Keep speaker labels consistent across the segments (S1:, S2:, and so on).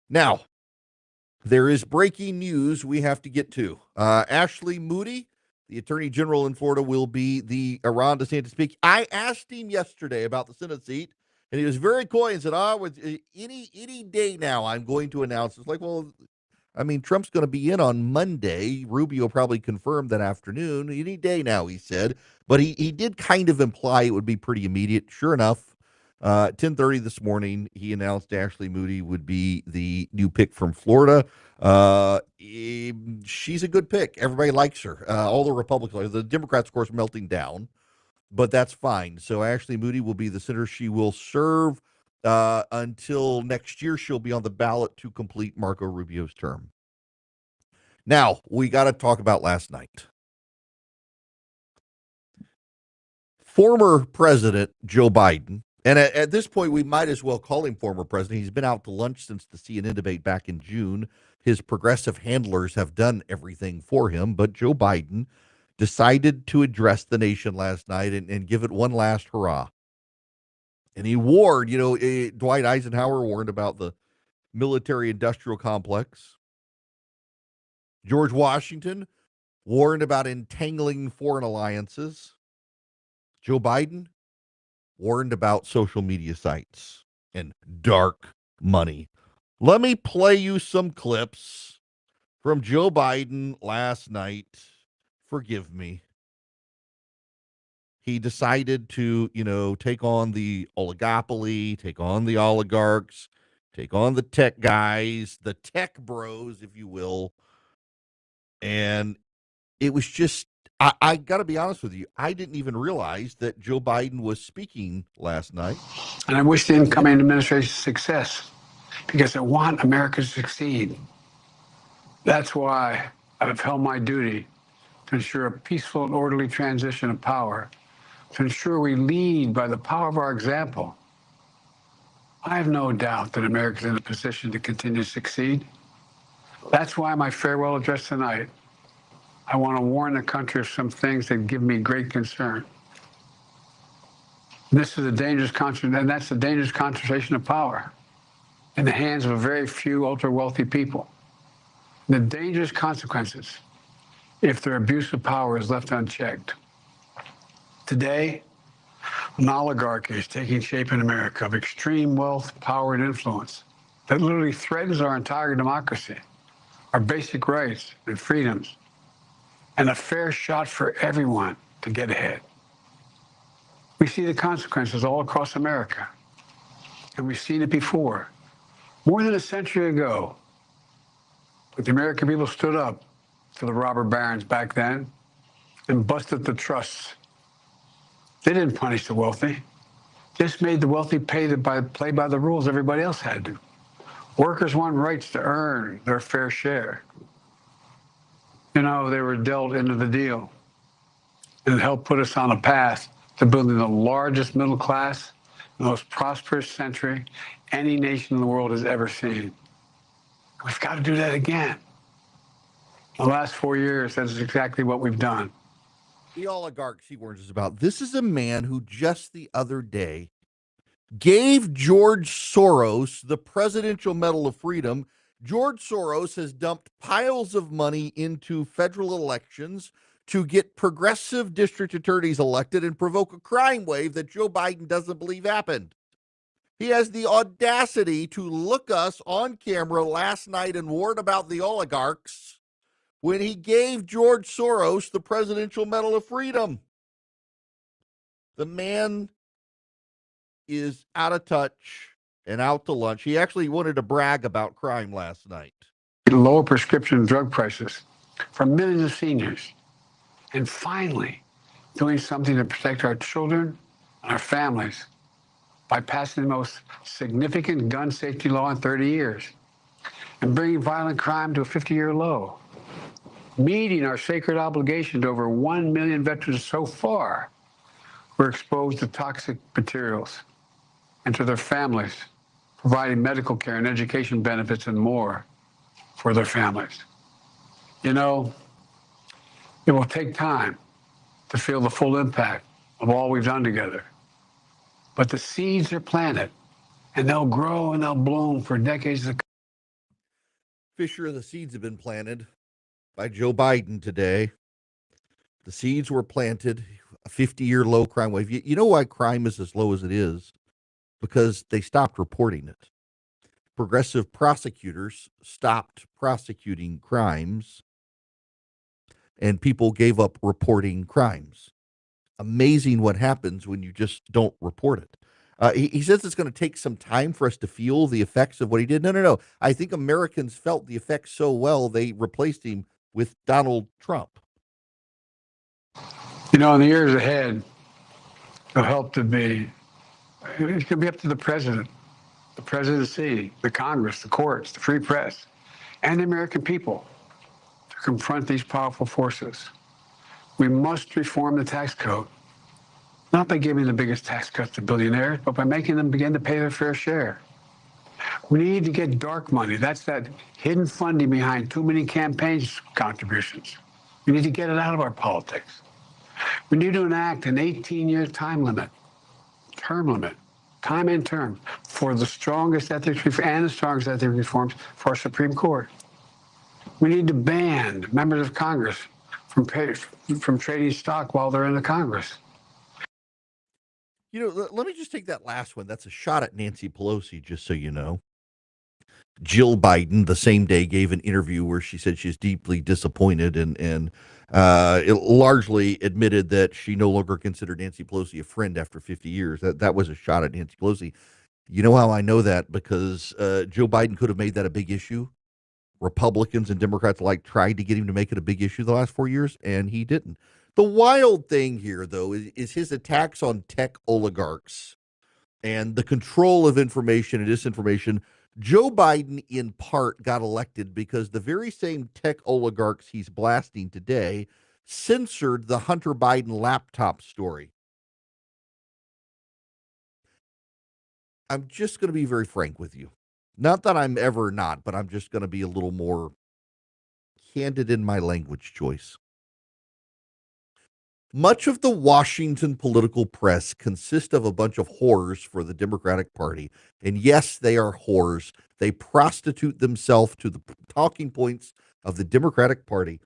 S1: Now, there is breaking news we have to get to. Ashley Moody, the Attorney General in Florida, will be the Ron DeSantis pick. I asked him yesterday about the Senate seat, and he was very coy and said, with any day now, I'm going to announce. It's like, well, I mean, Trump's going to be in on Monday. Rubio probably confirmed that afternoon. Any day now, he said. But he did kind of imply it would be pretty immediate. Sure enough, 10:30 this morning, he announced Ashley Moody would be the new pick from Florida. She's a good pick. Everybody likes her. All the Republicans, the Democrats, of course, melting down, but that's fine. So Ashley Moody will be the senator. She will serve until next year. She'll be on the ballot to complete Marco Rubio's term. Now, we got to talk about last night. Former President Joe Biden, and at this point, we might as well call him former president. He's been out to lunch since the CNN debate back in June. His progressive handlers have done everything for him, but Joe Biden decided to address the nation last night and give it one last hurrah. And he warned, Dwight Eisenhower warned about the military-industrial complex. George Washington warned about entangling foreign alliances. Joe Biden warned about social media sites and dark money. Let me play you some clips from Joe Biden last night. Forgive me. He decided to, take on the oligopoly, take on the oligarchs, take on the tech guys, the tech bros, if you will. And it was just, I got to be honest with you, I didn't even realize that Joe Biden was speaking last night.
S2: And I wish the incoming administration success because I want America to succeed. That's why I've held my duty to ensure a peaceful and orderly transition of power, to ensure we lead by the power of our example. I have no doubt that America is in a position to continue to succeed. That's why my farewell address tonight, I want to warn the country of some things that give me great concern. This is a dangerous and that's the dangerous concentration of power in the hands of a very few ultra-wealthy people. The dangerous consequences if their abuse of power is left unchecked. Today, an oligarchy is taking shape in America of extreme wealth, power, and influence that literally threatens our entire democracy, our basic rights and freedoms, and a fair shot for everyone to get ahead. We see the consequences all across America, and we've seen it before. More than a century ago, but the American people stood up to the robber barons back then and busted the trusts. They didn't punish the wealthy, just made the wealthy play by the rules everybody else had to. Workers want rights to earn their fair share. They were dealt into the deal, and it helped put us on a path to building the largest middle class, the most prosperous century any nation in the world has ever seen. We've got to do that again. In the last 4 years, that's exactly what we've done.
S1: The oligarchs he warns us about. This is a man who just the other day gave George Soros the Presidential Medal of Freedom. George Soros has dumped piles of money into federal elections to get progressive district attorneys elected and provoke a crime wave that Joe Biden doesn't believe happened. He has the audacity to look us on camera last night and warn about the oligarchs when he gave George Soros the Presidential Medal of Freedom. The man is out of touch and out to lunch. He actually wanted to brag about crime last night.
S2: Lower prescription drug prices for millions of seniors. And finally, doing something to protect our children and our families by passing the most significant gun safety law in 30 years and bringing violent crime to a 50-year low, meeting our sacred obligation to over 1 million veterans so far who are exposed to toxic materials, and to their families, providing medical care and education benefits and more for their families. It will take time to feel the full impact of all we've done together. But the seeds are planted, and they'll grow and they'll bloom for decades to come.
S1: Fisher, the seeds have been planted by Joe Biden today. The seeds were planted, a 50-year low crime wave. You know why crime is as low as it is? Because they stopped reporting it. Progressive prosecutors stopped prosecuting crimes, and people gave up reporting crimes. Amazing what happens when you just don't report it. He says it's going to take some time for us to feel the effects of what he did. No, no, no. I think Americans felt the effects so well, they replaced him with Donald Trump.
S2: In the years ahead, it'll help to be, it's going to be up to the presidency, the Congress, the courts, the free press, and the American people to confront these powerful forces. We must reform the tax code, not by giving the biggest tax cuts to billionaires, but by making them begin to pay their fair share. We need to get dark money. That's that hidden funding behind too many campaigns contributions. We need to get it out of our politics. We need to enact an 18-year term limit, time and term, for the strongest ethics reforms for our Supreme Court. We need to ban members of Congress from trading stock while they're in the Congress.
S1: Let me just take that last one. That's a shot at Nancy Pelosi, just so you know. Jill Biden, the same day, gave an interview where she said she's deeply disappointed and it largely admitted that she no longer considered Nancy Pelosi a friend after 50 years. That was a shot at Nancy Pelosi. You know how I know that? Because Joe Biden could have made that a big issue. Republicans and Democrats alike tried to get him to make it a big issue the last 4 years, and he didn't. The wild thing here, though, is his attacks on tech oligarchs and the control of information and disinformation. Joe Biden, in part, got elected because the very same tech oligarchs he's blasting today censored the Hunter Biden laptop story. I'm just going to be very frank with you. Not that I'm ever not, but I'm just going to be a little more candid in my language choice. Much of the Washington political press consists of a bunch of whores for the Democratic Party. And yes, they are whores. They prostitute themselves to the talking points of the Democratic Party.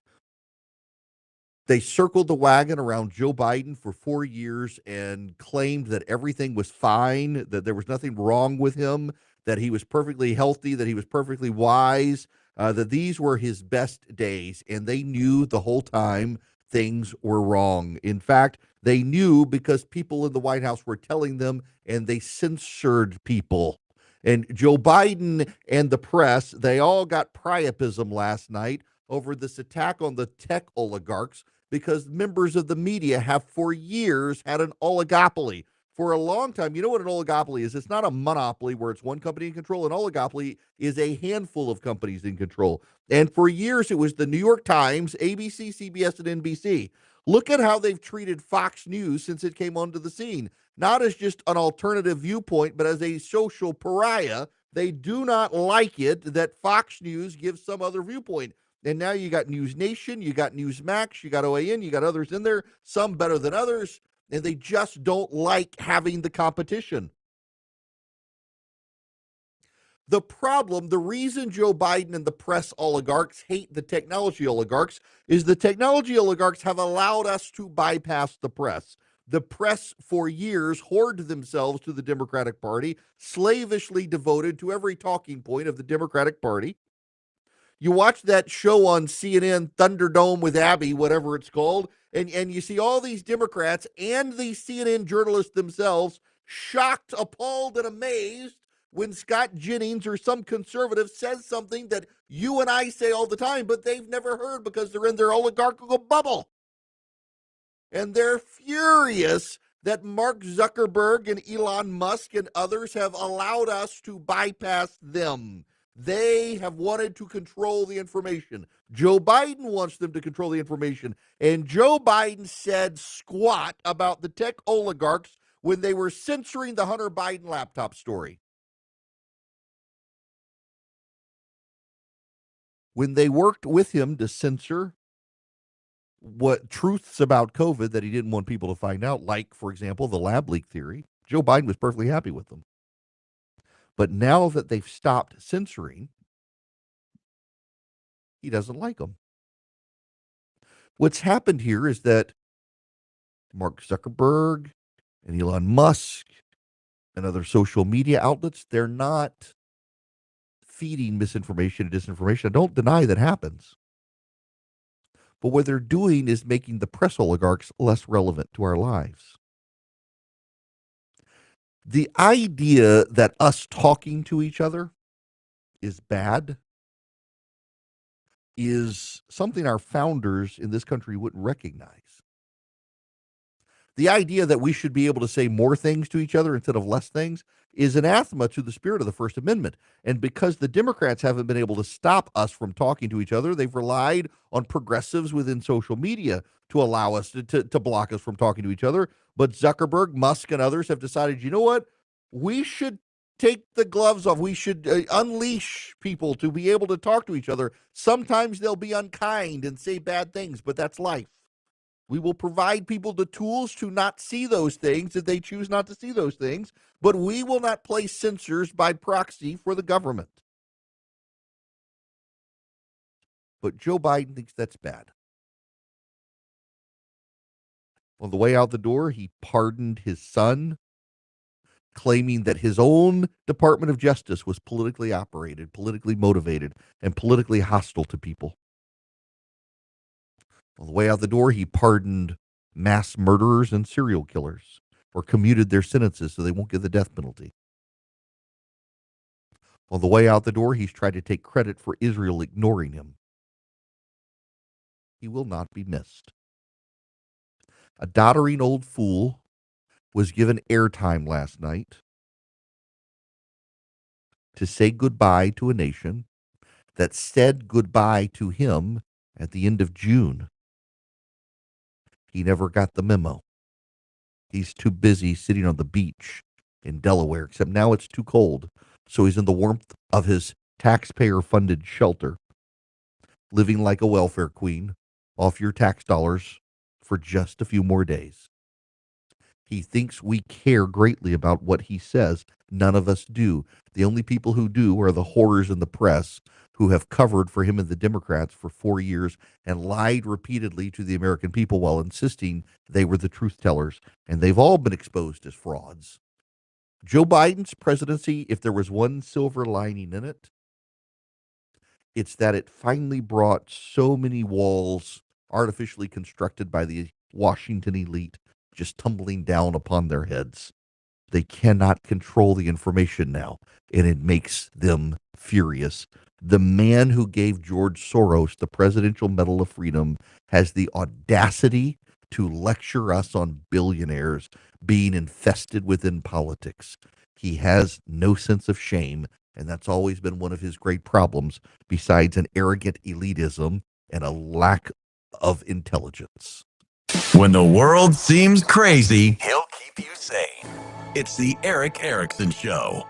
S1: They circled the wagon around Joe Biden for 4 years and claimed that everything was fine, that there was nothing wrong with him, that he was perfectly healthy, that he was perfectly wise, that these were his best days. And they knew the whole time things were wrong. In fact, they knew because people in the White House were telling them, and they censored people. And Joe Biden and the press, they all got priapism last night over this attack on the tech oligarchs because members of the media have for years had an oligopoly. For a long time, you know what an oligopoly is? It's not a monopoly where it's one company in control. An oligopoly is a handful of companies in control. And for years, it was the New York Times, ABC, CBS, and NBC. Look at how they've treated Fox News since it came onto the scene. Not as just an alternative viewpoint, but as a social pariah. They do not like it that Fox News gives some other viewpoint. And now you got News Nation, you got Newsmax, you got OAN, you got others in there, some better than others, and they just don't like having the competition. The problem, the reason Joe Biden and the press oligarchs hate the technology oligarchs is the technology oligarchs have allowed us to bypass the press. The press for years hoarded themselves to the Democratic Party, slavishly devoted to every talking point of the Democratic Party. You watch that show on CNN, Thunderdome with Abby, whatever it's called, and you see all these Democrats and these CNN journalists themselves shocked, appalled, and amazed when Scott Jennings or some conservative says something that you and I say all the time, but they've never heard because they're in their oligarchical bubble. And they're furious that Mark Zuckerberg and Elon Musk and others have allowed us to bypass them. They have wanted to control the information. Joe Biden wants them to control the information. And Joe Biden said squat about the tech oligarchs when they were censoring the Hunter Biden laptop story. When they worked with him to censor what truths about COVID that he didn't want people to find out, like, for example, the lab leak theory, Joe Biden was perfectly happy with them. But now that they've stopped censoring, He doesn't like them. What's happened here is that Mark Zuckerberg and Elon Musk and other social media outlets, they're not feeding misinformation and disinformation. I don't deny that happens. But what they're doing is making the press oligarchs less relevant to our lives. The idea that us talking to each other is bad is something our founders in this country wouldn't recognize. The idea that we should be able to say more things to each other instead of less things is anathema to the spirit of the First Amendment. And because the Democrats haven't been able to stop us from talking to each other, they've relied on progressives within social media to allow us to block us from talking to each other. But Zuckerberg, Musk, and others have decided, you know what? We should take the gloves off. We should unleash people to be able to talk to each other. Sometimes they'll be unkind and say bad things, but that's life. We will provide people the tools to not see those things if they choose not to see those things, but we will not place censors by proxy for the government. But Joe Biden thinks that's bad. On the way out the door, he pardoned his son, claiming that his own Department of Justice was politically operated, politically motivated, and politically hostile to people. On the way out the door, he pardoned mass murderers and serial killers, or commuted their sentences so they won't get the death penalty. On the way out the door, he's tried to take credit for Israel ignoring him. He will not be missed. A doddering old fool was given airtime last night to say goodbye to a nation that said goodbye to him at the end of June. He never got the memo. He's too busy sitting on the beach in Delaware, except now it's too cold. So he's in the warmth of his taxpayer-funded shelter, living like a welfare queen off your tax dollars for just a few more days. He thinks we care greatly about what he says. None of us do. The only people who do are the horrors in the press who have covered for him and the Democrats for 4 years and lied repeatedly to the American people while insisting they were the truth tellers. And they've all been exposed as frauds. Joe Biden's presidency, if there was one silver lining in it, it's that it finally brought so many walls artificially constructed by the Washington elite just tumbling down upon their heads. They cannot control the information now, and it makes them furious. The man who gave George Soros the Presidential Medal of Freedom has the audacity to lecture us on billionaires being infested within politics. He has no sense of shame, and that's always been one of his great problems, besides an arrogant elitism and a lack of intelligence.
S3: When the world seems crazy, he'll keep you sane. It's the Erick Erickson Show.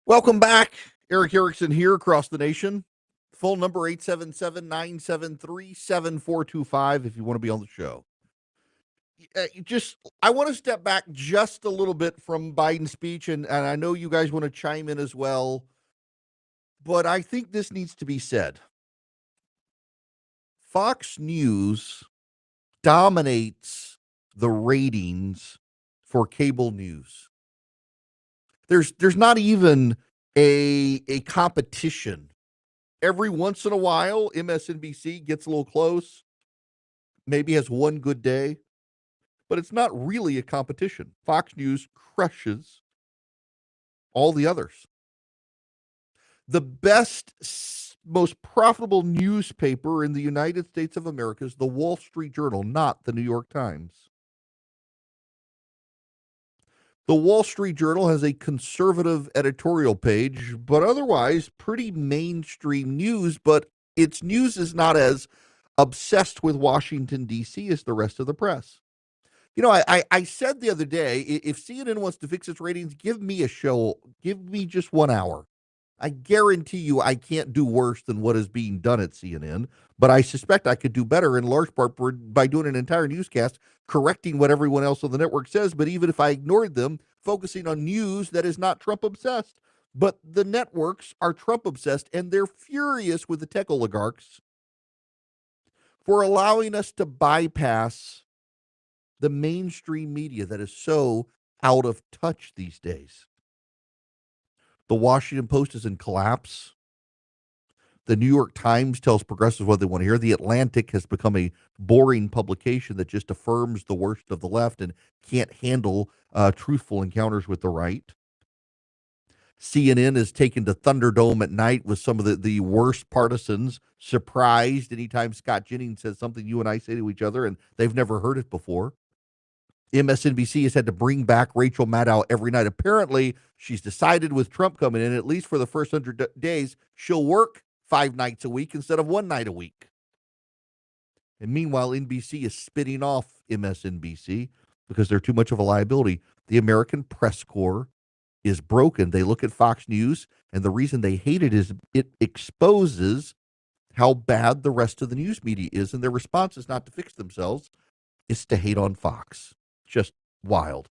S1: Welcome back. Erick Erickson here across the nation. Phone number 877-973-7425 if you want to be on the show. I want to step back just a little bit from Biden's speech, and I know you guys want to chime in as well, but I think this needs to be said. Fox News dominates the ratings for cable news. There's not even a competition. Every once in a while, MSNBC gets a little close, maybe has one good day, but it's not really a competition. Fox News crushes all the others. The best, most profitable newspaper in the United States of America is the Wall Street Journal, not the New York Times. The Wall Street Journal has a conservative editorial page, but otherwise pretty mainstream news, but its news is not as obsessed with Washington, D.C. as the rest of the press. You know, I said the other day, if CNN wants to fix its ratings, give me a show. Give me just 1 hour. I guarantee you I can't do worse than what is being done at CNN, but I suspect I could do better in large part by doing an entire newscast correcting what everyone else on the network says. But even if I ignored them, focusing on news that is not Trump obsessed. But the networks are Trump obsessed, and they're furious with the tech oligarchs for allowing us to bypass the mainstream media that is so out of touch these days. The Washington Post is in collapse. The New York Times tells progressives what they want to hear. The Atlantic has become a boring publication that just affirms the worst of the left and can't handle truthful encounters with the right. CNN is taken to Thunderdome at night with some of the worst partisans, surprised anytime Scott Jennings says something you and I say to each other, and they've never heard it before. MSNBC has had to bring back Rachel Maddow every night. Apparently, she's decided with Trump coming in, at least for the first 100 days, she'll work 5 nights a week instead of 1 night a week. And meanwhile, NBC is spitting off MSNBC because they're too much of a liability. The American press corps is broken. They look at Fox News, and the reason they hate it is it exposes how bad the rest of the news media is, and their response is not to fix themselves, it's to hate on Fox. Just wild.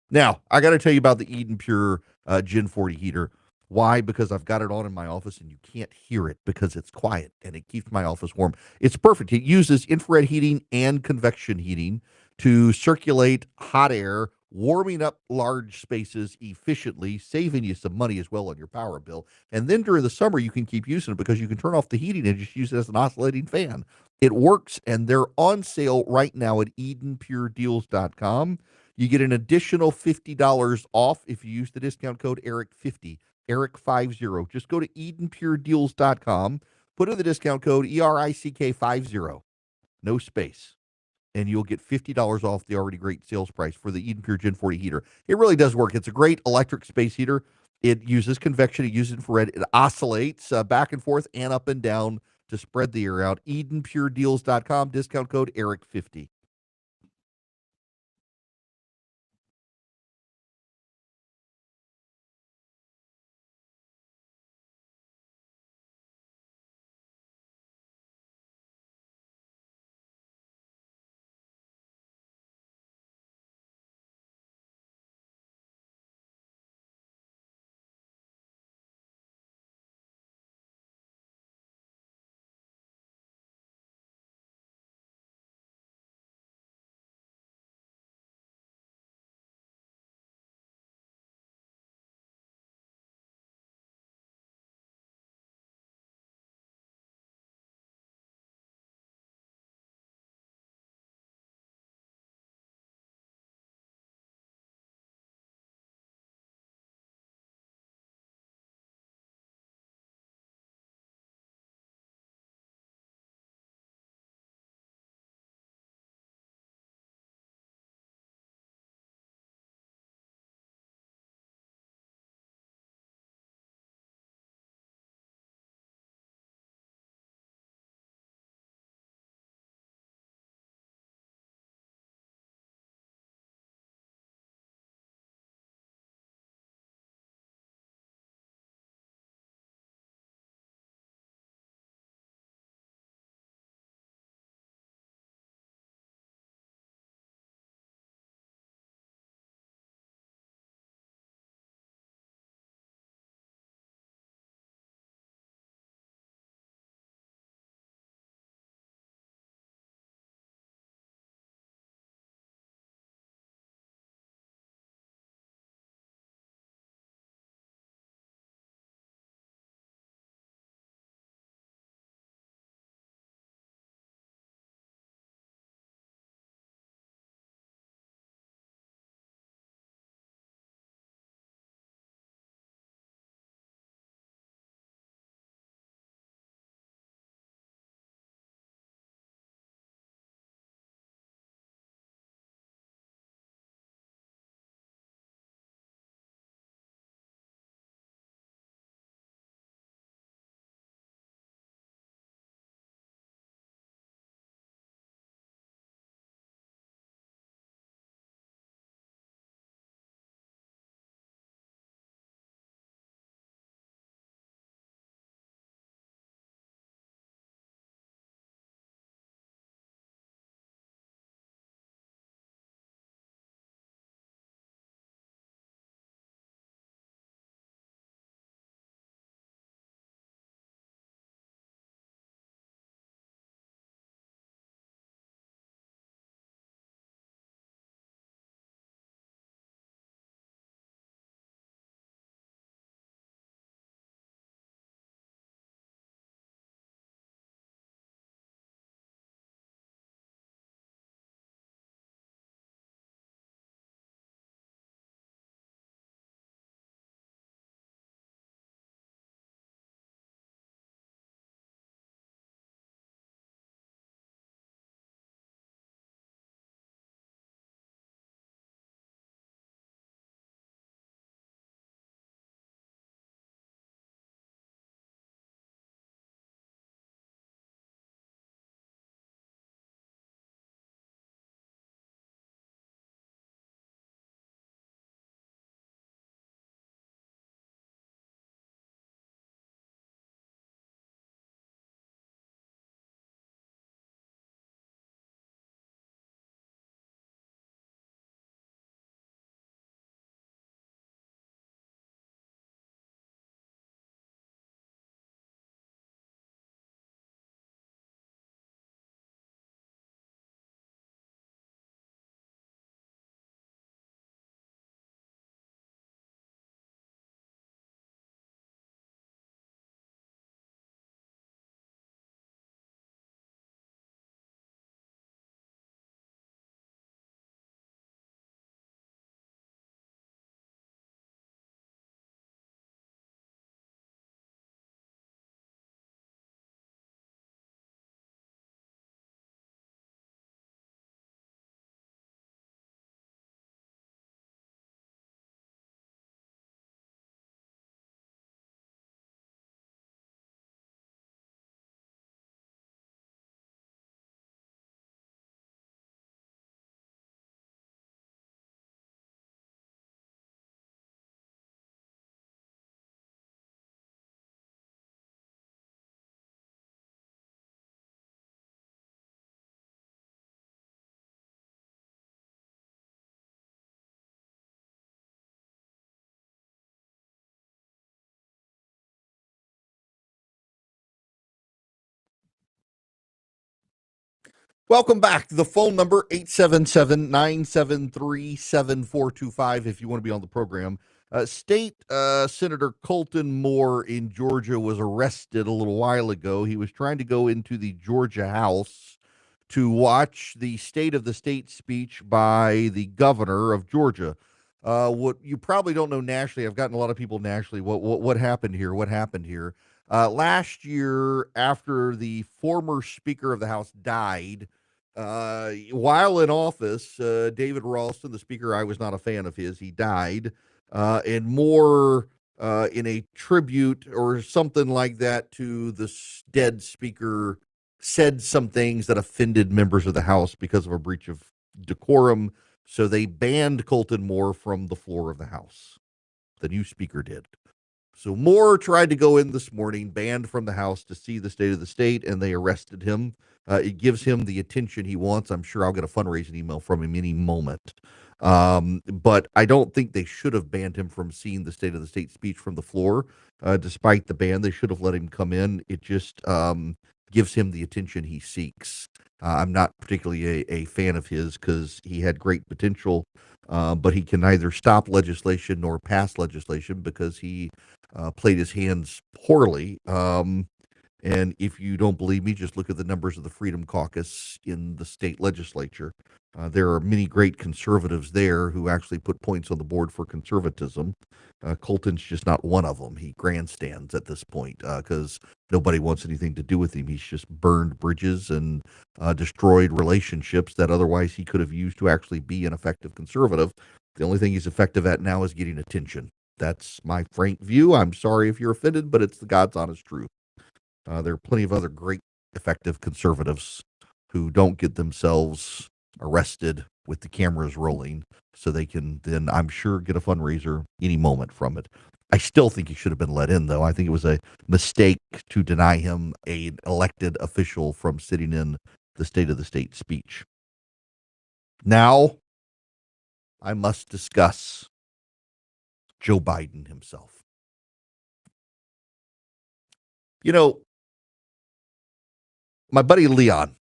S1: Now, I got to tell you about the Eden Pure Gen 40 heater. Why? Because I've got it on in my office and you can't hear it because it's quiet and it keeps my office warm. It's perfect. It uses infrared heating and convection heating to circulate hot air, warming up large spaces efficiently, saving you some money as well on your power bill. And then during the summer, you can keep using it because you can turn off the heating and just use it as an oscillating fan. It works, and they're on sale right now at EdenPureDeals.com. You get an additional $50 off if you use the discount code ERIC50, ERIC50. Just go to EdenPureDeals.com, put in the discount code ERICK50, no space, and you'll get $50 off the already great sales price for the Eden Pure Gen 40 heater. It really does work. It's a great electric space heater. It uses convection. It uses infrared. It oscillates back and forth and up and down to spread the air out. EdenPureDeals.com, discount code ERIC50. Welcome back. The phone number 877-973-7425 if you want to be on the program. State Senator Colton Moore in Georgia was arrested a little while ago. He was trying to go into the Georgia House to watch the State of the State speech by the governor of Georgia. What you probably don't know nationally, I've gotten a lot of people nationally. What happened here? What happened here? Last year, after the former Speaker of the House died, while in office, David Ralston, the speaker, I was not a fan of his. He died, and more in a tribute or something like that to the dead speaker, said some things that offended members of the House because of a breach of decorum. So they banned Colton Moore from the floor of the House. The new speaker did. So Moore tried to go in this morning, banned from the House to see the State of the State, and they arrested him. It gives him the attention he wants. I'm sure I'll get a fundraising email from him any moment. But I don't think they should have banned him from seeing the State of the State speech from the floor. Despite the ban, they should have let him come in. It just gives him the attention he seeks. I'm not particularly a fan of his because he had great potential, but he can neither stop legislation nor pass legislation because he played his hands poorly. And if you don't believe me, just look at the numbers of the Freedom Caucus in the state legislature. There are many great conservatives there who actually put points on the board for conservatism. Colton's just not one of them. He grandstands at this point because nobody wants anything to do with him. He's just burned bridges and destroyed relationships that otherwise he could have used to actually be an effective conservative. The only thing he's effective at now is getting attention. That's my frank view. I'm sorry if you're offended, but it's the God's honest truth. There are plenty of other great, effective conservatives who don't get themselves arrested with the cameras rolling so they can then, I'm sure, get a fundraiser any moment from it. I still think he should have been let in, though. I think it was a mistake to deny him an elected official from sitting in the State of the State speech. Now, I must discuss Joe Biden himself. You know, my buddy Leon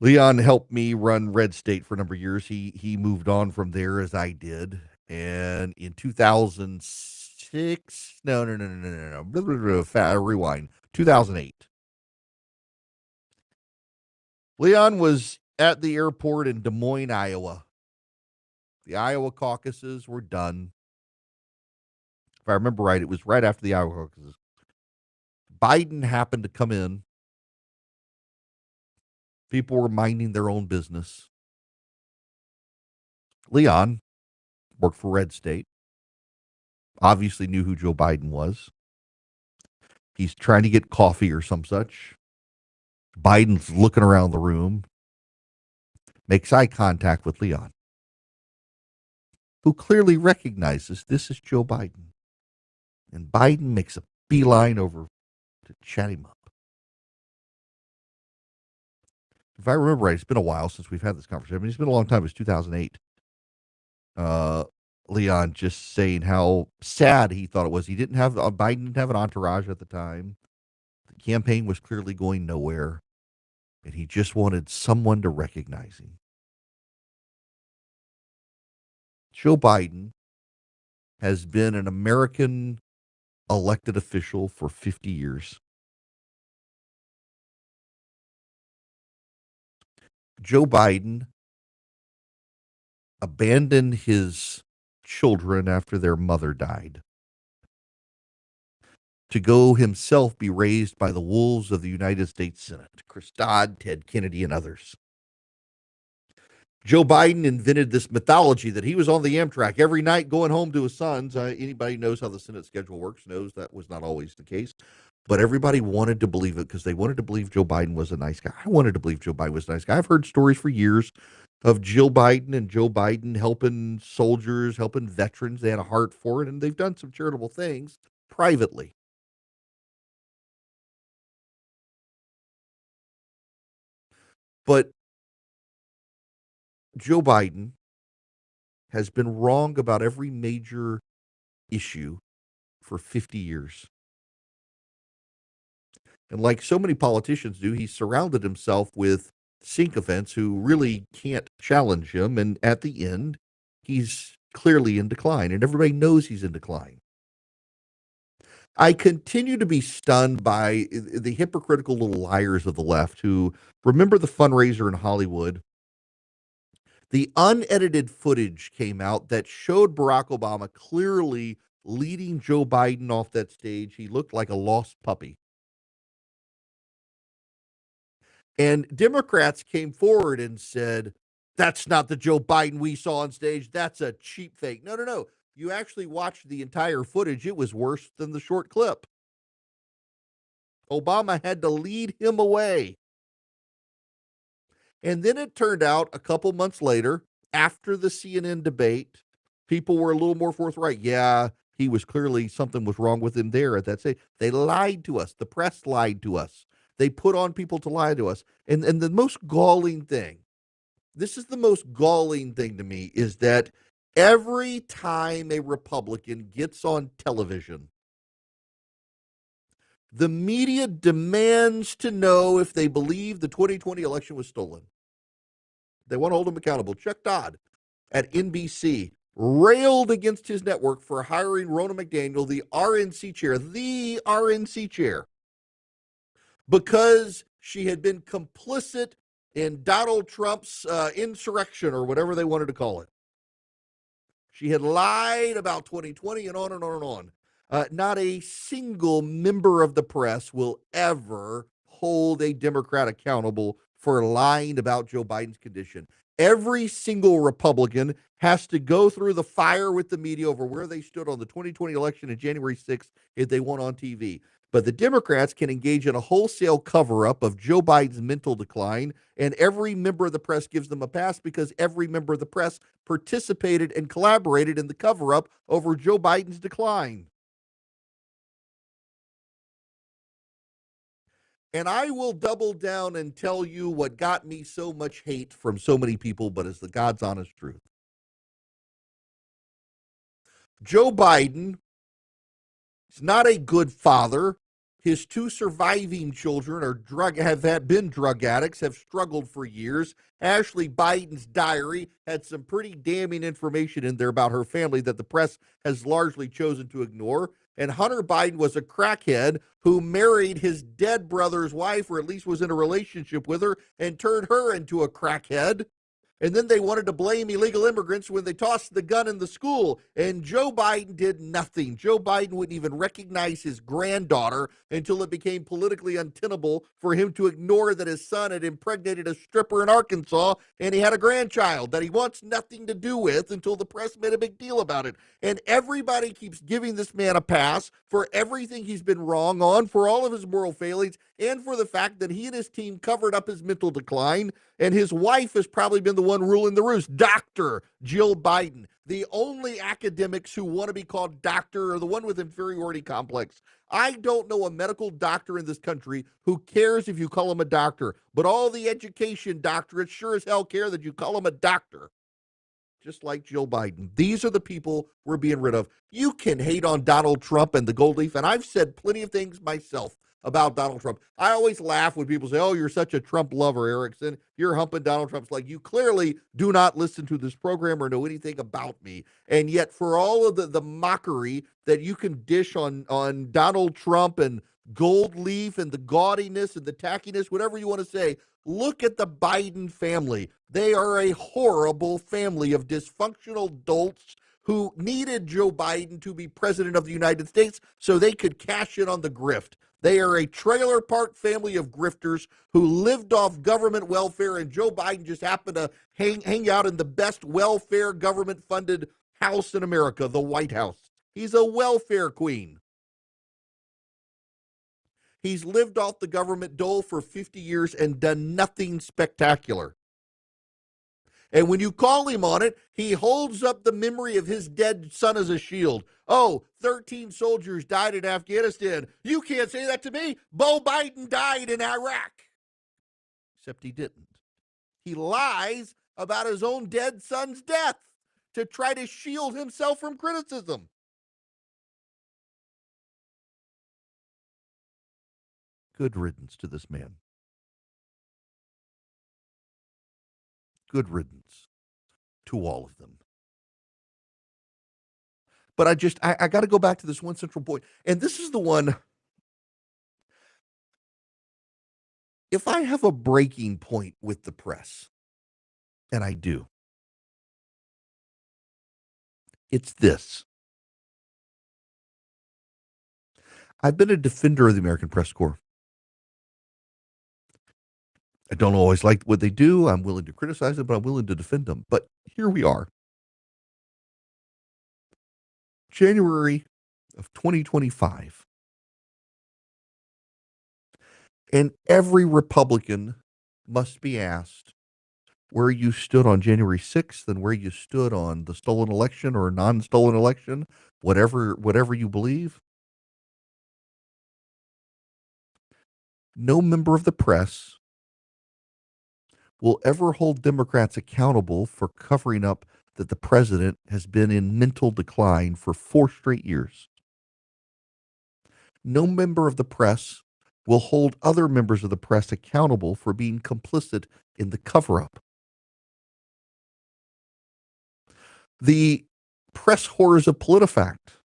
S1: helped me run Red State for a number of years. He moved on from there as I did. And in 2006, no. Rewind. 2008. Leon was at the airport in Des Moines, Iowa. The Iowa caucuses were done. If I remember right, it was right after the Iowa caucuses. Biden happened to come in. People were minding their own business. Leon worked for Red State. Obviously knew who Joe Biden was. He's trying to get coffee or some such. Biden's looking around the room, makes eye contact with Leon, who clearly recognizes this is Joe Biden. And Biden makes a beeline over to chat him up. If I remember right, it's been a while since we've had this conversation. I mean, it's been a long time. It was 2008. Leon just saying how sad he thought it was. Biden didn't have an entourage at the time. The campaign was clearly going nowhere. And he just wanted someone to recognize him. Joe Biden has been an American elected official for 50 years. Joe Biden abandoned his children after their mother died to go himself be raised by the wolves of the United States Senate, Chris Dodd, Ted Kennedy, and others. Joe Biden invented this mythology that he was on the Amtrak every night going home to his sons. Anybody who knows how the Senate schedule works knows that was not always the case. But everybody wanted to believe it because they wanted to believe Joe Biden was a nice guy. I wanted to believe Joe Biden was a nice guy. I've heard stories for years of Jill Biden and Joe Biden helping soldiers, helping veterans. They had a heart for it, and they've done some charitable things privately. But Joe Biden has been wrong about every major issue for 50 years. And like so many politicians do, he surrounded himself with sycophants who really can't challenge him. And at the end, he's clearly in decline, and everybody knows he's in decline. I continue to be stunned by the hypocritical little liars of the left who remember the fundraiser in Hollywood. The unedited footage came out that showed Barack Obama clearly leading Joe Biden off that stage. He looked like a lost puppy. And Democrats came forward and said, that's not the Joe Biden we saw on stage. That's a cheap fake. No, no, no. You actually watched the entire footage. It was worse than the short clip. Obama had to lead him away. And then it turned out a couple months later, after the CNN debate, people were a little more forthright. Yeah, he was clearly, something was wrong with him there at that stage. They lied to us. The press lied to us. They put on people to lie to us. And the most galling thing, this is the most galling thing to me, is that every time a Republican gets on television, the media demands to know if they believe the 2020 election was stolen. They want to hold him accountable. Chuck Todd at NBC railed against his network for hiring Ronna McDaniel, the RNC chair, because she had been complicit in Donald Trump's insurrection, or whatever they wanted to call it. She had lied about 2020 and on and on and on. Not a single member of the press will ever hold a Democrat accountable for lying about Joe Biden's condition. Every single Republican has to go through the fire with the media over where they stood on the 2020 election in January 6th if they went on TV. But the Democrats can engage in a wholesale cover-up of Joe Biden's mental decline, and every member of the press gives them a pass because every member of the press participated and collaborated in the cover-up over Joe Biden's decline. And I will double down and tell you what got me so much hate from so many people, but is the God's honest truth. Joe Biden is not a good father. His two surviving children have been drug addicts, have struggled for years. Ashley Biden's diary had some pretty damning information in there about her family that the press has largely chosen to ignore. And Hunter Biden was a crackhead who married his dead brother's wife, or at least was in a relationship with her, and turned her into a crackhead. And then they wanted to blame illegal immigrants when they tossed the gun in the school. And Joe Biden did nothing. Joe Biden wouldn't even recognize his granddaughter until it became politically untenable for him to ignore that his son had impregnated a stripper in Arkansas and he had a grandchild that he wants nothing to do with until the press made a big deal about it. And everybody keeps giving this man a pass for everything he's been wrong on, for all of his moral failings, and for the fact that he and his team covered up his mental decline. And his wife has probably been the one ruling the roost, Dr. Jill Biden. The only academics who want to be called doctor are the one with inferiority complex. I don't know a medical doctor in this country who cares if you call him a doctor, but all the education doctorates sure as hell care that you call him a doctor. Just like Jill Biden. These are the people we're being rid of. You can hate on Donald Trump and the gold leaf, and I've said plenty of things myself about Donald Trump. I always laugh when people say, oh, you're such a Trump lover, Erickson. You're humping Donald Trump's like, you clearly do not listen to this program or know anything about me. And yet for all of the mockery that you can dish on Donald Trump and gold leaf and the gaudiness and the tackiness, whatever you want to say, look at the Biden family. They are a horrible family of dysfunctional adults who needed Joe Biden to be president of the United States so they could cash in on the grift. They are a trailer park family of grifters who lived off government welfare, and Joe Biden just happened to hang out in the best welfare government-funded house in America, the White House. He's a welfare queen. He's lived off the government dole for 50 years and done nothing spectacular. And when you call him on it, he holds up the memory of his dead son as a shield. Oh, 13 soldiers died in Afghanistan. You can't say that to me. Beau Biden died in Iraq. Except he didn't. He lies about his own dead son's death to try to shield himself from criticism. Good riddance to this man. Good riddance to all of them. But I got to go back to this one central point. And this is the one. If I have a breaking point with the press, and I do, it's this. I've been a defender of the American Press Corps. I don't always like what they do. I'm willing to criticize them, but I'm willing to defend them. But here we are. January of 2025. And every Republican must be asked where you stood on January 6th and where you stood on the stolen election or non-stolen election, whatever you believe. No member of the press will ever hold Democrats accountable for covering up that the president has been in mental decline for 4 straight years. No member of the press will hold other members of the press accountable for being complicit in the cover-up. The press horrors of PolitiFact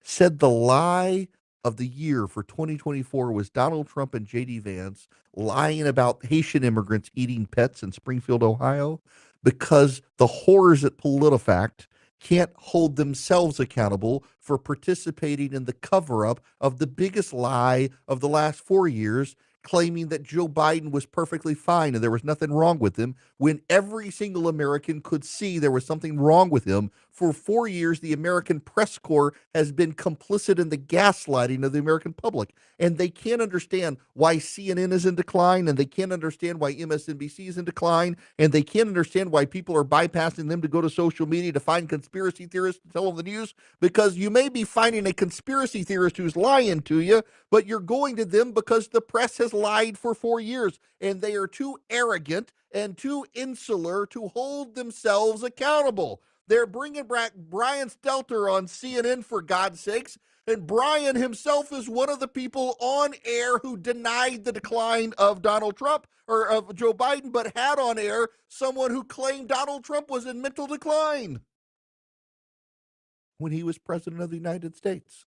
S1: said the lie of the year for 2024 was Donald Trump and J.D. Vance lying about Haitian immigrants eating pets in Springfield, Ohio, because the horrors at PolitiFact can't hold themselves accountable for participating in the cover-up of the biggest lie of the last 4 years, claiming that Joe Biden was perfectly fine and there was nothing wrong with him, when every single American could see there was something wrong with him. For 4 years, the American Press Corps has been complicit in the gaslighting of the American public, and they can't understand why CNN is in decline, and they can't understand why MSNBC is in decline, and they can't understand why people are bypassing them to go to social media to find conspiracy theorists to tell them the news, because you may be finding a conspiracy theorist who's lying to you, but you're going to them because the press has lied for 4 years, and they are too arrogant and too insular to hold themselves accountable. They're bringing back Brian Stelter on CNN, for God's sakes, and Brian himself is one of the people on air who denied the decline of Donald Trump or of Joe Biden, but had on air someone who claimed Donald Trump was in mental decline when he was president of the United States.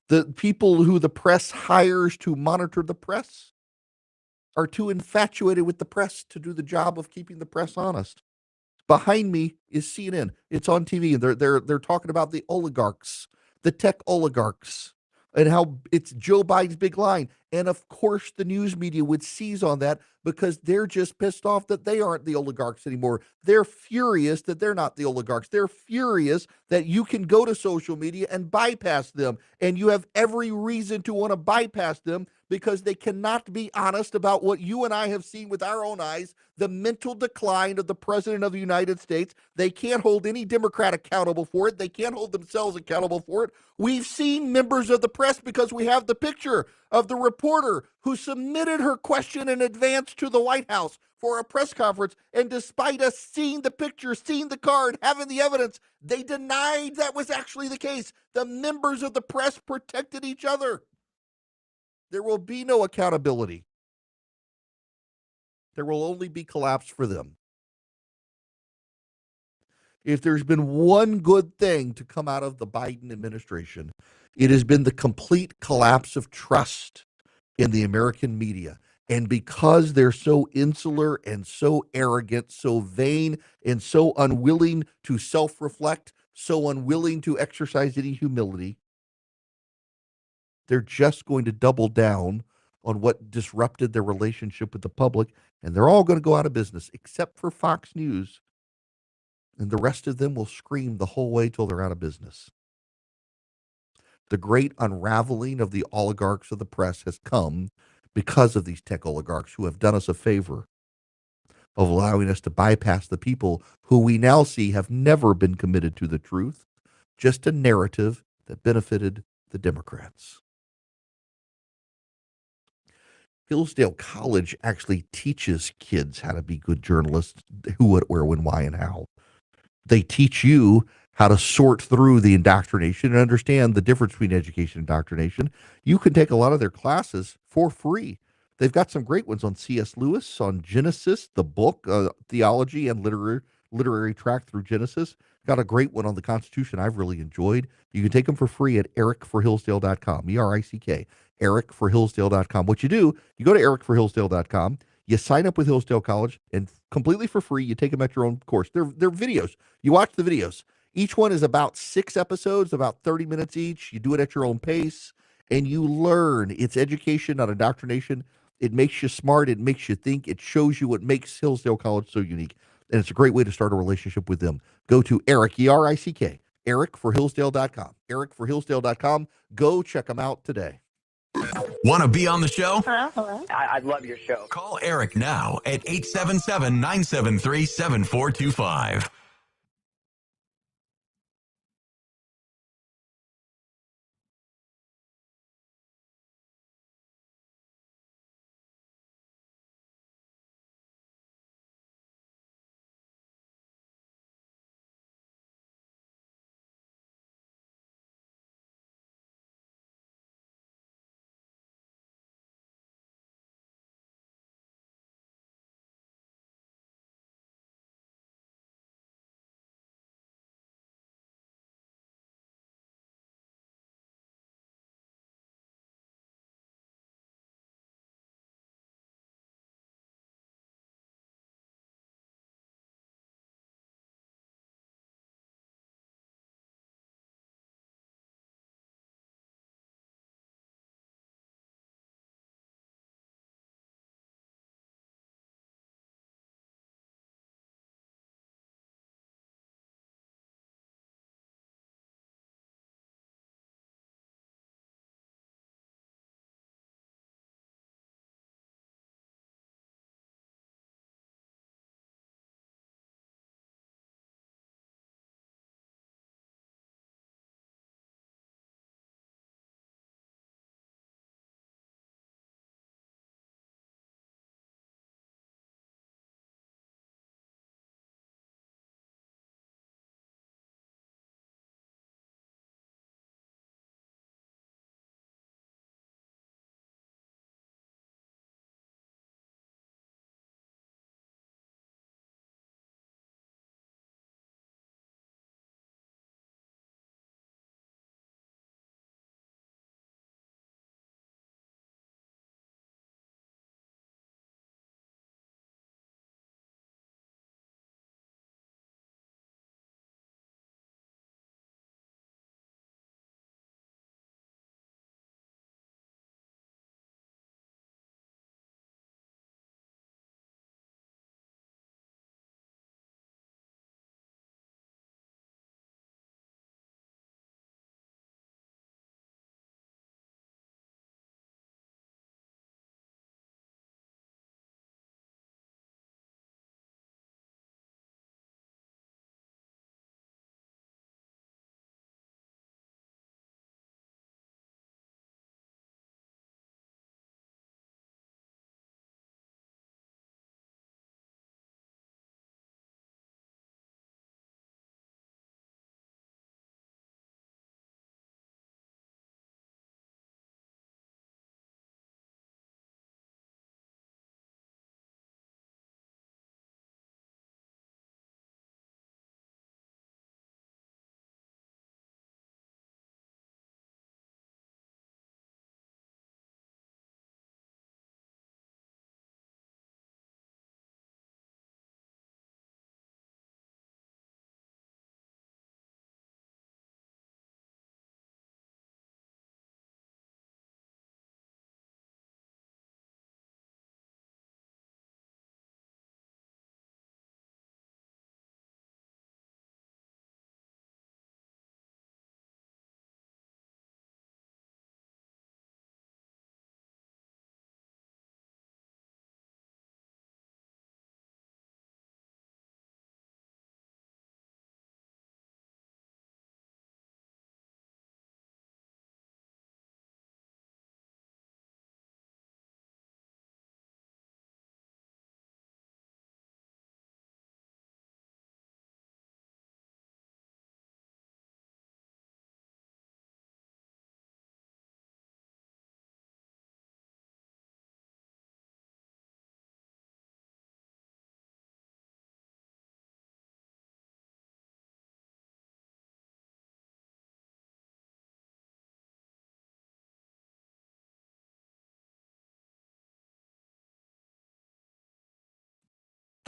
S1: The people who the press hires to monitor the press are too infatuated with the press to do the job of keeping the press honest. Behind me is CNN. It's on TV, and they're talking about the oligarchs, the tech oligarchs, and how it's Joe Biden's big line. And of course, the news media would seize on that because they're just pissed off that they aren't the oligarchs anymore. They're furious that they're not the oligarchs. They're furious that you can go to social media and bypass them, and you have every reason to want to bypass them because they cannot be honest about what you and I have seen with our own eyes, the mental decline of the president of the United States. They can't hold any Democrat accountable for it. They can't hold themselves accountable for it. We've seen members of the press, because we have the picture of the reporter who submitted her question in advance to the White House for a press conference, and despite us seeing the picture, seeing the card, having the evidence, they denied that was actually the case. The members of the press protected each other. There will be no accountability. There will only be collapse for them. If there's been one good thing to come out of the Biden administration, it has been the complete collapse of trust in the American media. And because they're so insular and so arrogant, so vain, and so unwilling to self-reflect, so unwilling to exercise any humility, they're just going to double down on what disrupted their relationship with the public, and they're all going to go out of business, except for Fox News. And the rest of them will scream the whole way till they're out of business. The great unraveling of the oligarchs of the press has come because of these tech oligarchs who have done us a favor of allowing us to bypass the people who we now see have never been committed to the truth, just a narrative that benefited the Democrats. Hillsdale College actually teaches kids how to be good journalists, who, what, where, when, why, and how. They teach you how to sort through the indoctrination and understand the difference between education and indoctrination, you can take a lot of their classes for free. They've got some great ones on C.S. Lewis, on Genesis, the book, theology and literary tract through Genesis. Got a great one on the Constitution I've really enjoyed. You can take them for free at erickforhillsdale.com, E-R-I-C-K, erickforhillsdale.com. What you do, you go to erickforhillsdale.com, you sign up with Hillsdale College, and completely for free, you take them at your own course. They're videos. You watch the videos. Each one is about 6 episodes, about 30 minutes each. You do it at your own pace, and you learn. It's education, not indoctrination. It makes you smart. It makes you think. It shows you what makes Hillsdale College so unique. And it's a great way to start a relationship with them. Go to Erick, E-R-I-C-K, erickforhillsdale.com. Erickforhillsdale.com. Go check them out today.
S3: Want to be on the show?
S4: Hello. I love your show.
S3: Call Eric now at 877-973-7425.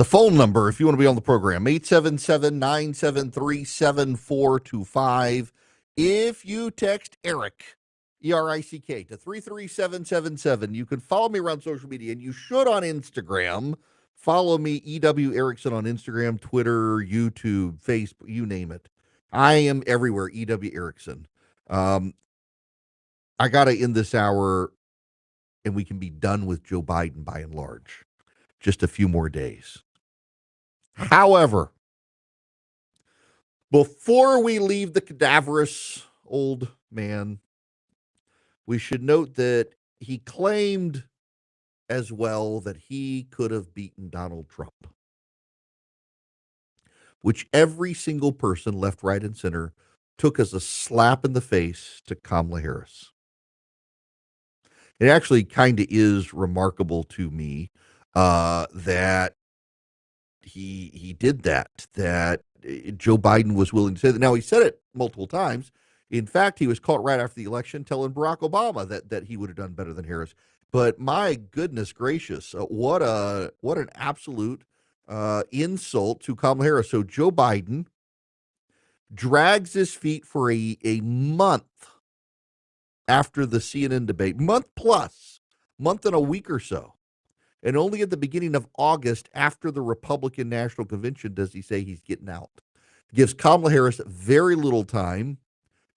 S1: The phone number, if you want to be on the program, 877-973-7425. If you text Erick, E-R-I-C-K, to 33777, you can follow me around social media, and you should on Instagram. Follow me, E.W. Erickson, on Instagram, Twitter, YouTube, Facebook, you name it. I am everywhere, E.W. Erickson. I got to end this hour, and we can be done with Joe Biden by and large. Just a few more days. However, before we leave the cadaverous old man, we should note that he claimed as well that he could have beaten Donald Trump, which every single person, left, right, and center, took as a slap in the face to Kamala Harris. It actually kind of is remarkable to me that he did that Joe Biden was willing to say that. Now, he said it multiple times. In fact, he was caught right after the election telling Barack Obama that he would have done better than Harris. But my goodness gracious, what an absolute insult to Kamala Harris. So Joe Biden drags his feet for a month after the CNN debate, month and a week or so. And only at the beginning of August, after the Republican National Convention, does he say he's getting out. Gives Kamala Harris very little time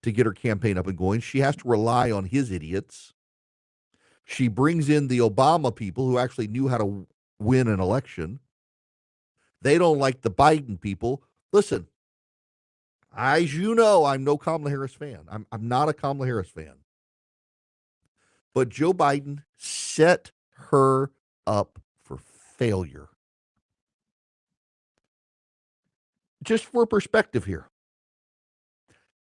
S1: to get her campaign up and going. She has to rely on his idiots. She brings in the Obama people who actually knew how to win an election. They don't like the Biden people. Listen, as you know, I'm no Kamala Harris fan. I'm not a Kamala Harris fan. But Joe Biden set her up for failure. Just for perspective here,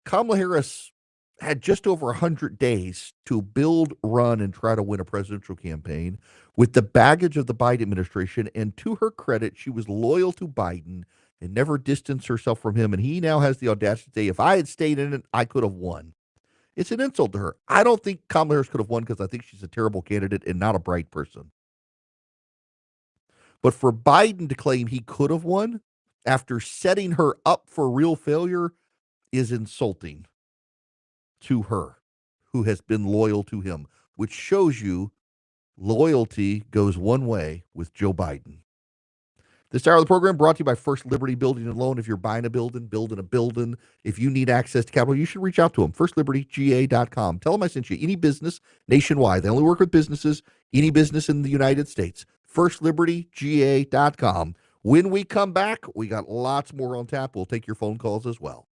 S1: Kamala Harris had just over 100 days to build, run, and try to win a presidential campaign with the baggage of the Biden administration. And to her credit, she was loyal to Biden and never distanced herself from him. And he now has the audacity to say, if I had stayed in it, I could have won. It's an insult to her. I don't think Kamala Harris could have won because I think she's a terrible candidate and not a bright person. But for Biden to claim he could have won after setting her up for real failure is insulting to her, who has been loyal to him, which shows you loyalty goes one way with Joe Biden. This hour of the program brought to you by First Liberty Building and Loan. If you're buying a building, building a building, if you need access to capital, you should reach out to them. FirstLibertyGA.com. Tell them I sent you. Any business nationwide. They only work with businesses, any business in the United States. FirstLibertyGA.com. When we come back, we got lots more on tap. We'll take your phone calls as well.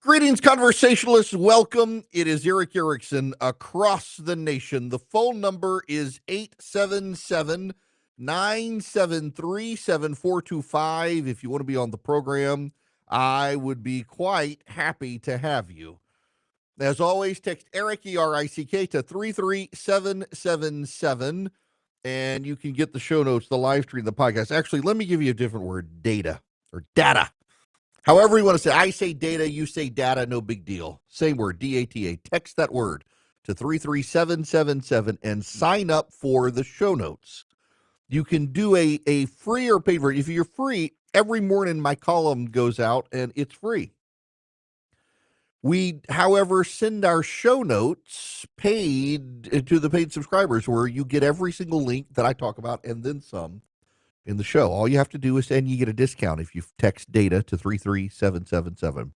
S1: Greetings, conversationalists. Welcome. It is Erick Erickson across the nation. The phone number is 877-973-7425. If you want to be on the program, I would be quite happy to have you. As always, text Erick, E-R-I-C-K, to 33777, and you can get the show notes, the live stream, the podcast. Actually, let me give you a different word, data or data. However you want to say, I say data, you say data, no big deal. Same word, D-A-T-A. Text that word to 33777 and sign up for the show notes. You can do a free or paid version. If you're free, every morning my column goes out and it's free. We, however, send our show notes paid to the paid subscribers, where you get every single link that I talk about and then some in the show. All you have to do is, and you get a discount if you text data to 33777.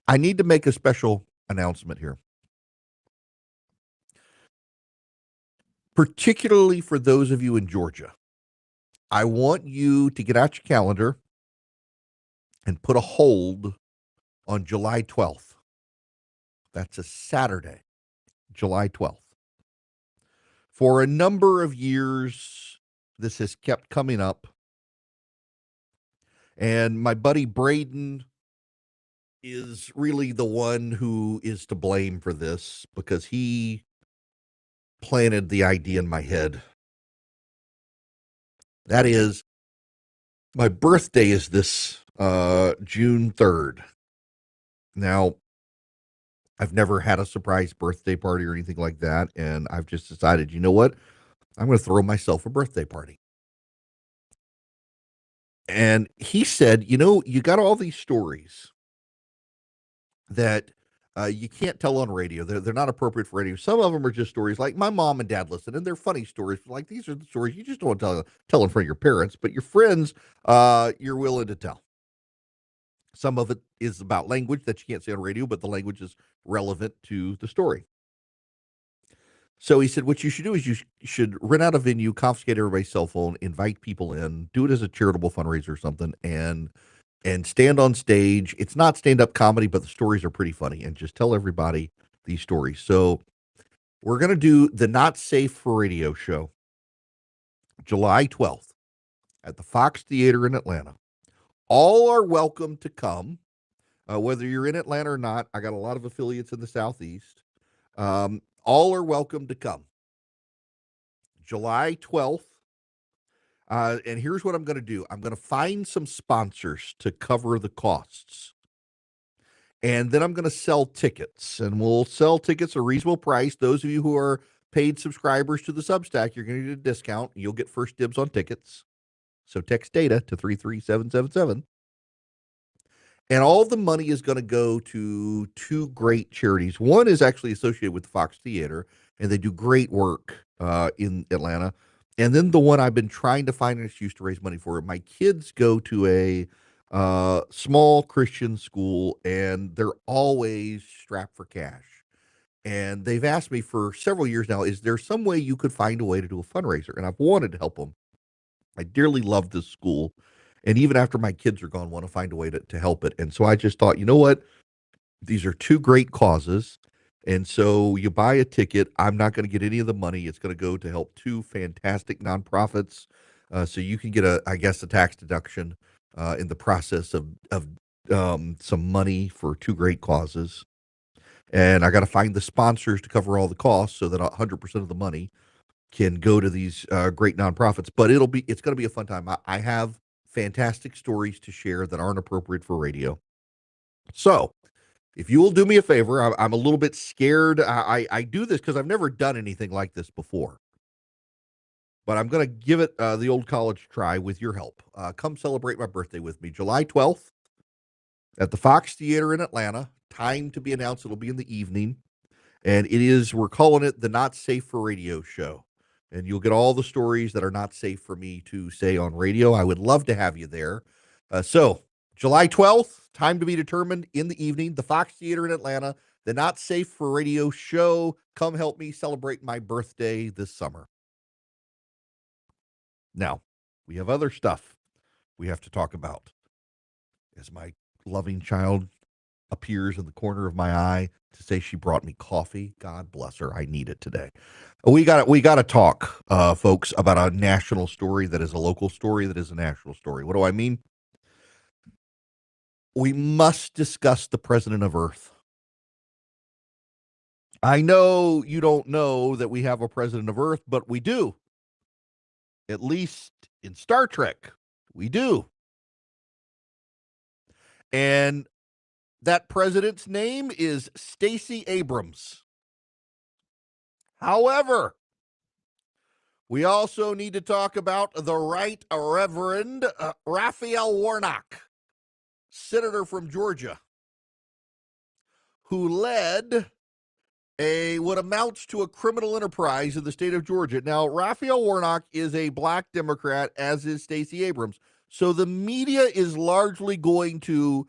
S1: I need to make a special announcement here, particularly for those of you in Georgia. I want you to get out your calendar and put a hold on July 12th. That's a Saturday, July 12th. For a number of years, this has kept coming up. And my buddy Braden is really the one who is to blame for this, because he planted the idea in my head. That is, my birthday is this June 3rd. Now, I've never had a surprise birthday party or anything like that, and I've just decided, you know what? I'm going to throw myself a birthday party. And he said, you know, you got all these stories that you can't tell on radio. They're not appropriate for radio. Some of them are just stories like my mom and dad listen, and they're funny stories. Like, these are the stories you just don't want to tell in front of your parents, but your friends, you're willing to tell. Some of it is about language that you can't say on radio, but the language is relevant to the story. So he said, what you should do is you should rent out a venue, confiscate everybody's cell phone, invite people in, do it as a charitable fundraiser or something, and stand on stage. It's not stand-up comedy, but the stories are pretty funny, and just tell everybody these stories. So we're going to do the Not Safe for Radio show, July 12th, at the Fox Theater in Atlanta. All are welcome to come, whether you're in Atlanta or not. I got a lot of affiliates in the Southeast. All are welcome to come. July 12th. And here's what I'm going to do. I'm going to find some sponsors to cover the costs. And then I'm going to sell tickets. And we'll sell tickets at a reasonable price. Those of you who are paid subscribers to the Substack, you're going to get a discount. You'll get first dibs on tickets. So text data to 33777. And all the money is going to go to two great charities. One is actually associated with the Fox Theater, and they do great work in Atlanta. And then the one I've been trying to find an excuse to raise money for. My kids go to a small Christian school, and they're always strapped for cash. And they've asked me for several years now, is there some way you could find a way to do a fundraiser? And I've wanted to help them. I dearly love this school. And even after my kids are gone, want to find a way to help it. And so I just thought, you know what? These are two great causes. And so you buy a ticket. I'm not going to get any of the money. It's going to go to help two fantastic nonprofits. So you can get a tax deduction in the process of some money for two great causes. And I got to find the sponsors to cover all the costs so that 100% of the money can go to these great nonprofits. But it's going to be a fun time. I have fantastic stories to share that aren't appropriate for radio. So if you will do me a favor, I'm a little bit scared. I do this because I've never done anything like this before. But I'm going to give it the old college try with your help. Come celebrate my birthday with me. July 12th at the Fox Theater in Atlanta. Time to be announced. It'll be in the evening. And we're calling it the Not Safe for Radio show. And you'll get all the stories that are not safe for me to say on radio. I would love to have you there. So July 12th, time to be determined, in the evening, the Fox Theater in Atlanta, the Not Safe for Radio show. Come help me celebrate my birthday this summer. Now, we have other stuff we have to talk about. As my loving child appears in the corner of my eye to say she brought me coffee. God bless her. I need it today. We got to talk, folks, about a national story that is a local story that is a national story. What do I mean? We must discuss the president of Earth. I know you don't know that we have a president of Earth, but we do. At least in Star Trek, we do. And that president's name is Stacey Abrams. However, we also need to talk about the Right Reverend Raphael Warnock, senator from Georgia, who led what amounts to a criminal enterprise in the state of Georgia. Now, Raphael Warnock is a black Democrat, as is Stacey Abrams. So the media is largely going to,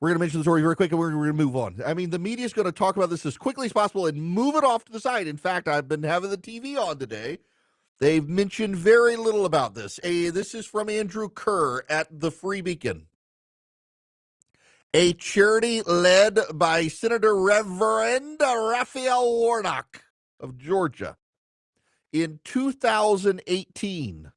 S1: we're going to mention the story very quick and we're going to move on. I mean, the media is going to talk about this as quickly as possible and move it off to the side. In fact, I've been having the TV on today. They've mentioned very little about this. This is from Andrew Kerr at the Free Beacon. A charity led by Senator Reverend Raphael Warnock of Georgia in 2018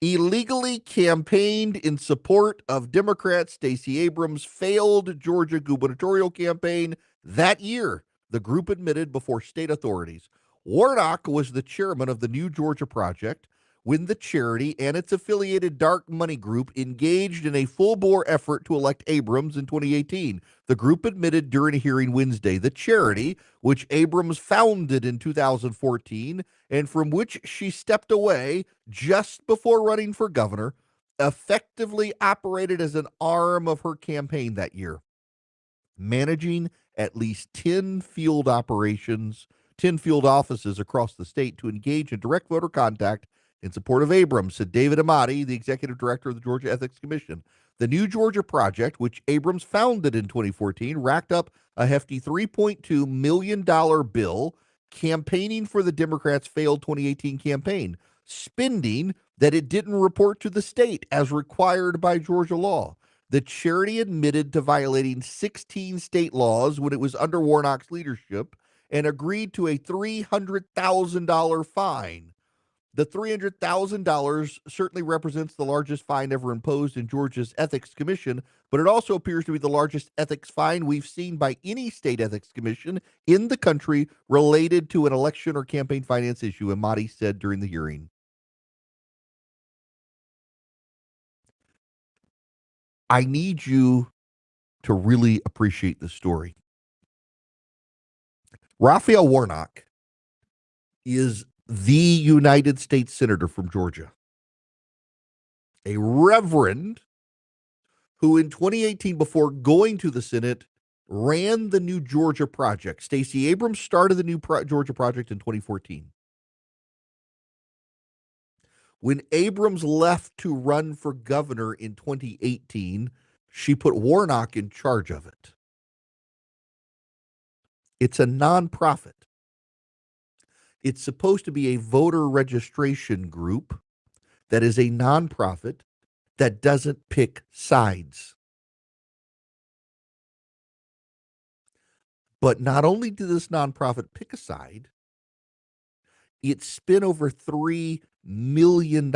S1: illegally campaigned in support of Democrat Stacey Abrams' failed Georgia gubernatorial campaign that year, the group admitted before state authorities. Warnock was the chairman of the New Georgia Project when the charity and its affiliated dark money group engaged in a full-bore effort to elect Abrams in 2018. The group admitted during a hearing Wednesday the charity, which Abrams founded in 2014 and from which she stepped away just before running for governor, effectively operated as an arm of her campaign that year, managing at least 10 field offices across the state to engage in direct voter contact in support of Abrams, said David Amati, the executive director of the Georgia Ethics Commission. The New Georgia Project, which Abrams founded in 2014, racked up a hefty $3.2 million bill campaigning for the Democrats' failed 2018 campaign, spending that it didn't report to the state as required by Georgia law. The charity admitted to violating 16 state laws when it was under Warnock's leadership and agreed to a $300,000 fine. The $300,000 certainly represents the largest fine ever imposed in Georgia's Ethics Commission, but it also appears to be the largest ethics fine we've seen by any state ethics commission in the country related to an election or campaign finance issue, Amati said during the hearing. I need you to really appreciate this story. Raphael Warnock is the United States Senator from Georgia, a reverend who in 2018, before going to the Senate, ran the New Georgia Project. Stacey Abrams started the New Georgia Project in 2014. When Abrams left to run for governor in 2018, she put Warnock in charge of it. It's a nonprofit. It's supposed to be a voter registration group that is a nonprofit that doesn't pick sides. But not only did this nonprofit pick a side, it spent over $3 million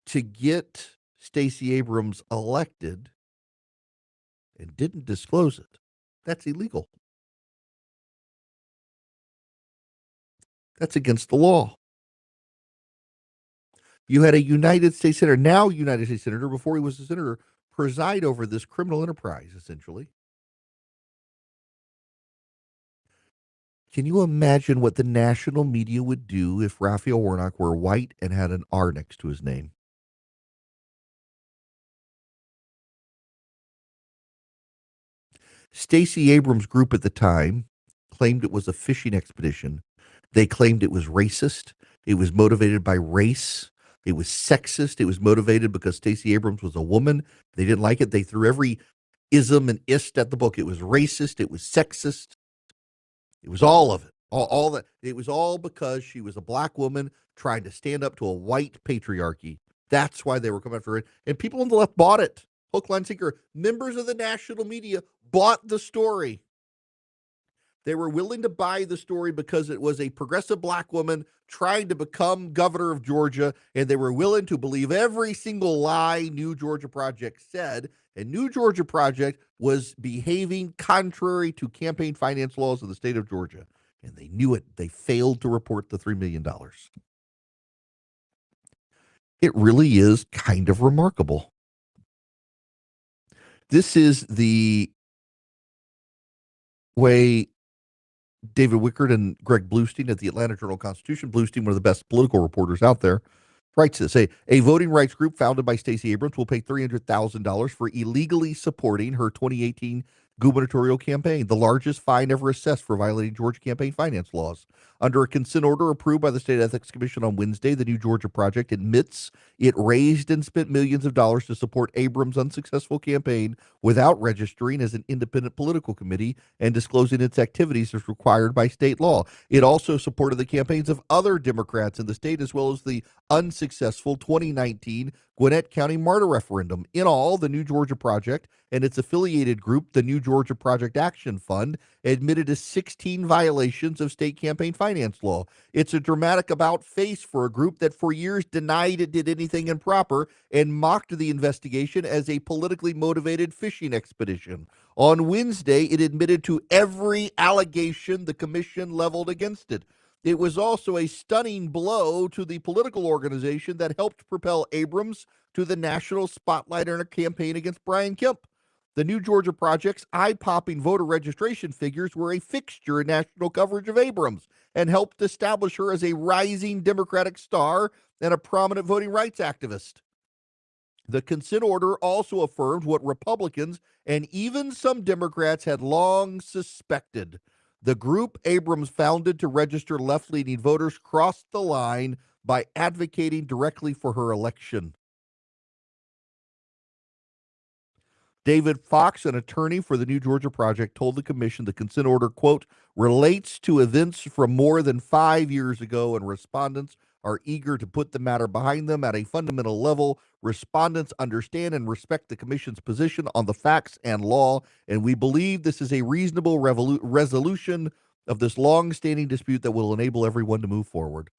S1: to get Stacey Abrams elected and didn't disclose it. That's illegal. That's against the law. You had a United States Senator, now United States Senator, before he was a senator, preside over this criminal enterprise, essentially. Can you imagine what the national media would do if Raphael Warnock were white and had an R next to his name? Stacey Abrams' group at the time claimed it was a fishing expedition. They claimed it was racist. It was motivated by race. It was sexist. It was motivated because Stacey Abrams was a woman. They didn't like it. They threw every ism and ist at the book. It was racist. It was sexist. It was all of it. All that. It was all because she was a black woman trying to stand up to a white patriarchy. That's why they were coming after it. And people on the left bought it Hook, line, sinker. Members of the national media bought the story. They were willing to buy the story because it was a progressive black woman trying to become governor of Georgia, and they were willing to believe every single lie New Georgia Project said. And New Georgia Project was behaving contrary to campaign finance laws of the state of Georgia. And they knew it. They failed to report the $3 million. It really is kind of remarkable. This is the way David Wickard and Greg Bluestein at the Atlanta Journal-Constitution, Bluestein, one of the best political reporters out there, writes this. A voting rights group founded by Stacey Abrams will pay $300,000 for illegally supporting her 2018 gubernatorial campaign, the largest fine ever assessed for violating Georgia campaign finance laws. Under a consent order approved by the State Ethics Commission on Wednesday, the New Georgia Project admits it raised and spent millions of dollars to support Abrams' unsuccessful campaign without registering as an independent political committee and disclosing its activities as required by state law. It also supported the campaigns of other Democrats in the state, as well as the unsuccessful 2019 Gwinnett County Martyr referendum. In all, the New Georgia Project and its affiliated group, the New Georgia Project Action Fund, admitted to 16 violations of state campaign finance law. It's a dramatic about-face for a group that for years denied it did anything improper and mocked the investigation as a politically motivated fishing expedition. On Wednesday, it admitted to every allegation the commission leveled against it. It was also a stunning blow to the political organization that helped propel Abrams to the national spotlight in a campaign against Brian Kemp. The New Georgia Project's eye-popping voter registration figures were a fixture in national coverage of Abrams and helped establish her as a rising Democratic star and a prominent voting rights activist. The consent order also affirmed what Republicans and even some Democrats had long suspected. The group Abrams founded to register left-leaning voters crossed the line by advocating directly for her election. David Fox, an attorney for the New Georgia Project, told the commission the consent order, quote, relates to events from more than 5 years ago, and respondents are eager to put the matter behind them at a fundamental level. Respondents understand and respect the commission's position on the facts and law, and we believe this is a reasonable resolution of this long-standing dispute that will enable everyone to move forward.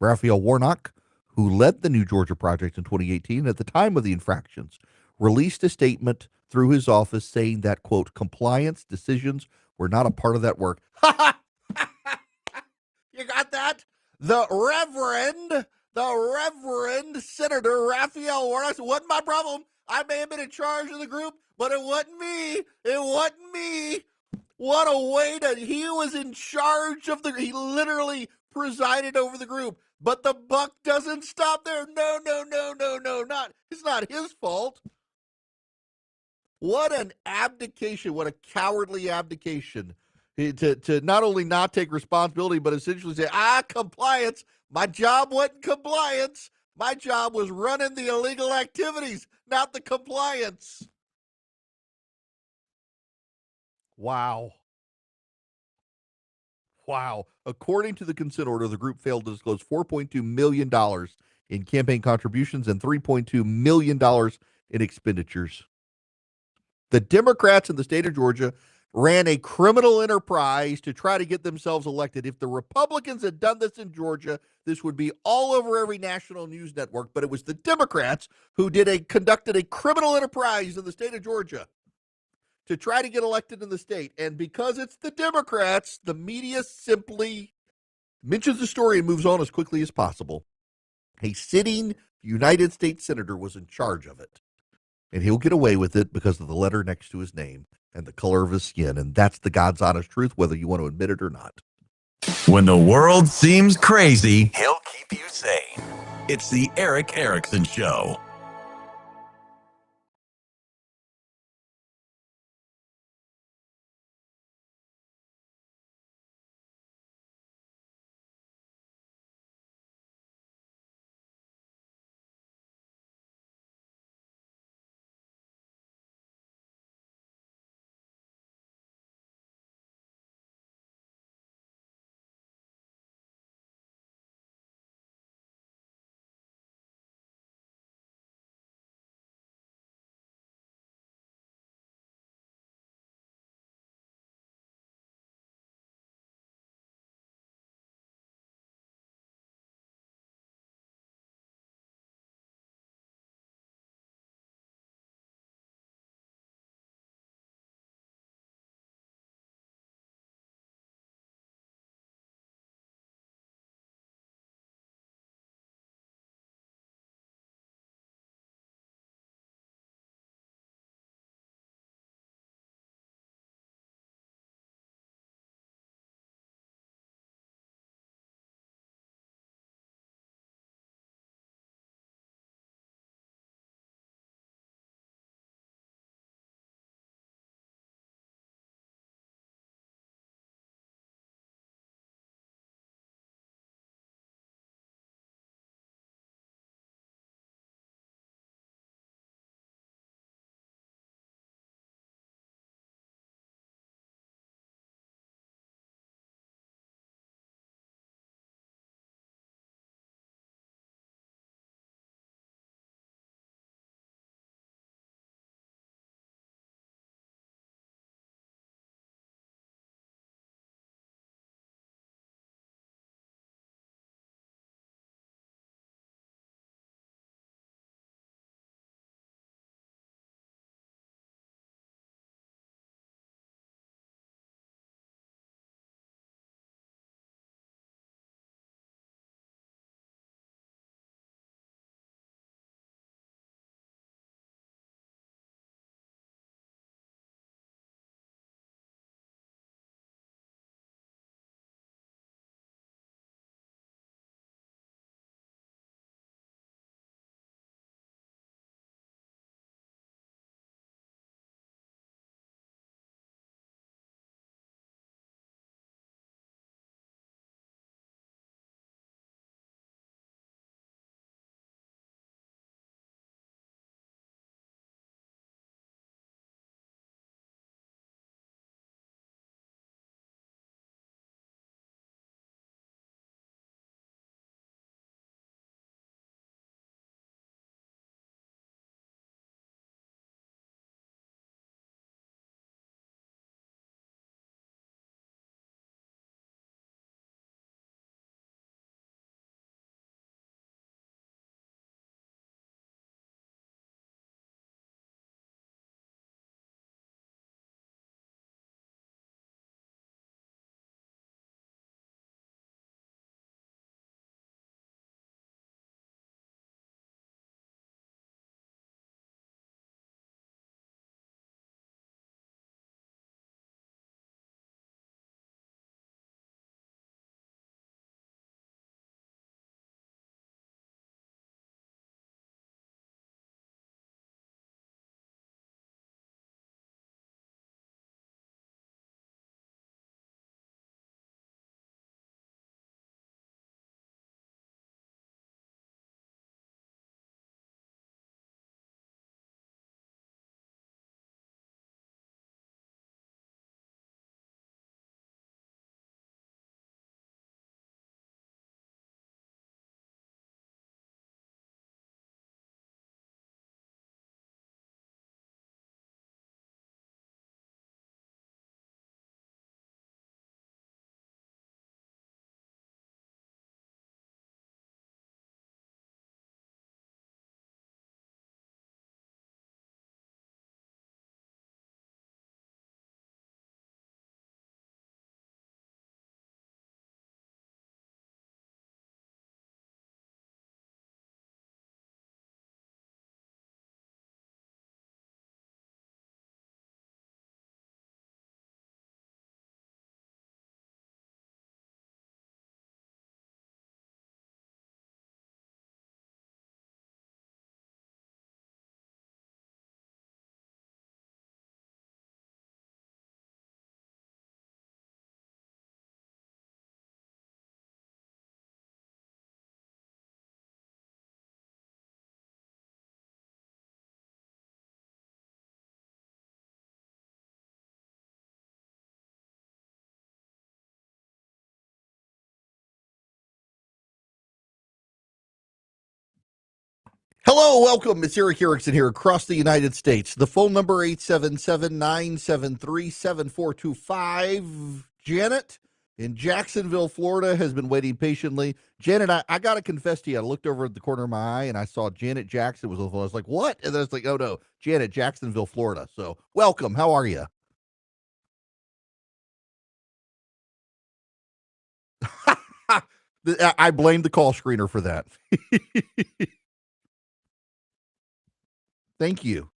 S1: Raphael Warnock, who led the New Georgia Project in 2018 at the time of the infractions, released a statement through his office saying that, quote, compliance decisions were not a part of that work. You got that? The Reverend Senator Raphael Warnock, it wasn't my problem. I may have been in charge of the group, but it wasn't me. It wasn't me. What a way to, he was in charge of he literally presided over the group. But the buck doesn't stop there. No, it's not his fault. What an abdication, what a cowardly abdication to not only not take responsibility, but essentially say, compliance. My job wasn't compliance. My job was running the illegal activities, not the compliance. Wow. According to the consent order, the group failed to disclose $4.2 million in campaign contributions and $3.2 million in expenditures. The Democrats in the state of Georgia ran a criminal enterprise to try to get themselves elected. If the Republicans had done this in Georgia, this would be all over every national news network. But it was the Democrats who conducted a criminal enterprise in the state of Georgia to try to get elected in the state. And because it's the Democrats, the media simply mentions the story and moves on as quickly as possible. A sitting United States senator was in charge of it. And he'll get away with it because of the letter next to his name and the color of his skin. And that's the God's honest truth, whether you want to admit it or not.
S3: When the world seems crazy, he'll keep you sane. It's the Erick Erickson Show.
S1: Hello, welcome. It's Erick Erickson here across the United States. The phone number 877-973-7425. Janet in Jacksonville, Florida has been waiting patiently. Janet, I got to confess to you, I looked over at the corner of my eye and I saw Janet Jackson was on the phone. I was like, what? And then it's like, oh no, Janet, Jacksonville, Florida. So welcome. How are you? I blame the call screener for that. Thank you.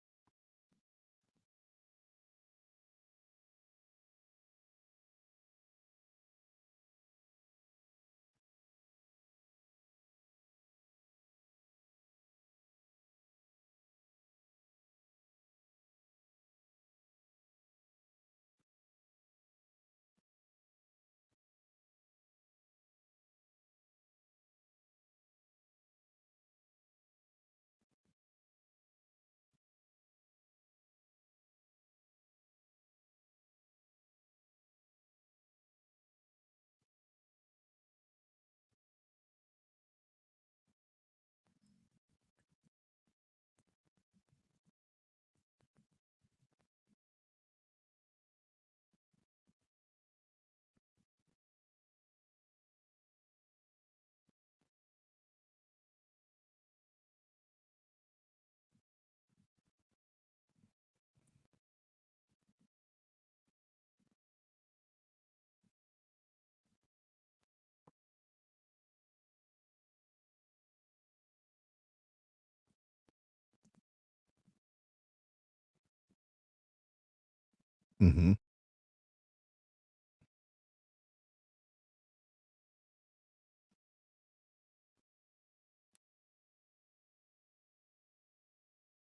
S1: Mm-hmm.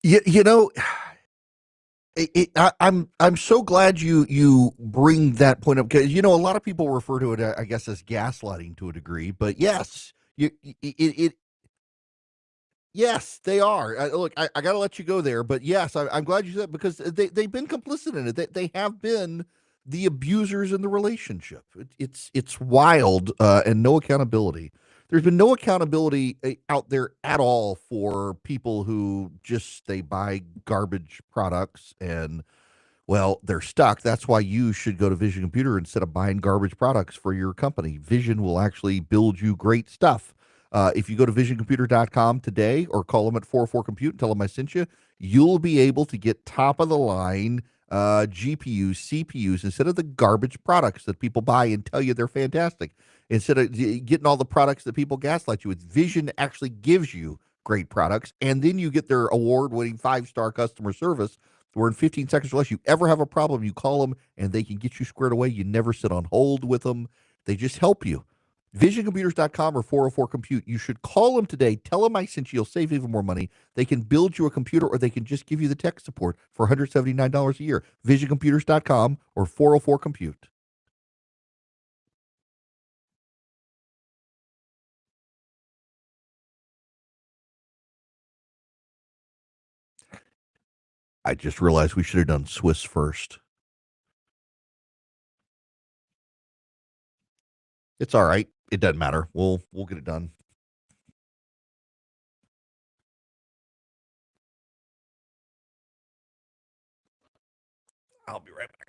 S1: You know, I'm so glad you bring that point up because a lot of people refer to it, I guess, as gaslighting to a degree. But yes, it yes, they are. Look, I got to let you go there, but yes, I'm glad you said because they've been complicit in it. They have been the abusers in the relationship. It's wild and no accountability. There's been no accountability out there at all for people who just they buy garbage products and well, they're stuck. That's why you should go to Vision Computer instead of buying garbage products for your company. Vision will actually build you great stuff. If you go to visioncomputer.com today or call them at 404 Compute and tell them I sent you, you'll be able to get top of the line GPUs, CPUs instead of the garbage products that people buy and tell you they're fantastic. Instead of getting all the products that people gaslight you with, Vision actually gives you great products. And then you get their award winning 5-star customer service where in 15 seconds or less, you ever have a problem, you call them and they can get you squared away. You never sit on hold with them. They just help you. VisionComputers.com or 404 Compute. You should call them today. Tell them I sent you. You'll save even more money. They can build you a computer or they can just give you the tech support for $179 a year. VisionComputers.com or 404 Compute. I just realized we should have done Swiss first. It's all right. It doesn't matter. We'll get it done. I'll be right back.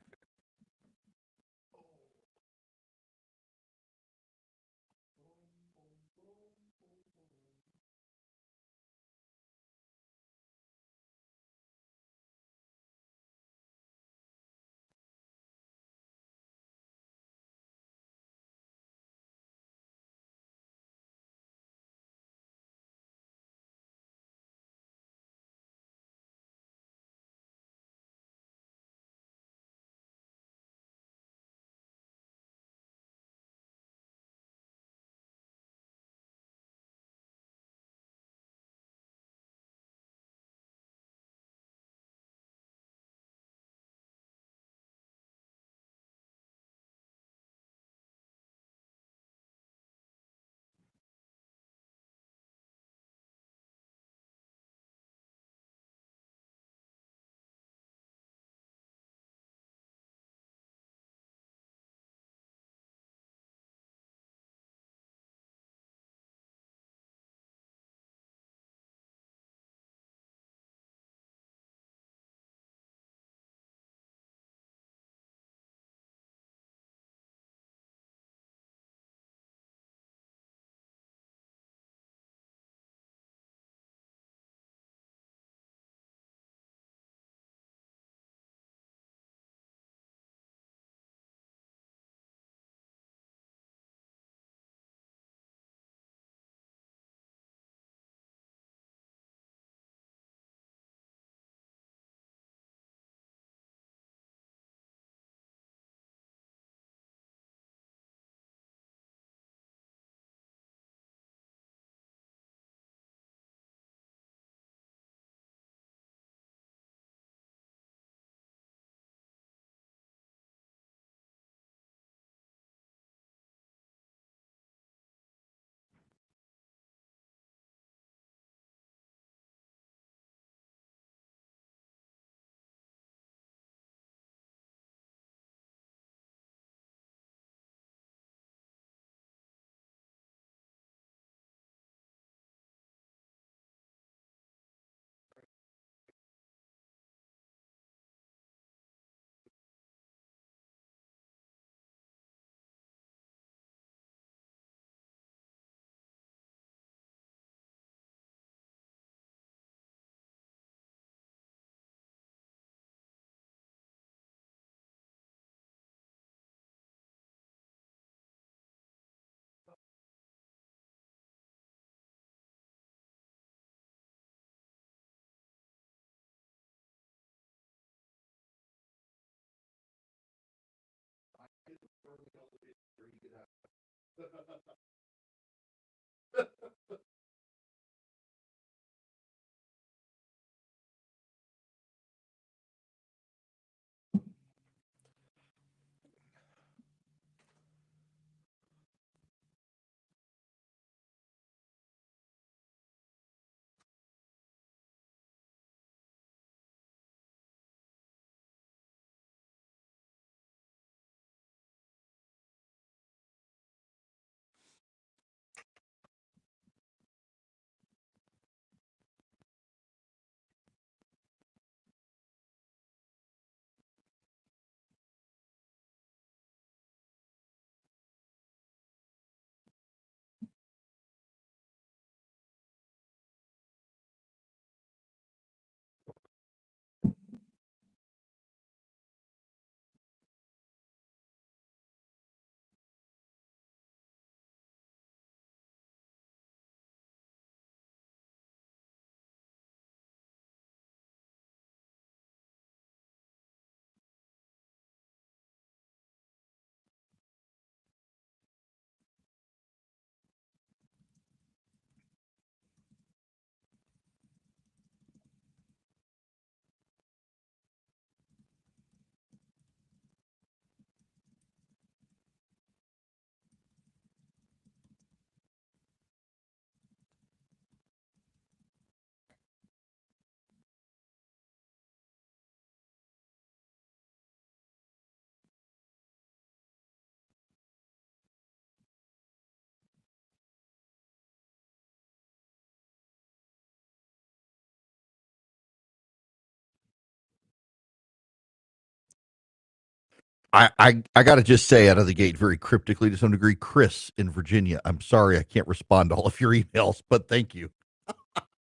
S1: I got to just say out of the gate, very cryptically to some degree, Chris in Virginia. I'm sorry I can't respond to all of your emails, but thank you.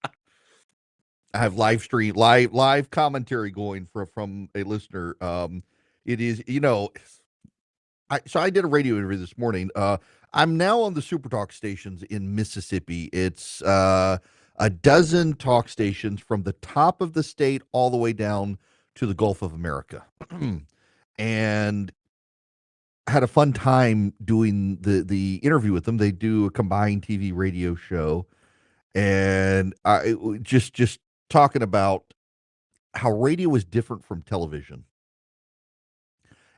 S1: I have live commentary going from a listener. It is I did a radio interview this morning. I'm now on the super talk stations in Mississippi. It's a dozen talk stations from the top of the state all the way down to the Gulf of America. And had a fun time doing the interview with them. They do a combined TV radio show, and just talking about how radio is different from television,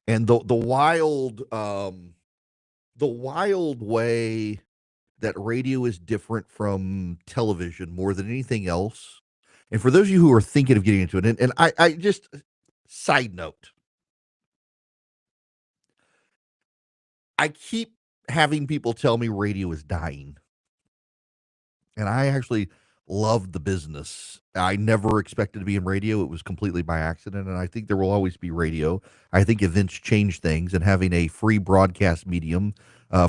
S1: and the wild way that radio is different from television more than anything else. And for those of you who are thinking of getting into it, and I just side note, I keep having people tell me radio is dying. And I actually loved the business. I never expected to be in radio. It was completely by accident. And I think there will always be radio. I think events change things, and having a free broadcast medium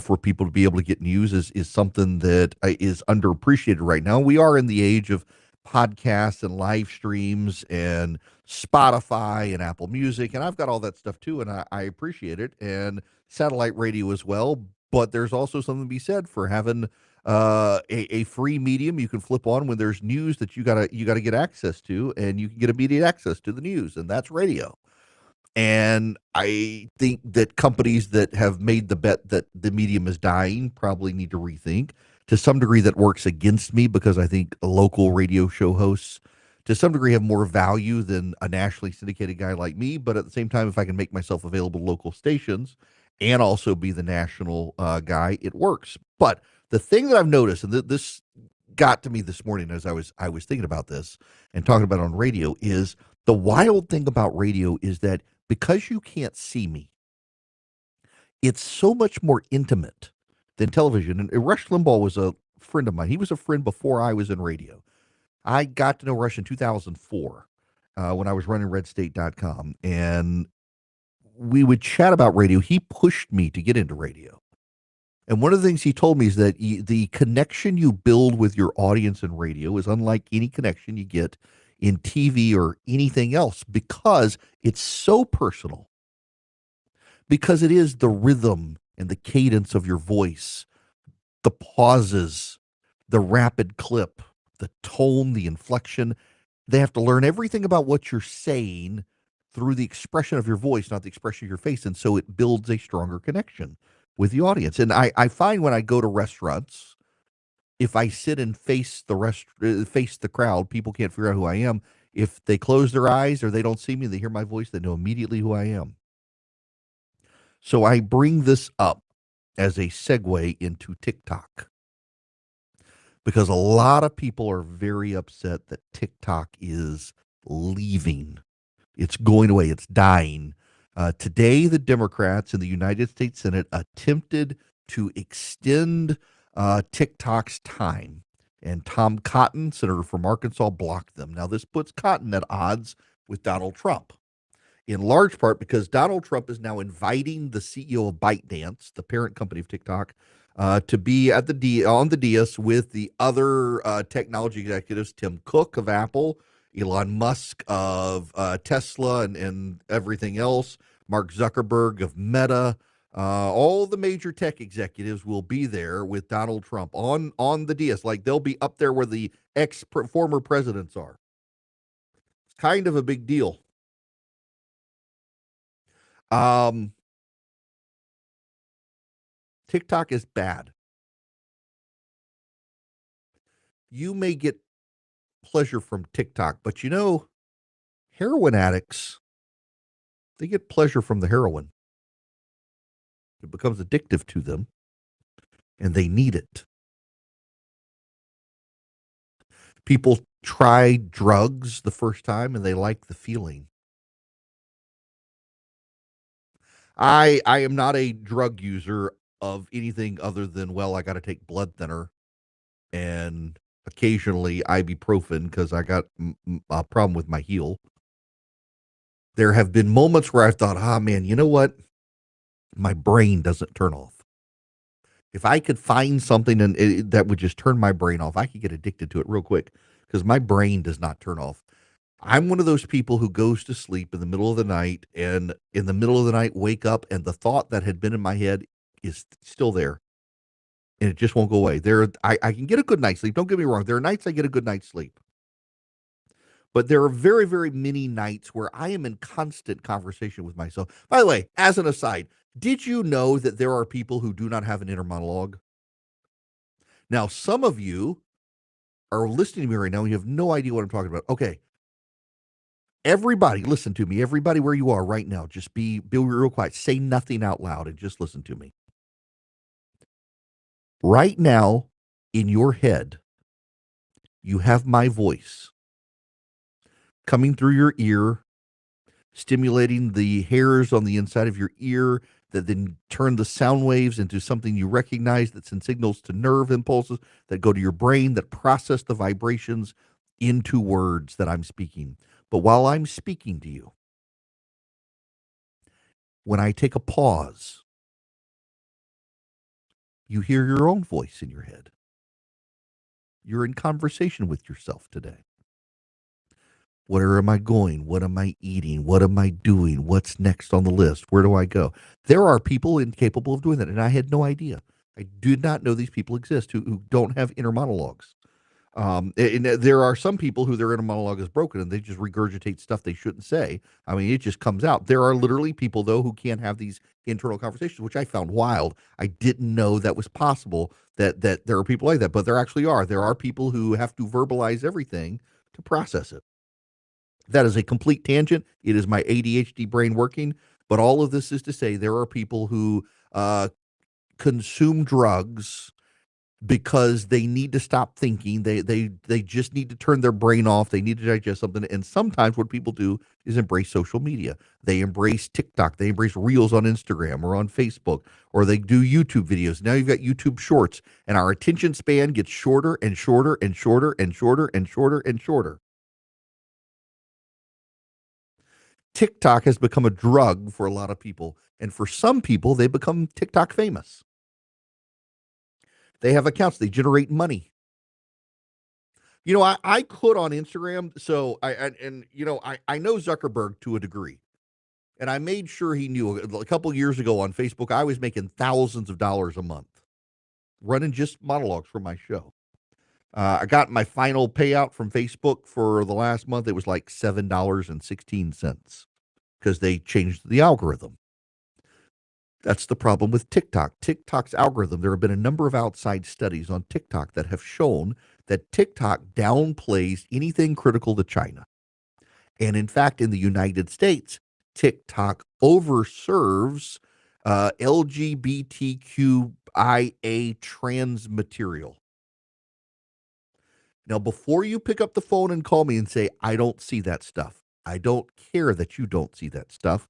S1: for people to be able to get news is something that is underappreciated right now. We are in the age of podcasts and live streams and Spotify and Apple Music. And I've got all that stuff too. And I appreciate it. And satellite radio as well. But there's also something to be said for having a free medium you can flip on when there's news that you gotta get access to, and you can get immediate access to the news, and that's radio. And I think that companies that have made the bet that the medium is dying probably need to rethink. To some degree, that works against me because I think local radio show hosts, to some degree, have more value than a nationally syndicated guy like me. But at the same time, if I can make myself available to local stations and also be the national guy, it works. But the thing that I've noticed, and this got to me this morning as I was thinking about this and talking about it on radio, is the wild thing about radio is that because you can't see me, it's so much more intimate than television. And Rush Limbaugh was a friend of mine. He was a friend before I was in radio. I got to know Rush in 2004 when I was running redstate.com, and we would chat about radio. He pushed me to get into radio. And one of the things he told me is that the connection you build with your audience in radio is unlike any connection you get in TV or anything else, because it's so personal, because it is the rhythm and the cadence of your voice, the pauses, the rapid clip, the tone, the inflection. They have to learn everything about what you're saying through the expression of your voice, not the expression of your face. And so it builds a stronger connection. with the audience. And I find when I go to restaurants, if I sit and face the crowd, people can't figure out who I am. If they close their eyes or they don't see me, they hear my voice, they know immediately who I am. So I bring this up as a segue into TikTok because a lot of people are very upset that TikTok is leaving. It's going away. It's dying. Today, the Democrats in the United States Senate attempted to extend TikTok's time, and Tom Cotton, senator from Arkansas, blocked them. Now, this puts Cotton at odds with Donald Trump, in large part because Donald Trump is now inviting the CEO of ByteDance, the parent company of TikTok, to be at on the dais with the other technology executives, Tim Cook of Apple, Elon Musk of Tesla and everything else, Mark Zuckerberg of Meta. All the major tech executives will be there with Donald Trump on the dais. Like they'll be up there where the former presidents are. It's kind of a big deal. TikTok is bad. You may get pleasure from TikTok, but heroin addicts, they get pleasure from the heroin. It becomes addictive to them, and they need it. People try drugs the first time, and they like the feeling. I am not a drug user of anything other than, well, I got to take blood thinner and occasionally ibuprofen because I got a problem with my heel. There have been moments where I've thought, man, you know what? My brain doesn't turn off. If I could find something that would just turn my brain off, I could get addicted to it real quick because my brain does not turn off. I'm one of those people who goes to sleep in the middle of the night and in the middle of the night wake up and the thought that had been in my head is still there. And it just won't go away. I can get a good night's sleep. Don't get me wrong. There are nights I get a good night's sleep. But there are very, very many nights where I am in constant conversation with myself. By the way, as an aside, did you know that there are people who do not have an inner monologue? Now, some of you are listening to me right now and you have no idea what I'm talking about. Okay. Everybody, listen to me. Everybody where you are right now, just be real quiet. Say nothing out loud and just listen to me. Right now, in your head, you have my voice coming through your ear, stimulating the hairs on the inside of your ear that then turn the sound waves into something you recognize that sends signals to nerve impulses that go to your brain that process the vibrations into words that I'm speaking. But while I'm speaking to you, when I take a pause, you hear your own voice in your head. You're in conversation with yourself today. Where am I going? What am I eating? What am I doing? What's next on the list? Where do I go? There are people incapable of doing that, and I had no idea. I did not know these people exist who don't have inner monologues. And there are some people who their inner monologue is broken and they just regurgitate stuff they shouldn't say. I mean, it just comes out. There are literally people, though, who can't have these internal conversations, which I found wild. I didn't know that was possible, that there are people like that, but there actually are. There are people who have to verbalize everything to process it. That is a complete tangent. It is my ADHD brain working. But all of this is to say there are people who consume drugs because they need to stop thinking. They just need to turn their brain off. They need to digest something. And sometimes what people do is embrace social media. They embrace TikTok. They embrace Reels on Instagram or on Facebook, or they do YouTube videos. Now you've got YouTube Shorts, and our attention span gets shorter and shorter and shorter and shorter and shorter and shorter. TikTok has become a drug for a lot of people. And for some people, they become TikTok famous. They have accounts. They generate money. I could on Instagram. So I know Zuckerberg to a degree. And I made sure he knew a couple years ago on Facebook, I was making thousands of dollars a month running just monologues for my show. I got my final payout from Facebook for the last month. It was like $7.16 because they changed the algorithm. That's the problem with TikTok. TikTok's algorithm, there have been a number of outside studies on TikTok that have shown that TikTok downplays anything critical to China. And in fact, in the United States, TikTok overserves LGBTQIA trans material. Now, before you pick up the phone and call me and say, I don't see that stuff, I don't care that you don't see that stuff.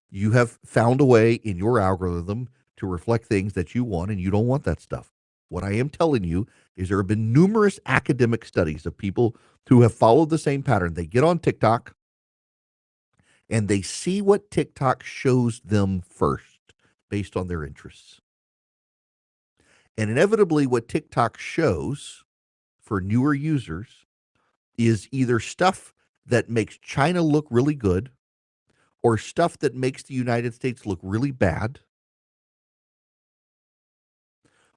S1: You have found a way in your algorithm to reflect things that you want, and you don't want that stuff. What I am telling you is there have been numerous academic studies of people who have followed the same pattern. They get on TikTok and they see what TikTok shows them first based on their interests. And inevitably, what TikTok shows for newer users is either stuff that makes China look really good or stuff that makes the United States look really bad,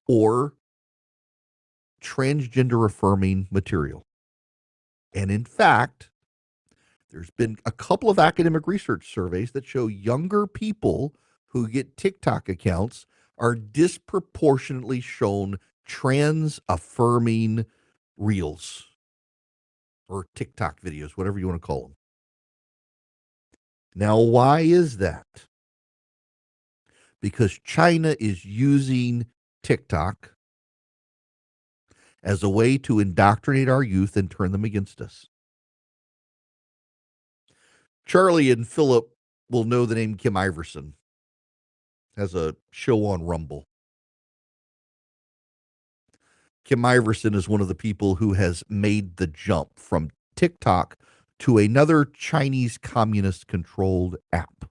S1: or transgender affirming material. And in fact, there's been a couple of academic research surveys that show younger people who get TikTok accounts are disproportionately shown trans affirming reels or TikTok videos, whatever you want to call them. Now, why is that? Because China is using TikTok as a way to indoctrinate our youth and turn them against us. Charlie and Philip will know the name Kim Iverson. Has a show on Rumble. Kim Iverson is one of the people who has made the jump from TikTok to another Chinese communist-controlled app.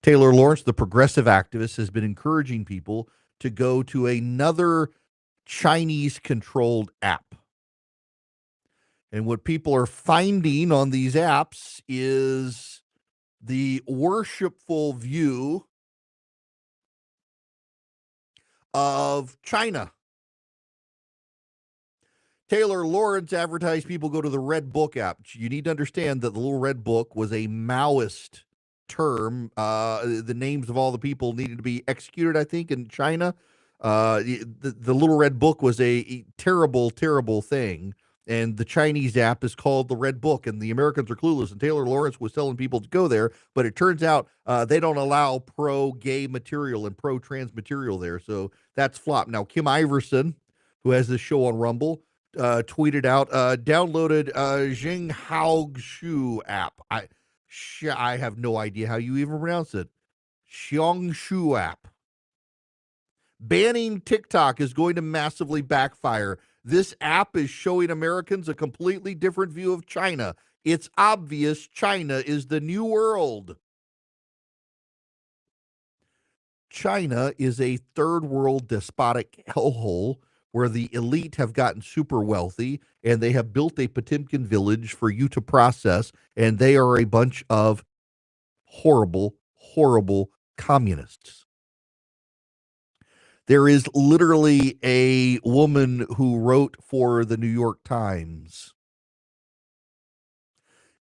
S1: Taylor Lawrence, the progressive activist, has been encouraging people to go to another Chinese-controlled app. And what people are finding on these apps is the worshipful view of China. Taylor Lawrence advertised people go to the Red Book app. You need to understand that the little Red Book was a Maoist term. The names of all the people needed to be executed, I think, in China. The little Red Book was a terrible, terrible thing. And the Chinese app is called the Red Book, and the Americans are clueless. And Taylor Lawrence was telling people to go there, but it turns out they don't allow pro-gay material and pro-trans material there. So that's flop. Now, Kim Iverson, who has this show on Rumble, tweeted out, downloaded Jing Hao Shu app. I have no idea how you even pronounce it. Xiangshu app. Banning TikTok is going to massively backfire. This app is showing Americans a completely different view of China. It's obvious China is the new world. China is a third world despotic hellhole where the elite have gotten super wealthy and they have built a Potemkin village for you to process, and they are a bunch of horrible, horrible communists. There is literally a woman who wrote for the New York Times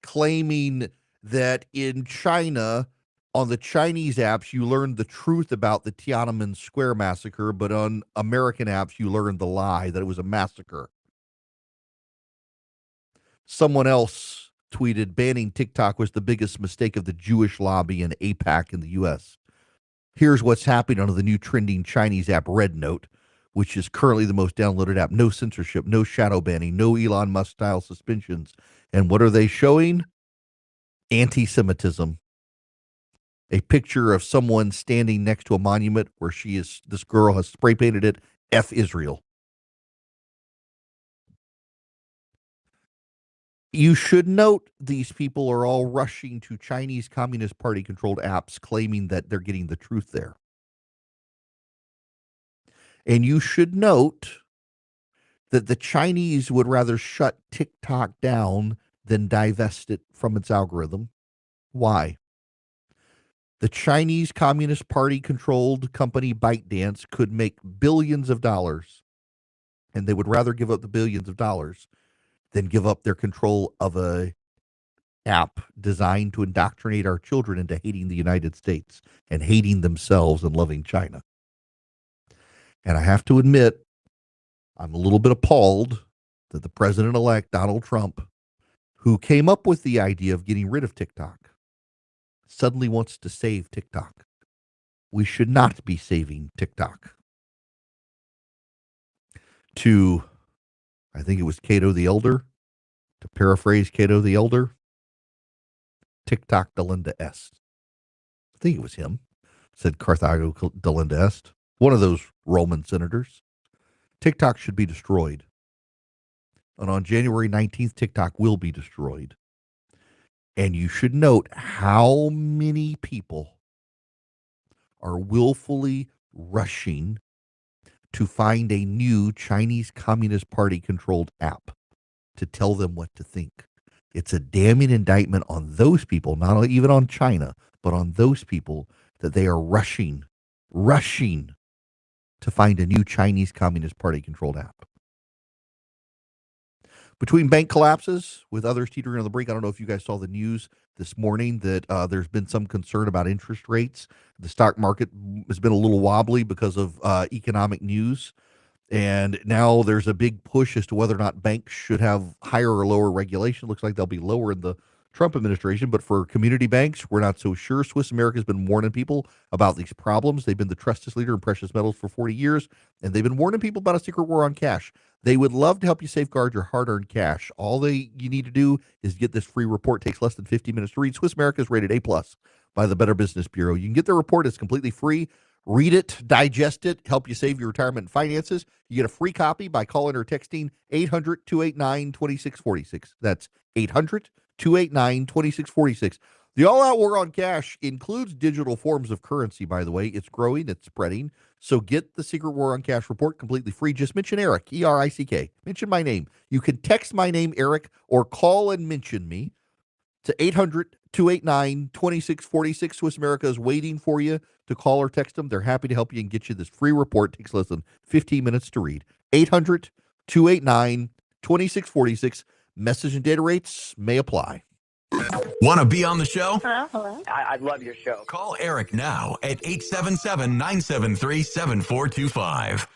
S1: claiming that in China, on the Chinese apps, you learn the truth about the Tiananmen Square massacre, but on American apps, you learn the lie that it was a massacre. Someone else tweeted, banning TikTok was the biggest mistake of the Jewish lobby and AIPAC in the U.S. Here's what's happening on the new trending Chinese app Red Note, which is currently the most downloaded app. No censorship, no shadow banning, no Elon Musk style suspensions. And what are they showing? Anti-Semitism. A picture of someone standing next to a monument where this girl has spray painted it, F Israel. You should note these people are all rushing to Chinese Communist Party controlled apps claiming that they're getting the truth there. And you should note that the Chinese would rather shut TikTok down than divest it from its algorithm. Why? The Chinese Communist Party controlled company ByteDance could make billions of dollars, and they would rather give up the billions of dollars than give up their control of a app designed to indoctrinate our children into hating the United States and hating themselves and loving China. And I have to admit, I'm a little bit appalled that the president-elect, Donald Trump, who came up with the idea of getting rid of TikTok, suddenly wants to save TikTok. We should not be saving TikTok. To, I think it was Cato the Elder, to paraphrase Cato the Elder, TikTok delenda est. I think it was him, said Carthago delenda est, one of those Roman senators. TikTok should be destroyed. And on January 19th, TikTok will be destroyed. And you should note how many people are willfully rushing to find a new Chinese Communist Party controlled app to tell them what to think. It's a damning indictment on those people, not even on China, but on those people, that they are rushing to find a new Chinese Communist Party controlled app. Between bank collapses with others teetering on the brink, I don't know if you guys saw the news this morning that there's been some concern about interest rates. The stock market has been a little wobbly because of economic news. And now there's a big push as to whether or not banks should have higher or lower regulation. Looks like they'll be lower in the Trump administration. But for community banks, we're not so sure. Swiss America has been warning people about these problems. They've been the trusted leader in precious metals for 40 years, and they've been warning people about a secret war on cash. They would love to help you safeguard your hard-earned cash. All you need to do is get this free report. It takes less than 50 minutes to read. Swiss America is rated A+ by the Better Business Bureau. You can get the report. It's completely free. Read it, digest it, help you save your retirement and finances. You get a free copy by calling or texting 800-289-2646. That's 800-289-2646. The all-out war on cash includes digital forms of currency, by the way. It's growing, it's spreading. So get the Secret War on Cash report completely free. Just mention Erick, E-R-I-C-K. Mention my name. You can text my name, Erick, or call and mention me to 800-289-2646. Swiss America is waiting for you to call or text them. They're happy to help you and get you this free report. It takes less than 15 minutes to read. 800-289-2646. Message and data rates may apply.
S3: Want to be on the show?
S4: Hello. I love your show.
S3: Call Erick now at 877-973-7425.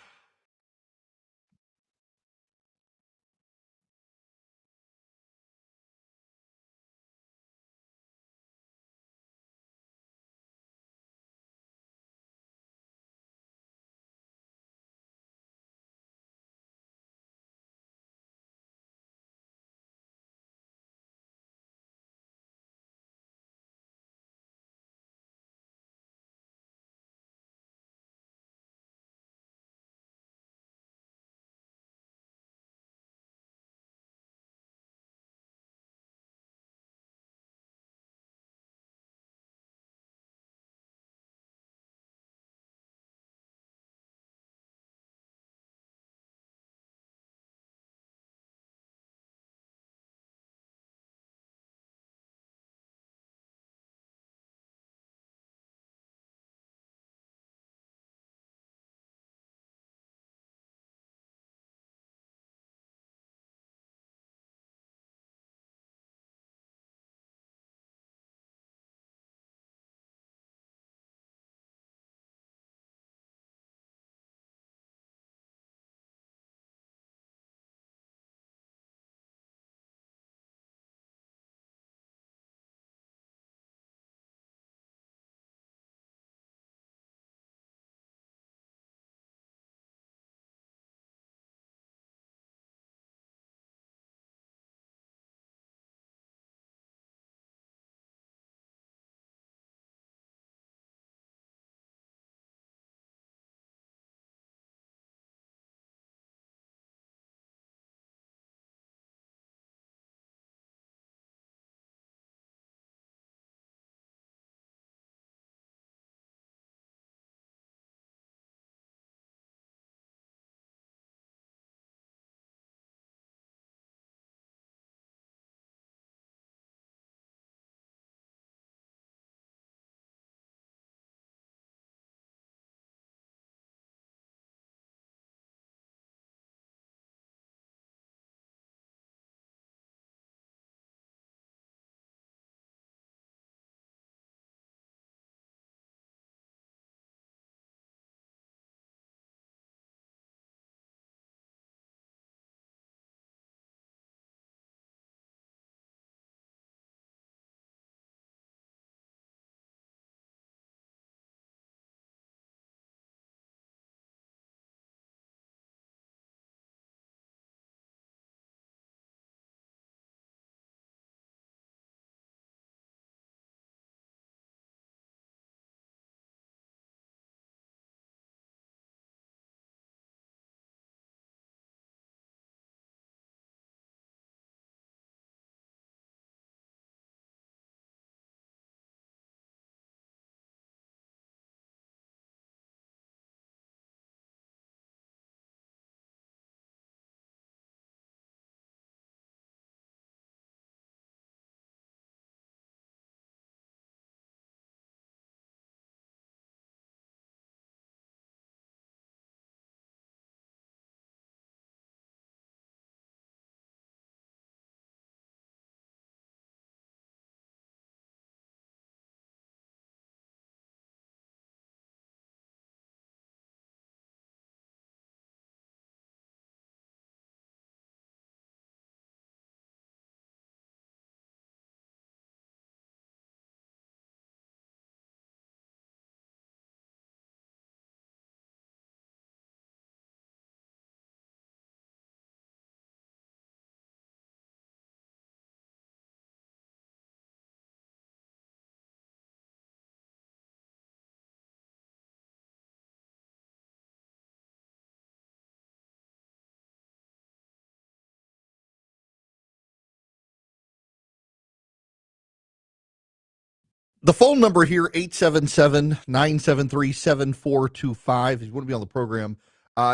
S1: The phone number here, 877-973-7425. If you want to be on the program.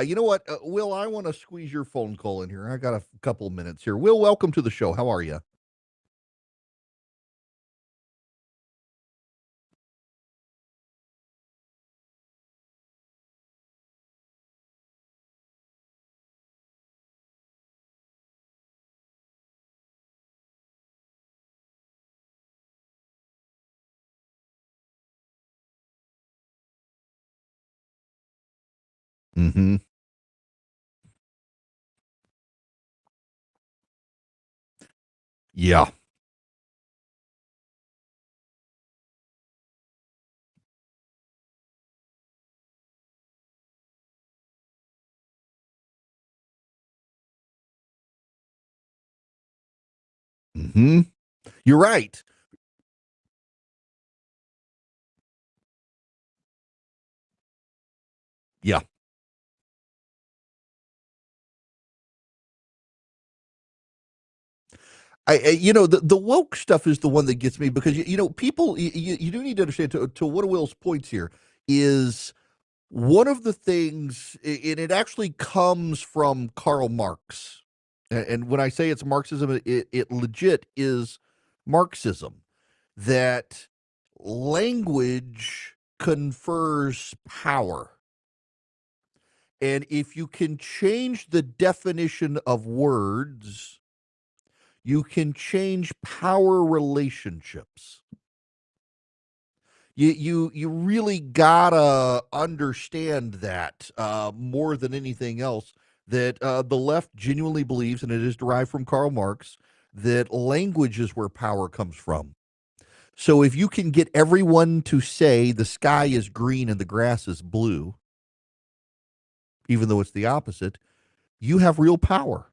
S1: You know what, Will, I want to squeeze your phone call in here. I got a couple of minutes here. Will, welcome to the show. How are you? Mm-hmm. Yeah. Mm-hmm. You're right. Yeah. The woke stuff is the one that gets me because people you do need to understand to one of Will's points here is one of the things, and it actually comes from Karl Marx. And when I say it's Marxism, it legit is Marxism, that language confers power. And if you can change the definition of words, you can change power relationships. You really gotta understand that more than anything else. That the left genuinely believes, and it is derived from Karl Marx, that language is where power comes from. So if you can get everyone to say the sky is green and the grass is blue, even though it's the opposite, you have real power.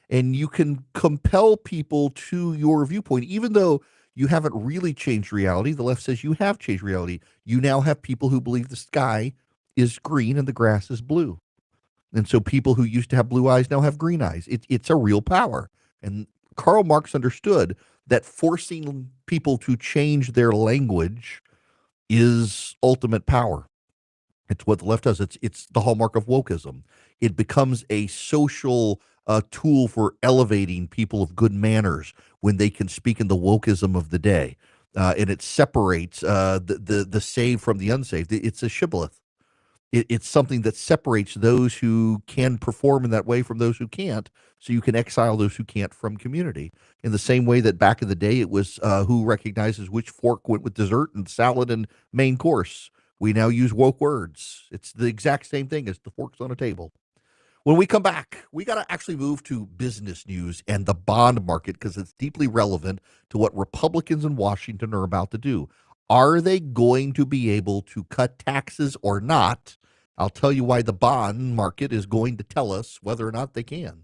S1: And you can compel people to your viewpoint, even though you haven't really changed reality. The left says you have changed reality. You now have people who believe the sky is green and the grass is blue. And so people who used to have blue eyes now have green eyes. It's a real power. And Karl Marx understood that forcing people to change their language is ultimate power. It's what the left does. It's the hallmark of wokeism. It becomes a social tool for elevating people of good manners when they can speak in the wokeism of the day, and it separates the saved from the unsaved. It's a shibboleth. It's something that separates those who can perform in that way from those who can't. So you can exile those who can't from community. In the same way that back in the day, it was who recognizes which fork went with dessert and salad and main course. We now use woke words. It's the exact same thing as the forks on a table. When we come back, we got to actually move to business news and the bond market because it's deeply relevant to what Republicans in Washington are about to do. Are they going to be able to cut taxes or not? I'll tell you why the bond market is going to tell us whether or not they can.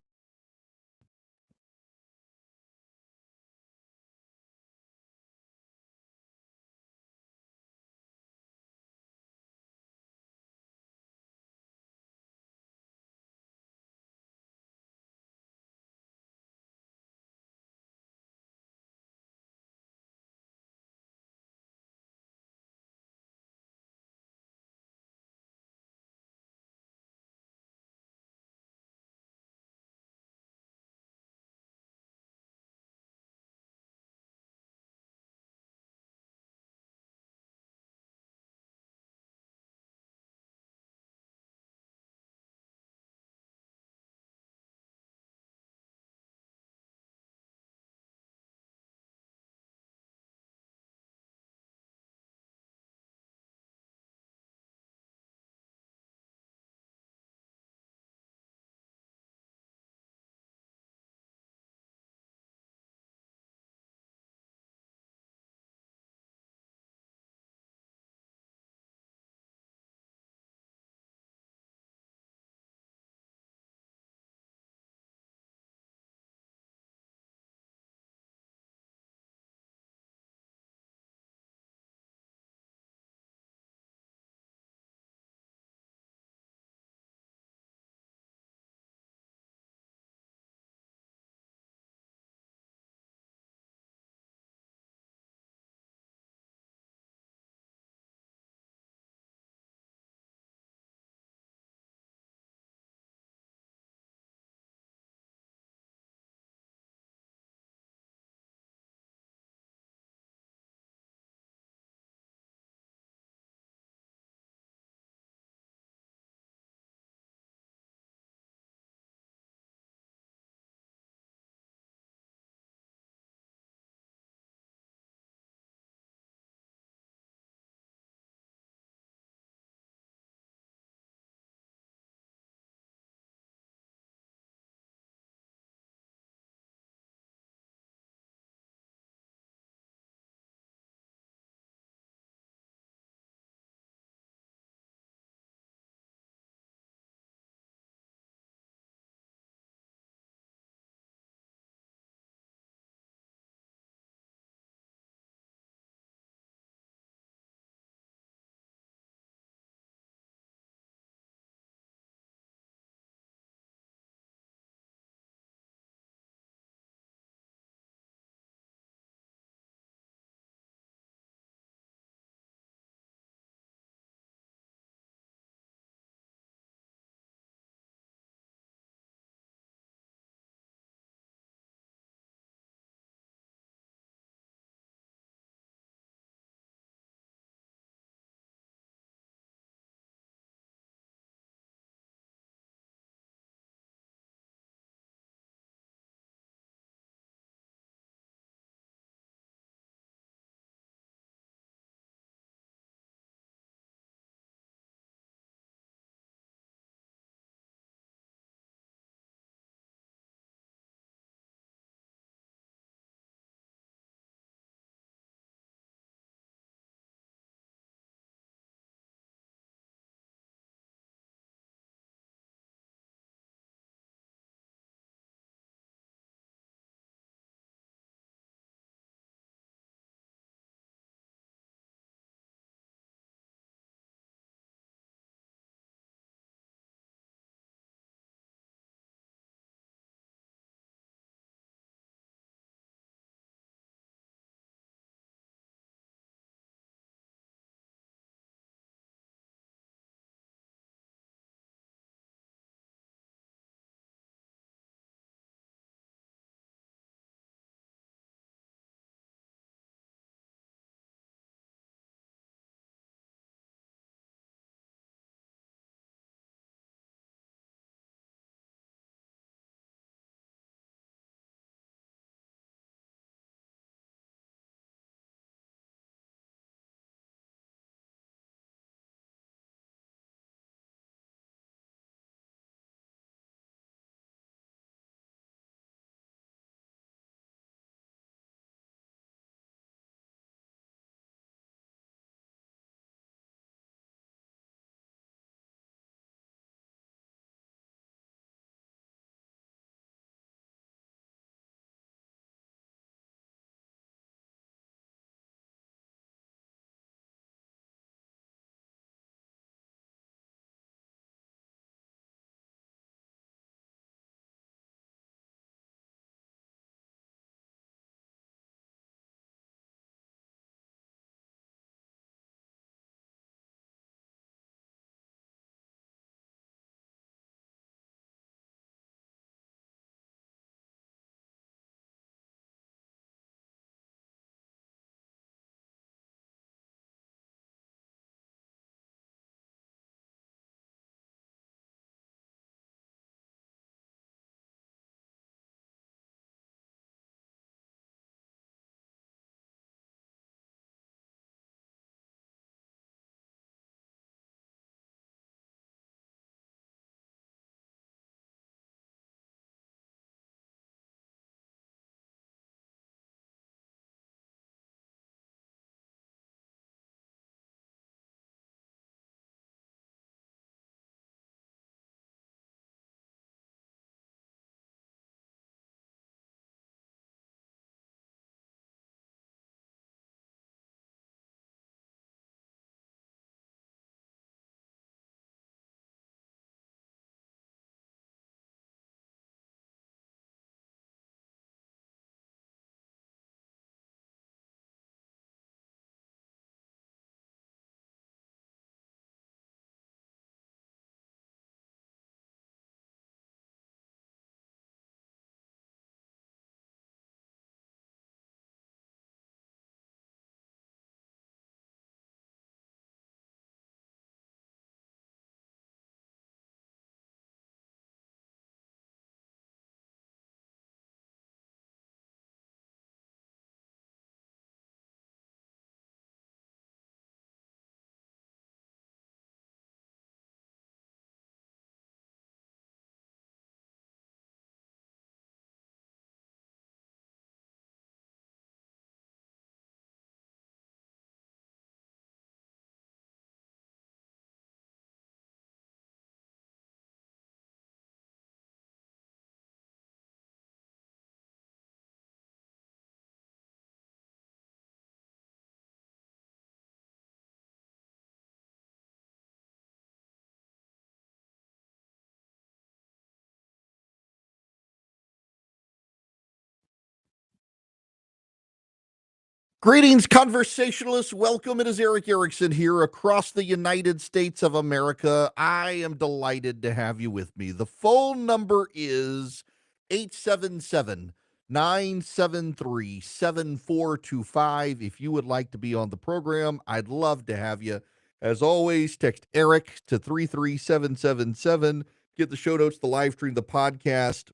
S1: Greetings, conversationalists. Welcome. It is Erick Erickson here across the United States of America. I am delighted to have you with me. The phone number is 877-973-7425. If you would like to be on the program, I'd love to have you. As always, text Eric to 33777. Get the show notes, the live stream, the podcast.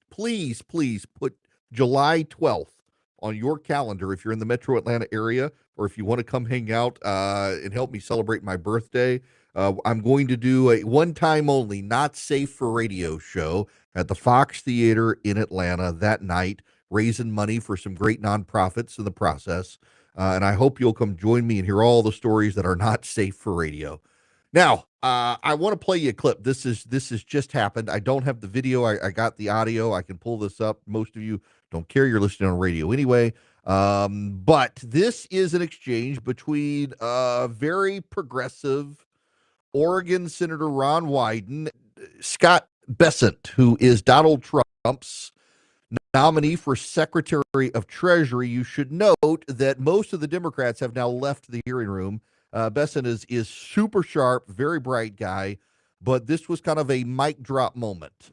S1: Please put July 12th on your calendar if you're in the metro Atlanta area, or if you want to come hang out and help me celebrate my birthday. I'm going to do a one-time only, not safe for radio show at the Fox Theater in Atlanta that night, raising money for some great nonprofits in the process. And I hope you'll come join me and hear all the stories that are not safe for radio. Now, I want to play you a clip. This has just happened. I don't have the video. I got the audio. I can pull this up. Most of you don't care. You're listening on radio anyway. But this is an exchange between very progressive Oregon Senator Ron Wyden, Scott Bessent, who is Donald Trump's nominee for Secretary of Treasury. You should note that most of the Democrats have now left the hearing room. Bessent is super sharp, very bright guy, but this was kind of a mic drop moment.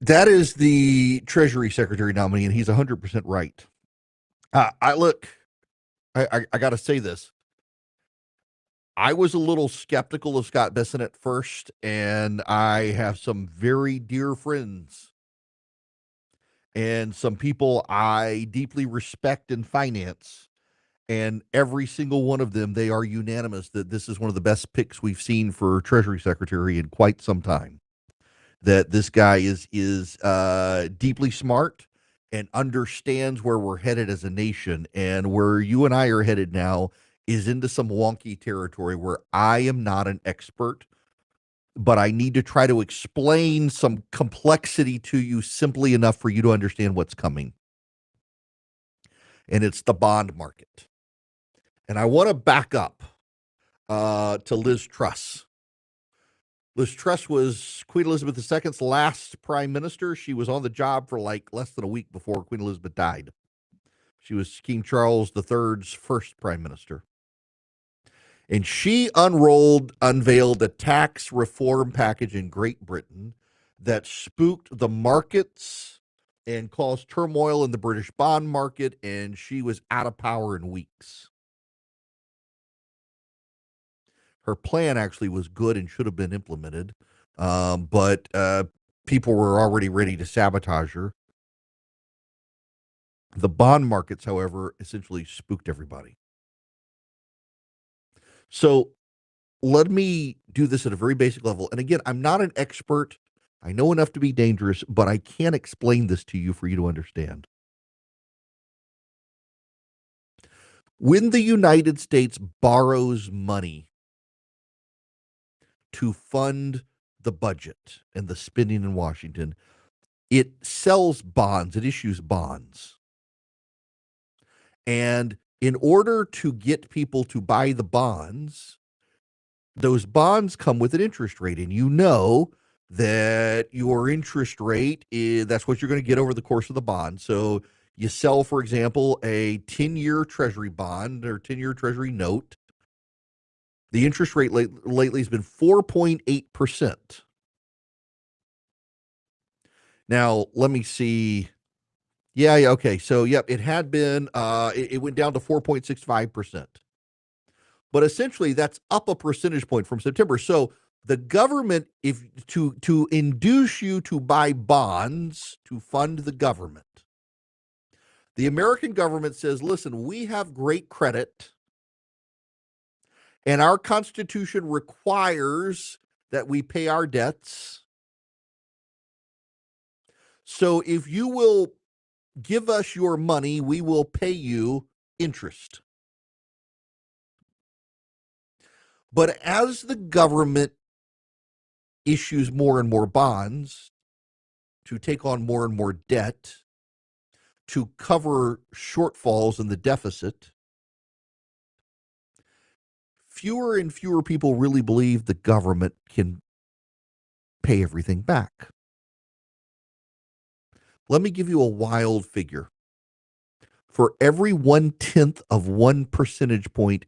S1: That is the Treasury Secretary nominee, and he's 100% right. I got to say this. I was a little skeptical of Scott Bessent at first, and I have some very dear friends and some people I deeply respect in finance. And every single one of them, they are unanimous that this is one of the best picks we've seen for Treasury Secretary in quite some time. That this guy is deeply smart and understands where we're headed as a nation, and where you and I are headed now is into some wonky territory where I am not an expert, but I need to try to explain some complexity to you simply enough for you to understand what's coming. And it's the bond market. And I want to back up to Liz Truss. Liz Truss was Queen Elizabeth II's last prime minister. She was on the job for like less than a week before Queen Elizabeth died. She was King Charles III's first prime minister. And she unveiled a tax reform package in Great Britain that spooked the markets and caused turmoil in the British bond market, and she was out of power in weeks. Her plan actually was good and should have been implemented, but people were already ready to sabotage her. The bond markets, however, essentially spooked everybody. So let me do this at a very basic level. And again, I'm not an expert. I know enough to be dangerous, but I can't explain this to you for you to understand. When the United States borrows money to fund the budget and the spending in Washington, it sells bonds, it issues bonds. And in order to get people to buy the bonds, those bonds come with an interest rate. And you know that your interest rate that's what you're going to get over the course of the bond. So you sell, for example, a 10-year Treasury bond or 10-year Treasury note. The interest rate lately has been 4.8%. Now, let me see. Yeah, okay. So, yep, it had been, it went down to 4.65%. But essentially, that's up a percentage point from September. So The government, if to induce you to buy bonds to fund the government, the American government says, listen, we have great credit, and our Constitution requires that we pay our debts. So if you will give us your money, we will pay you interest. But as the government issues more and more bonds to take on more and more debt to cover shortfalls in the deficit, fewer and fewer people really believe the government can pay everything back. Let me give you a wild figure. For every 1/10 of 1 percentage point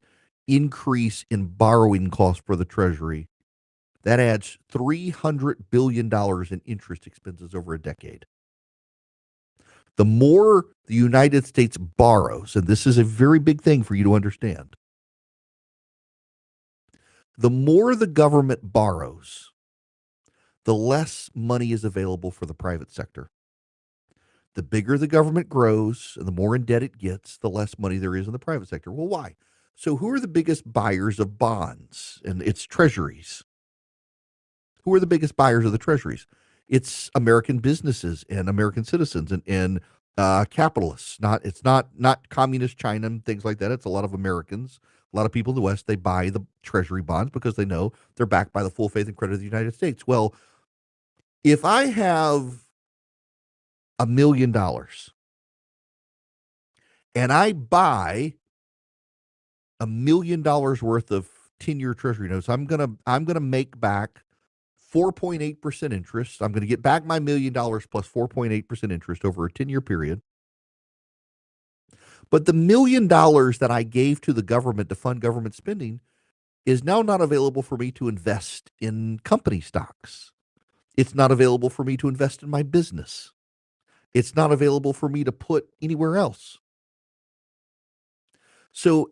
S1: increase in borrowing costs for the Treasury, that adds $300 billion in interest expenses over a decade. The more the United States borrows, and this is a very big thing for you to understand, the more the government borrows, the less money is available for the private sector. The bigger the government grows and the more in debt it gets, the less money there is in the private sector. Well, why? So who are the biggest buyers of bonds? And it's treasuries. Who are the biggest buyers of the treasuries? It's American businesses and American citizens and capitalists. It's not communist China and things like that. It's a lot of Americans, a lot of people in the West. They buy the treasury bonds because they know they're backed by the full faith and credit of the United States. Well, if I have $1 million and I buy $1 million worth of 10-year treasury notes, I'm gonna make back 4.8% interest. I'm going to get back my $1 million plus 4.8% interest over a 10-year period. But the $1 million that I gave to the government to fund government spending is now not available for me to invest in company stocks. It's not available for me to invest in my business. It's not available for me to put anywhere else. So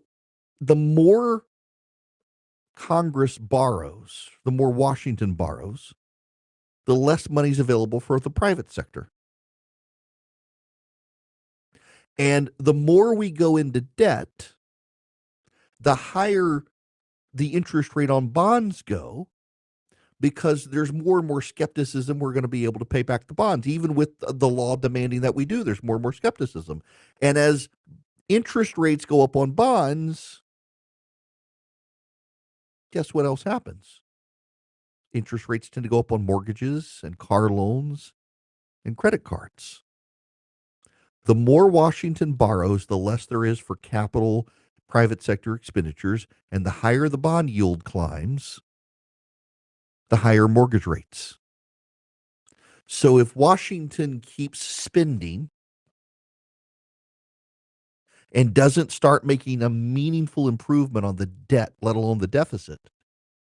S1: the more Congress borrows, the more Washington borrows, the less money is available for the private sector. And the more we go into debt, the higher the interest rate on bonds go, because there's more and more skepticism we're going to be able to pay back the bonds. Even with the law demanding that we do, there's more and more skepticism. And as interest rates go up on bonds, guess what else happens? Interest rates tend to go up on mortgages and car loans and credit cards. The more Washington borrows, the less there is for capital, private sector expenditures, and the higher the bond yield climbs, the higher mortgage rates. So if Washington keeps spending and doesn't start making a meaningful improvement on the debt, let alone the deficit,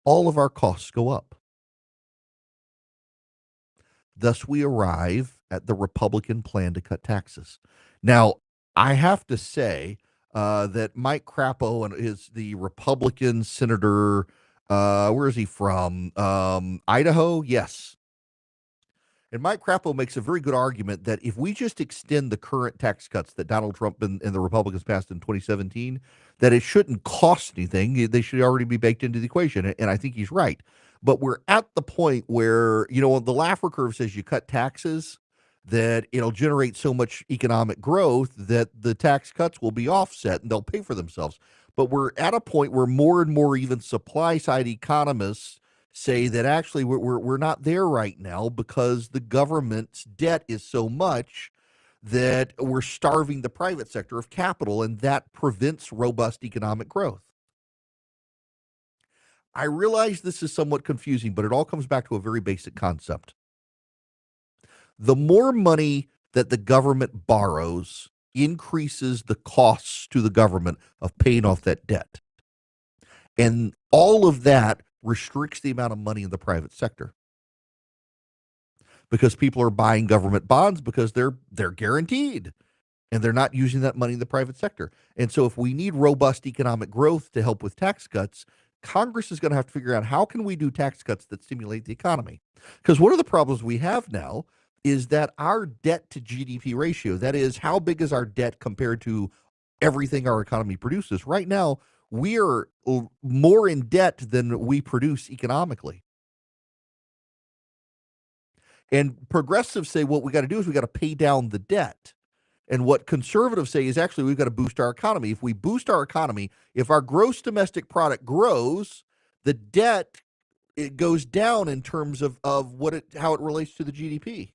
S1: all of our costs go up. Thus, we arrive at the Republican plan to cut taxes. Now, I have to say that Mike Crapo is the Republican senator. Where is he from? Idaho? Yes. And Mike Crapo makes a very good argument that if we just extend the current tax cuts that Donald Trump and the Republicans passed in 2017, that it shouldn't cost anything. They should already be baked into the equation. And I think he's right. But we're at the point where, the Laffer curve says you cut taxes, that it'll generate so much economic growth that the tax cuts will be offset and they'll pay for themselves. But we're at a point where more and more even supply side economists say that actually we're not there right now because the government's debt is so much that we're starving the private sector of capital, and that prevents robust economic growth. I realize this is somewhat confusing, but it all comes back to a very basic concept. The more money that the government borrows increases the costs to the government of paying off that debt. And all of that restricts the amount of money in the private sector, because people are buying government bonds because they're guaranteed, and they're not using that money in the private sector. And so if we need robust economic growth to help with tax cuts, Congress is going to have to figure out how can we do tax cuts that stimulate the economy. Because one of the problems we have now is that our debt to GDP ratio, that is, how big is our debt compared to everything our economy produces? Right now, we are more in debt than we produce economically. And progressives say what we got to do is we got to pay down the debt. And what conservatives say is actually we've got to boost our economy. If we boost our economy, if our gross domestic product grows, the debt it goes down in terms of how it relates to the GDP.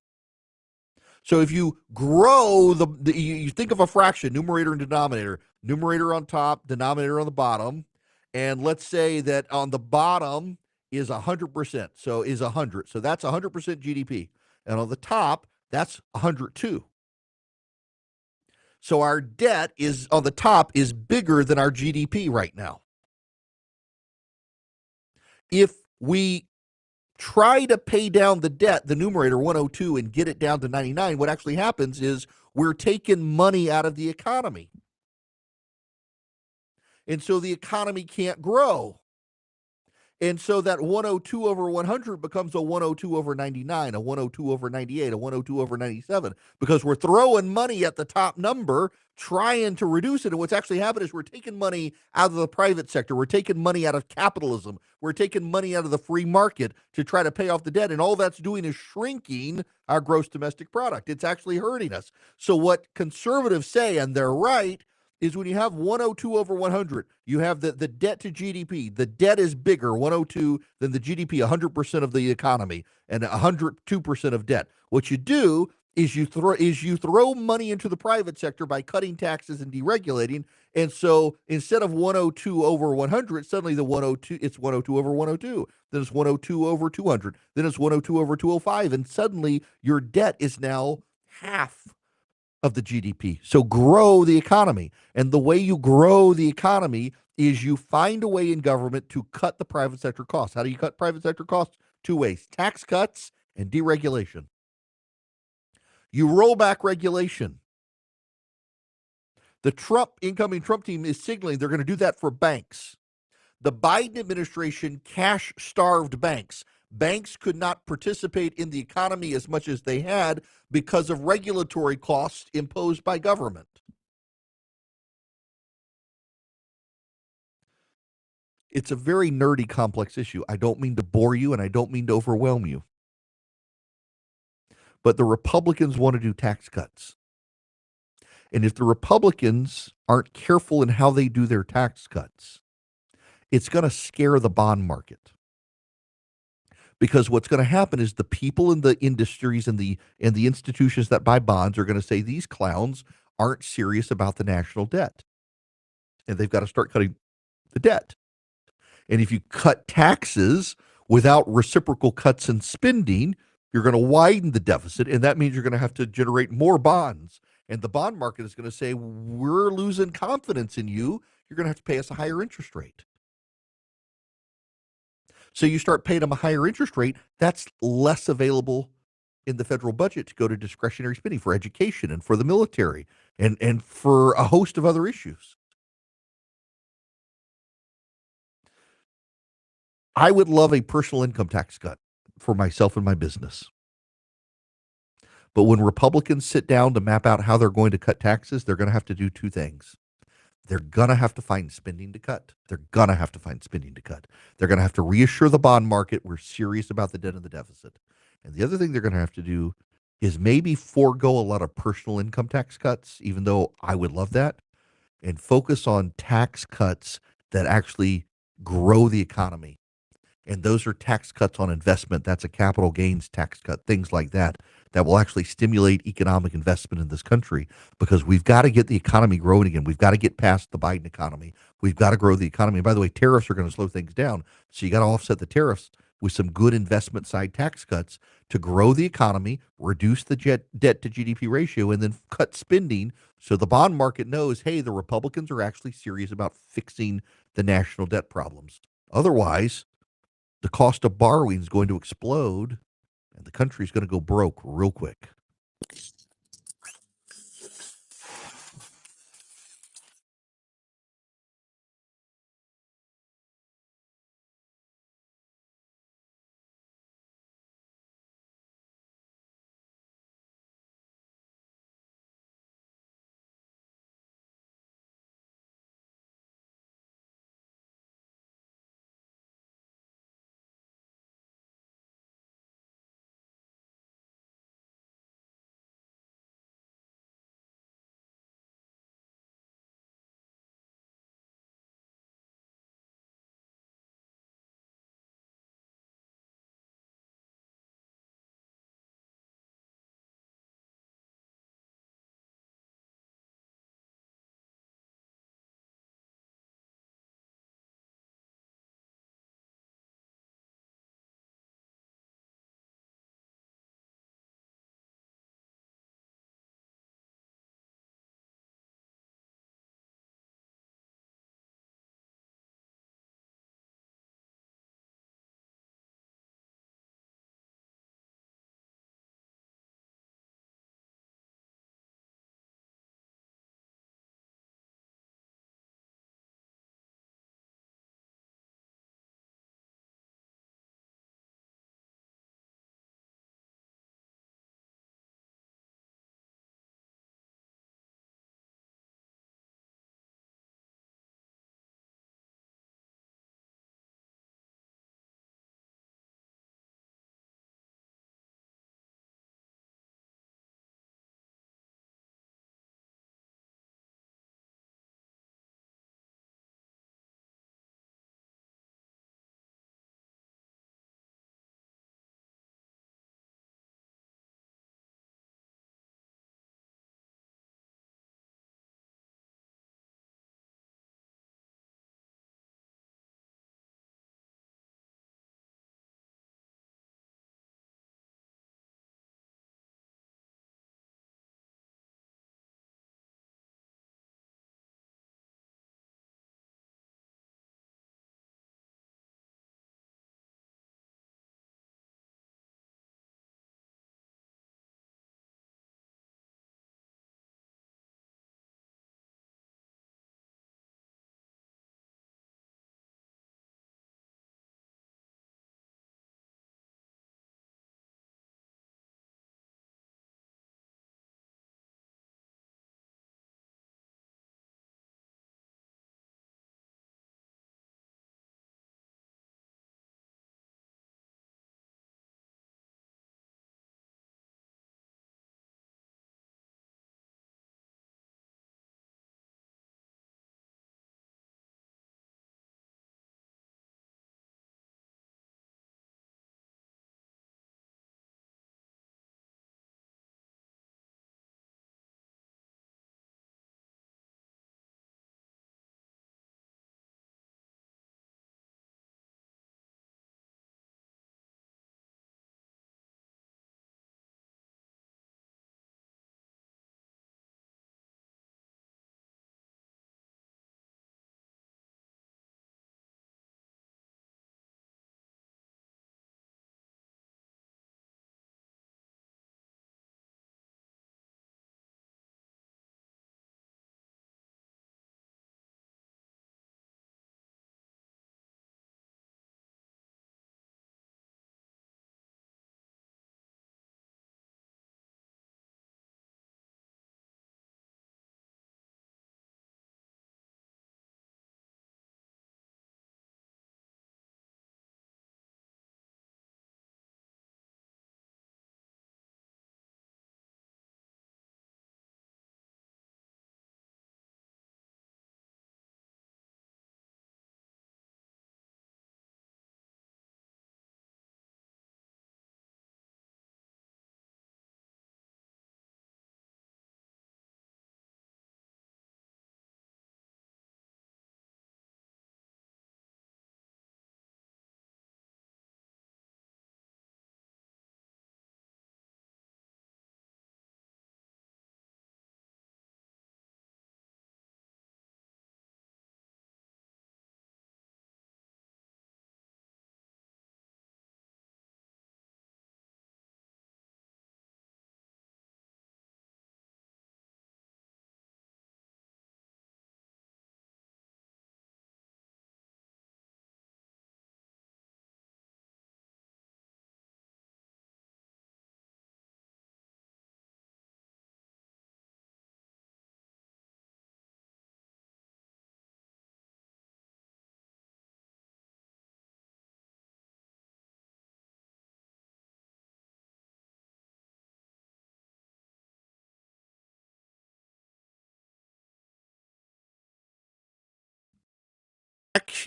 S1: So if you grow you think of a fraction, numerator and denominator, numerator on top, denominator on the bottom, and let's say that on the bottom is 100%. So is 100. So that's 100% GDP. And on the top, that's 102. So our debt is on the top is bigger than our GDP right now. If we try to pay down the debt, the numerator 102, and get it down to 99, what actually happens is we're taking money out of the economy. And so the economy can't grow. And so that 102 over 100 becomes a 102 over 99, a 102 over 98, a 102 over 97, because we're throwing money at the top number, trying to reduce it. And what's actually happened is we're taking money out of the private sector. We're taking money out of capitalism. We're taking money out of the free market to try to pay off the debt. And all that's doing is shrinking our gross domestic product. It's actually hurting us. So what conservatives say, and they're right, is when you have 102 over 100, you have the debt to GDP. The debt is bigger, 102, than the GDP, 100% of the economy, and 102% of debt. What you do is you throw money into the private sector by cutting taxes and deregulating. And so instead of 102 over 100, suddenly it's 102 over 102. Then it's 102 over 200. Then it's 102 over 205. And suddenly your debt is now half of the GDP. So grow the economy. And the way you grow the economy is you find a way in government to cut the private sector costs. How do you cut private sector costs? Two ways: tax cuts and deregulation. You roll back regulation. The incoming Trump team is signaling they're going to do that for banks. The Biden administration cash-starved banks. Banks could not participate in the economy as much as they had because of regulatory costs imposed by government. It's a very nerdy, complex issue. I don't mean to bore you, and I don't mean to overwhelm you. But the Republicans want to do tax cuts. And if the Republicans aren't careful in how they do their tax cuts, it's going to scare the bond market. Because what's going to happen is the people in the industries and the institutions that buy bonds are going to say these clowns aren't serious about the national debt. And they've got to start cutting the debt. And if you cut taxes without reciprocal cuts in spending, you're going to widen the deficit. And that means you're going to have to generate more bonds. And the bond market is going to say, we're losing confidence in you. You're going to have to pay us a higher interest rate. So you start paying them a higher interest rate, that's less available in the federal budget to go to discretionary spending for education and for the military and for a host of other issues. I would love a personal income tax cut for myself and my business. But when Republicans sit down to map out how they're going to cut taxes, they're going to have to do two things. They're going to have to find spending to cut. They're going to have to find spending to cut. They're going to have to reassure the bond market we're serious about the debt and the deficit. And the other thing they're going to have to do is maybe forego a lot of personal income tax cuts, even though I would love that, and focus on tax cuts that actually grow the economy. And those are tax cuts on investment. That's a capital gains tax cut, things like that, that will actually stimulate economic investment in this country, because we've got to get the economy growing again. We've got to get past the Biden economy. We've got to grow the economy. And by the way, tariffs are going to slow things down. So you got to offset the tariffs with some good investment side tax cuts to grow the economy, reduce the debt to GDP ratio, and then cut spending so the bond market knows, hey, the Republicans are actually serious about fixing the national debt problems. Otherwise, the cost of borrowing is going to explode and the country is going to go broke real quick.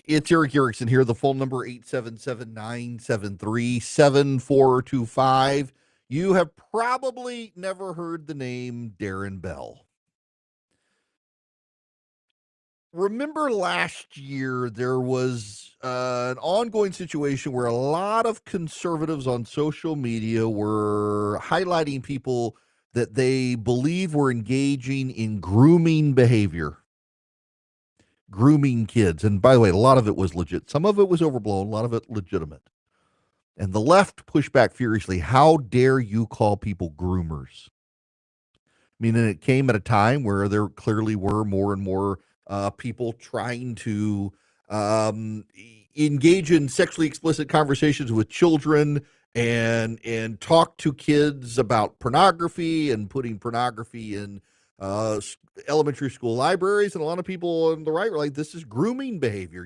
S1: It's Erick Erickson here. The phone number 877-973-7425. You have probably never heard the name Darren Bell. Remember last year there was an ongoing situation where a lot of conservatives on social media were highlighting people that they believe were engaging in grooming behavior, grooming kids. And by the way, a lot of it was legit. Some of it was overblown, a lot of it legitimate. And the left pushed back furiously. How dare you call people groomers? I mean, and it came at a time where there clearly were more and more people trying to engage in sexually explicit conversations with children and talk to kids about pornography and putting pornography in elementary school libraries. And a lot of people on the right were like, "This is grooming behavior.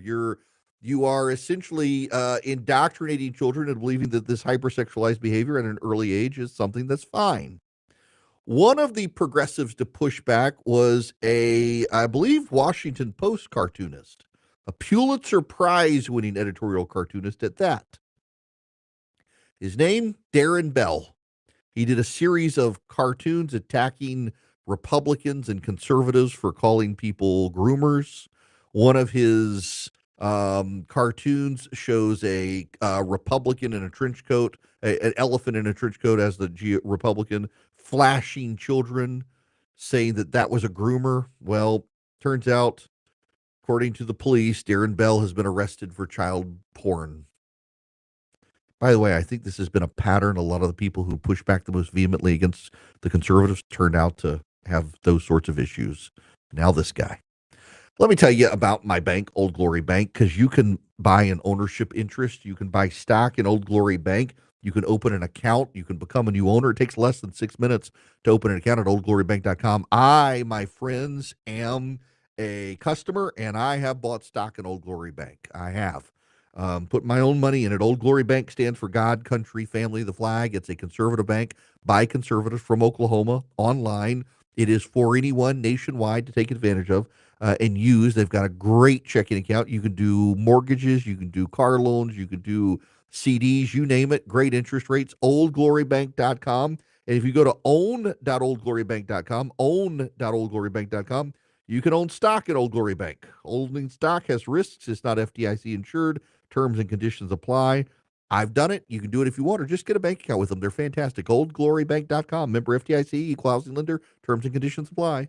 S1: You are essentially indoctrinating children into believing that this hypersexualized behavior at an early age is something that's fine." One of the progressives to push back was I believe, Washington Post cartoonist, a Pulitzer Prize winning editorial cartoonist at that. His name, Darren Bell. He did a series of cartoons attacking Republicans and conservatives for calling people groomers. One of his cartoons shows a Republican in a trench coat, an elephant in a trench coat as the Republican, flashing children, saying that that was a groomer. Well, turns out, according to the police, Darren Bell has been arrested for child porn. By the way, I think this has been a pattern. A lot of the people who push back the most vehemently against the conservatives turned out to have those sorts of issues. Now this guy. Let me tell you about my bank, Old Glory Bank, because you can buy an ownership interest. You can buy stock in Old Glory Bank. You can open an account. You can become a new owner. It takes less than 6 minutes to open an account at oldglorybank.com. I, my friends, am a customer, and I have bought stock in Old Glory Bank. I have. Put my own money in it. Old Glory Bank stands for God, Country, Family, the flag. It's a conservative bank by conservatives from Oklahoma, online. It is for anyone nationwide to take advantage of and use. They've got a great checking account. You can do mortgages, you can do car loans, you can do CDs, you name it. Great interest rates. Oldglorybank.com. And if you go to own.oldglorybank.com, you can own stock at Old Glory Bank. Owning stock has risks. It's not FDIC insured. Terms and conditions apply. I've done it. You can do it if you want, or just get a bank account with them. They're fantastic. Oldglorybank.com. Member FDIC, equal housing lender. Terms and conditions apply.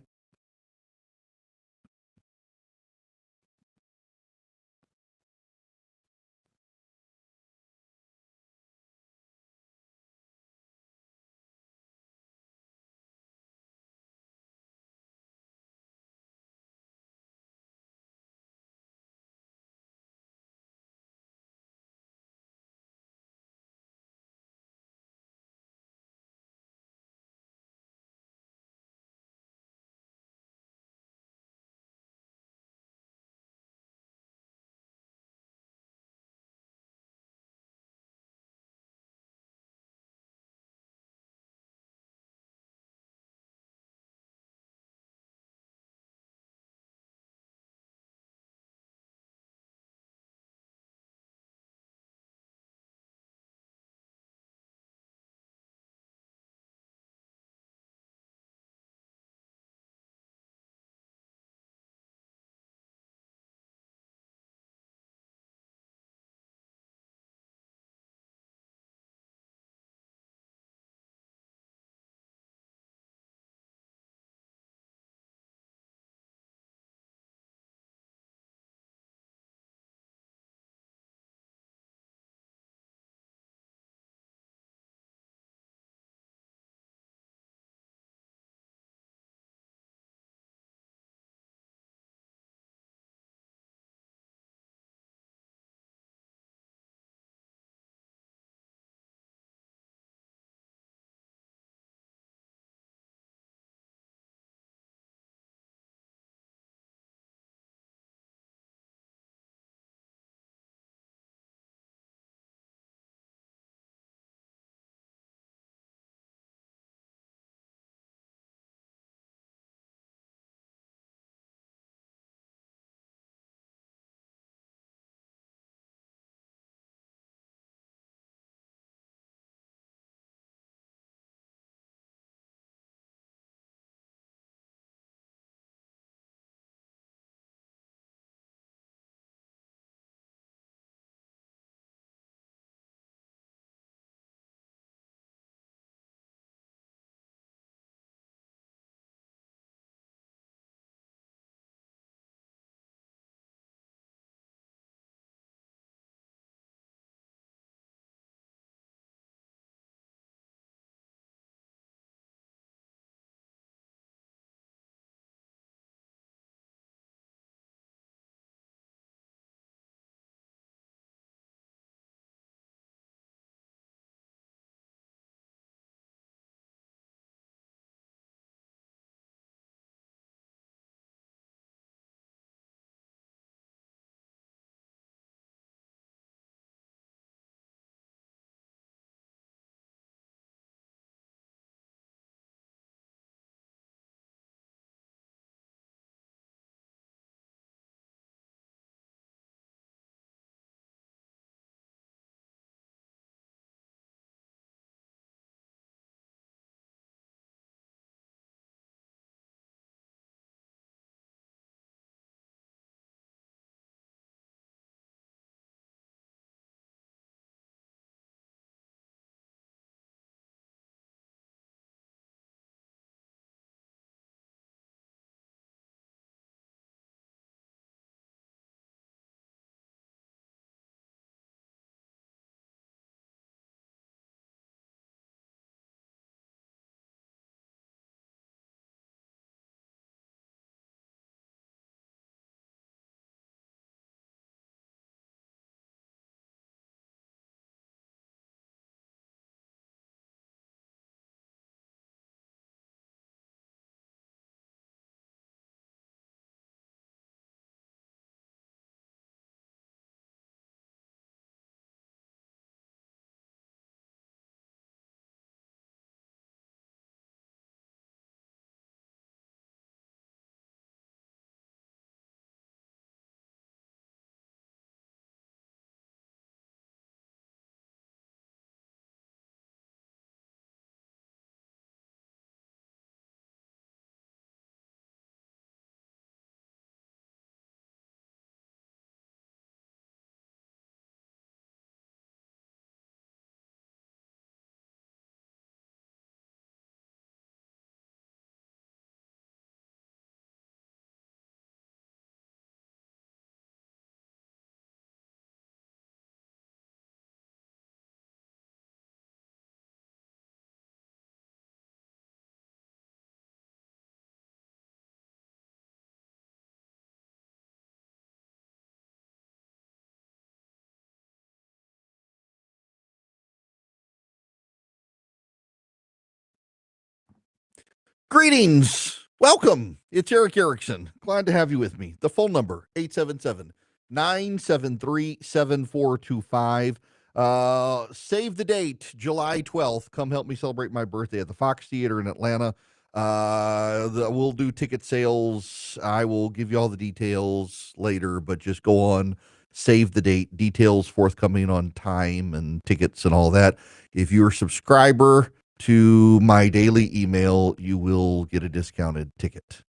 S1: Greetings. Welcome. It's Erick Erickson. Glad to have you with me. The phone number, 877-973-7425. Save the date, July 12th. Come help me celebrate my birthday at the Fox Theater in Atlanta. We'll do ticket sales. I will give you all the details later, but just go on, save the date. Details forthcoming on time and tickets and all that. If you're a subscriber to my daily email, you will get a discounted ticket.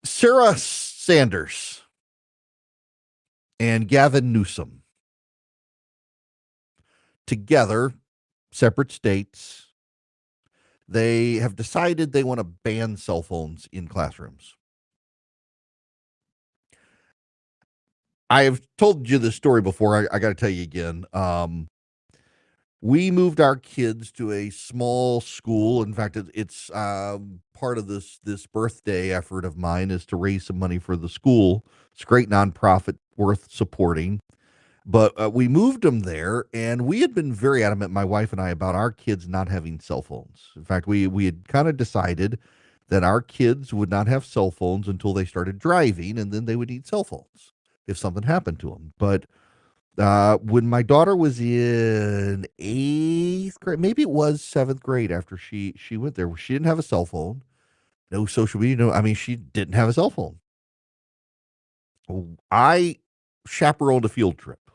S1: Sarah Sanders and Gavin Newsom, together, separate states, they have decided they want to ban cell phones in classrooms. I have told you this story before. I got to tell you again. We moved our kids to a small school. In fact, it's part of this birthday effort of mine is to raise some money for the school. It's a great nonprofit worth supporting. But we moved them there, and we had been very adamant, my wife and I, about our kids not having cell phones. In fact, we had kind of decided that our kids would not have cell phones until they started driving, and then they would need cell phones if something happened to them. But when my daughter was in 8th grade, maybe it was 7th grade after she went there, she didn't have a cell phone, no social media, she didn't have a cell phone. I chaperoned a field trip,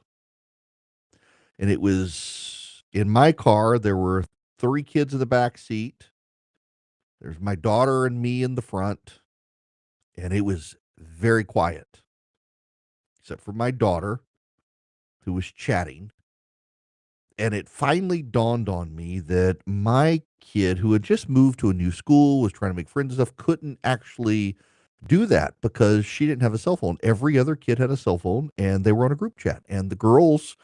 S1: and it was in my car. There were 3 kids in the back seat. There's my daughter and me in the front, and it was very quiet, except for my daughter, who was chatting. And it finally dawned on me that my kid, who had just moved to a new school, was trying to make friends and stuff, couldn't actually do that because she didn't have a cell phone. Every other kid had a cell phone, and they were on a group chat. And the girls,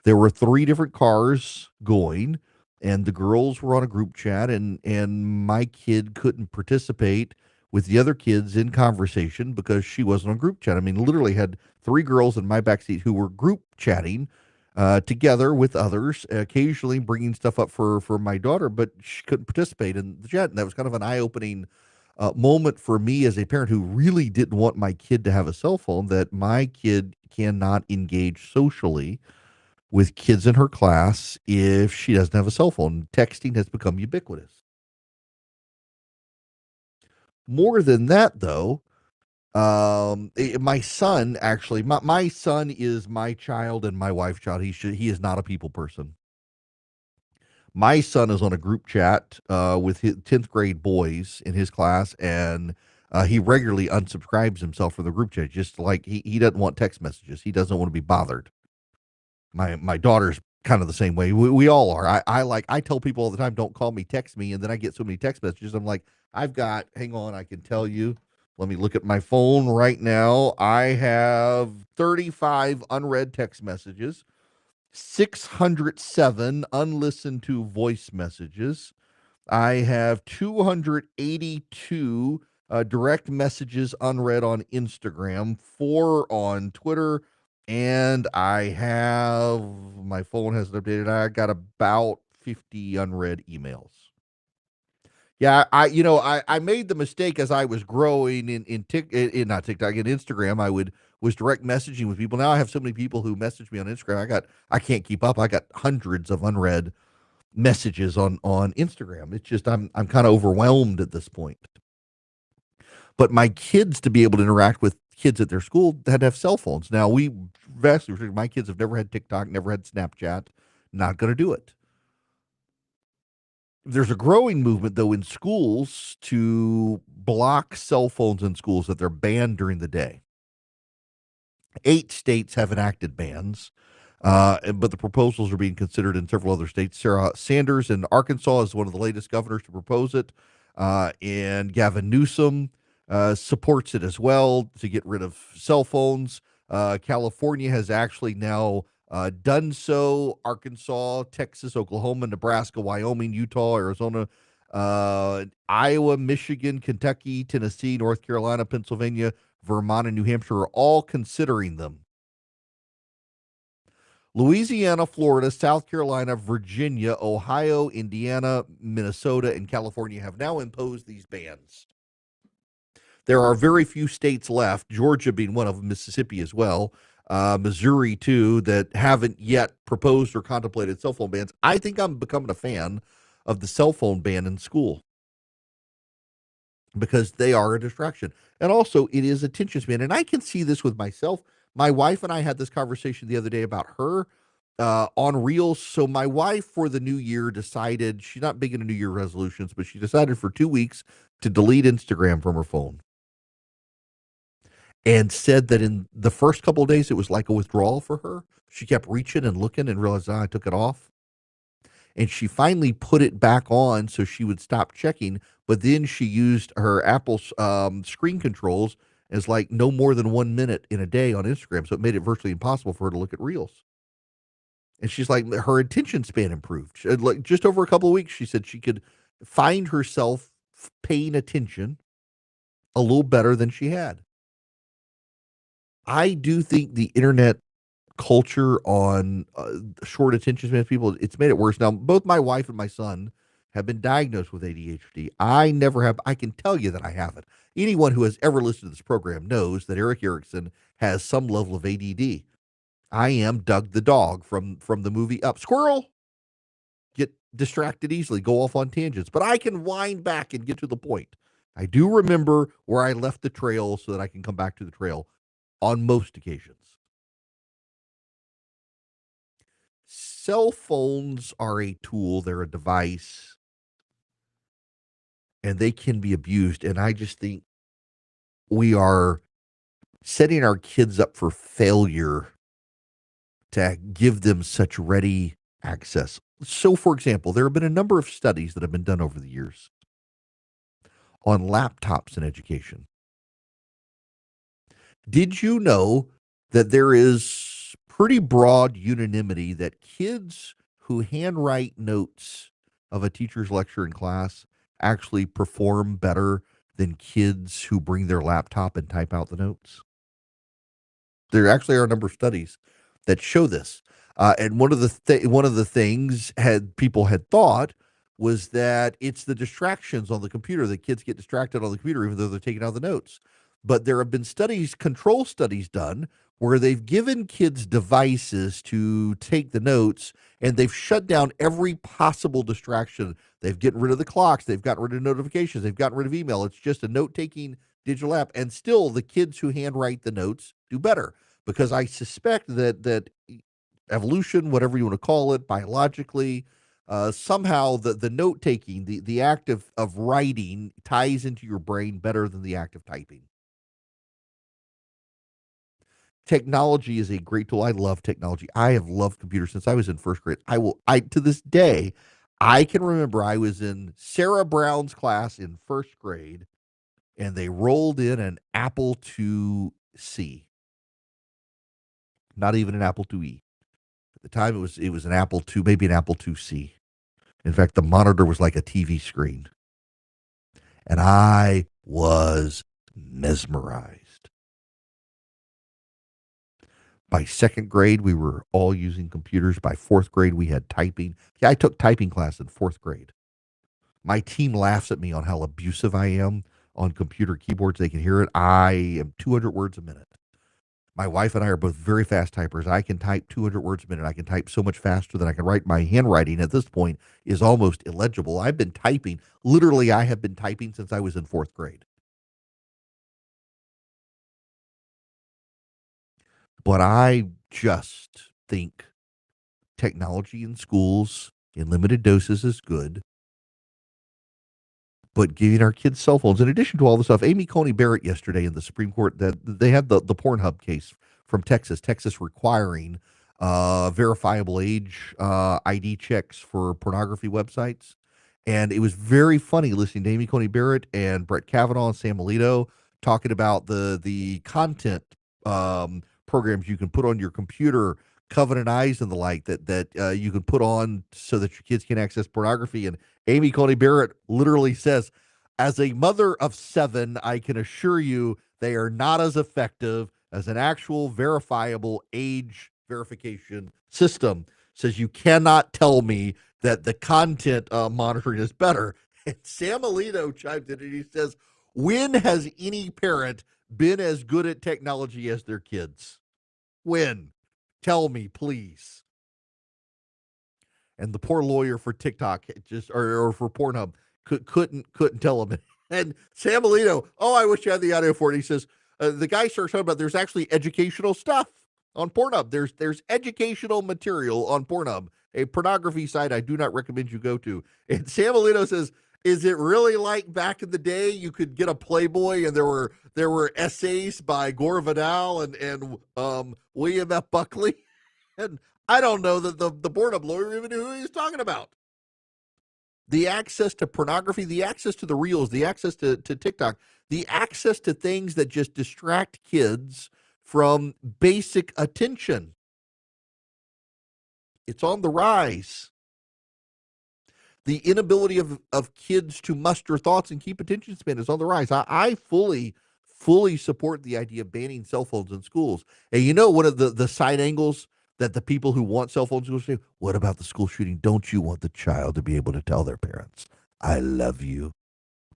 S1: there were 3 different cars going, and the girls were on a group chat, and my kid couldn't participate with the other kids in conversation because she wasn't on group chat. Literally had 3 girls in my backseat who were group chatting together with others, occasionally bringing stuff up for my daughter, but she couldn't participate in the chat. And that was kind of an eye-opening moment for me as a parent who really didn't want my kid to have a cell phone, that my kid cannot engage socially with kids in her class if she doesn't have a cell phone. Texting has become ubiquitous. More than that, though, my son, actually, my son is my child and my wife's child. He is not a people person. My son is on a group chat with his 10th grade boys in his class, and he regularly unsubscribes himself from the group chat. Just like he doesn't want text messages. He doesn't want to be bothered. My daughter's kind of the same way. We all are. I tell people all the time, don't call me, text me, and then I get so many text messages. I'm like, hang on, I can tell you. Let me look at my phone right now. I have 35 unread text messages, 607 unlistened to voice messages. I have 282 direct messages unread on Instagram, 4 on Twitter, and my phone hasn't updated. I got about 50 unread emails. Yeah, I made the mistake as I was growing not TikTok, in Instagram. Was direct messaging with people. Now I have so many people who message me on Instagram. I can't keep up. I got hundreds of unread messages on Instagram. It's just I'm kind of overwhelmed at this point. But my kids, to be able to interact with kids at their school, had to have cell phones. Now my kids have never had TikTok, never had Snapchat. Not going to do it. There's a growing movement, though, in schools to block cell phones in schools, that they're banned during the day. 8 states have enacted bans, but the proposals are being considered in several other states. Sarah Sanders in Arkansas is one of the latest governors to propose it, and Gavin Newsom supports it as well, to get rid of cell phones. California has actually now done so. Arkansas, Texas, Oklahoma, Nebraska, Wyoming, Utah, Arizona, Iowa, Michigan, Kentucky, Tennessee, North Carolina, Pennsylvania, Vermont, and New Hampshire are all considering them. Louisiana, Florida, South Carolina, Virginia, Ohio, Indiana, Minnesota, and California have now imposed these bans. There are very few states left, Georgia being one of them, Mississippi as well, Missouri too, that haven't yet proposed or contemplated cell phone bans. I think I'm becoming a fan of the cell phone ban in school because they are a distraction. And also, it is attention span. And I can see this with myself. My wife and I had this conversation the other day about her on Reels. So my wife for the new year decided, she's not big into New Year resolutions, but she decided for 2 weeks to delete Instagram from her phone. And said that in the first couple of days, it was like a withdrawal for her. She kept reaching and looking and realized, I took it off. And she finally put it back on so she would stop checking. But then she used her Apple screen controls as like no more than 1 minute in a day on Instagram. So it made it virtually impossible for her to look at Reels. And she's like, her attention span improved. Like just over a couple of weeks, she said she could find herself paying attention a little better than she had. I do think the internet culture on short attention span people, it's made it worse. Now, both my wife and my son have been diagnosed with ADHD. I never have. I can tell you that I haven't. Anyone who has ever listened to this program knows that Erick Erickson has some level of ADD. I am Doug the dog from the movie Up. Squirrel! Get distracted easily, go off on tangents, but I can wind back and get to the point. I do remember where I left the trail so that I can come back to the trail on most occasions. Cell phones are a tool, they're a device, and they can be abused. And I just think we are setting our kids up for failure to give them such ready access. So, for example, there have been a number of studies that have been done over the years on laptops in education. Did you know that there is pretty broad unanimity that kids who handwrite notes of a teacher's lecture in class actually perform better than kids who bring their laptop and type out the notes? There actually are a number of studies that show this. And one of the things people had thought was that it's the distractions on the computer, that kids get distracted on the computer even though they're taking out the notes. But there have been control studies done where they've given kids devices to take the notes and they've shut down every possible distraction. They've gotten rid of the clocks, they've gotten rid of notifications, they've gotten rid of email. It's just a note-taking digital app. And still the kids who handwrite the notes do better because I suspect that evolution, whatever you want to call it, biologically, somehow the note taking, the act of writing ties into your brain better than the act of typing. Technology is a great tool. I love technology. I have loved computers since I was in first grade. I to this day, I can remember I was in Sarah Brown's class in first grade, and they rolled in an Apple IIc. Not even an Apple IIe. At the time, it was an Apple II, maybe an Apple IIc. In fact, the monitor was like a TV screen. And I was mesmerized. By second grade, we were all using computers. By fourth grade, we had typing. Yeah, I took typing class in fourth grade. My team laughs at me on how abusive I am on computer keyboards. They can hear it. I am 200 words a minute. My wife and I are both very fast typers. I can type 200 words a minute. I can type so much faster than I can write. My handwriting at this point is almost illegible. I've been typing. Literally, I have been typing since I was in fourth grade. But I just think technology in schools in limited doses is good. But giving our kids cell phones, in addition to all the stuff, Amy Coney Barrett yesterday in the Supreme Court, that they had the Pornhub case from Texas requiring verifiable age ID checks for pornography websites. And it was very funny listening to Amy Coney Barrett and Brett Kavanaugh and Sam Alito talking about the content programs you can put on your computer, Covenant Eyes and the like, that you can put on so that your kids can access pornography. And Amy Coney Barrett literally says, as a mother of 7, I can assure you they are not as effective as an actual verifiable age verification system says you cannot tell me that the content monitoring is better. And Sam Alito chimed in and he says, when has any parent been as good at technology as their kids? When? Tell me, please. And the poor lawyer for TikTok or for Pornhub couldn't tell him. And Sam Alito, I wish you had the audio for it. He says, the guy starts talking about there's actually educational stuff on Pornhub. There's educational material on Pornhub, a pornography site I do not recommend you go to. And Sam Alito says, is it really like back in the day you could get a Playboy and there were essays by Gore Vidal and William F. Buckley? And I don't know that the Pornhub lawyer even knew who he was talking about. The access to pornography, the access to the reels, the access to TikTok, the access to things that just distract kids from basic attention. It's on the rise. The inability of kids to muster thoughts and keep attention span is on the rise. I fully support the idea of banning cell phones in schools. And you know, one of the side angles that the people who want cell phones in schools say, what about the school shooting? Don't you want the child to be able to tell their parents, I love you,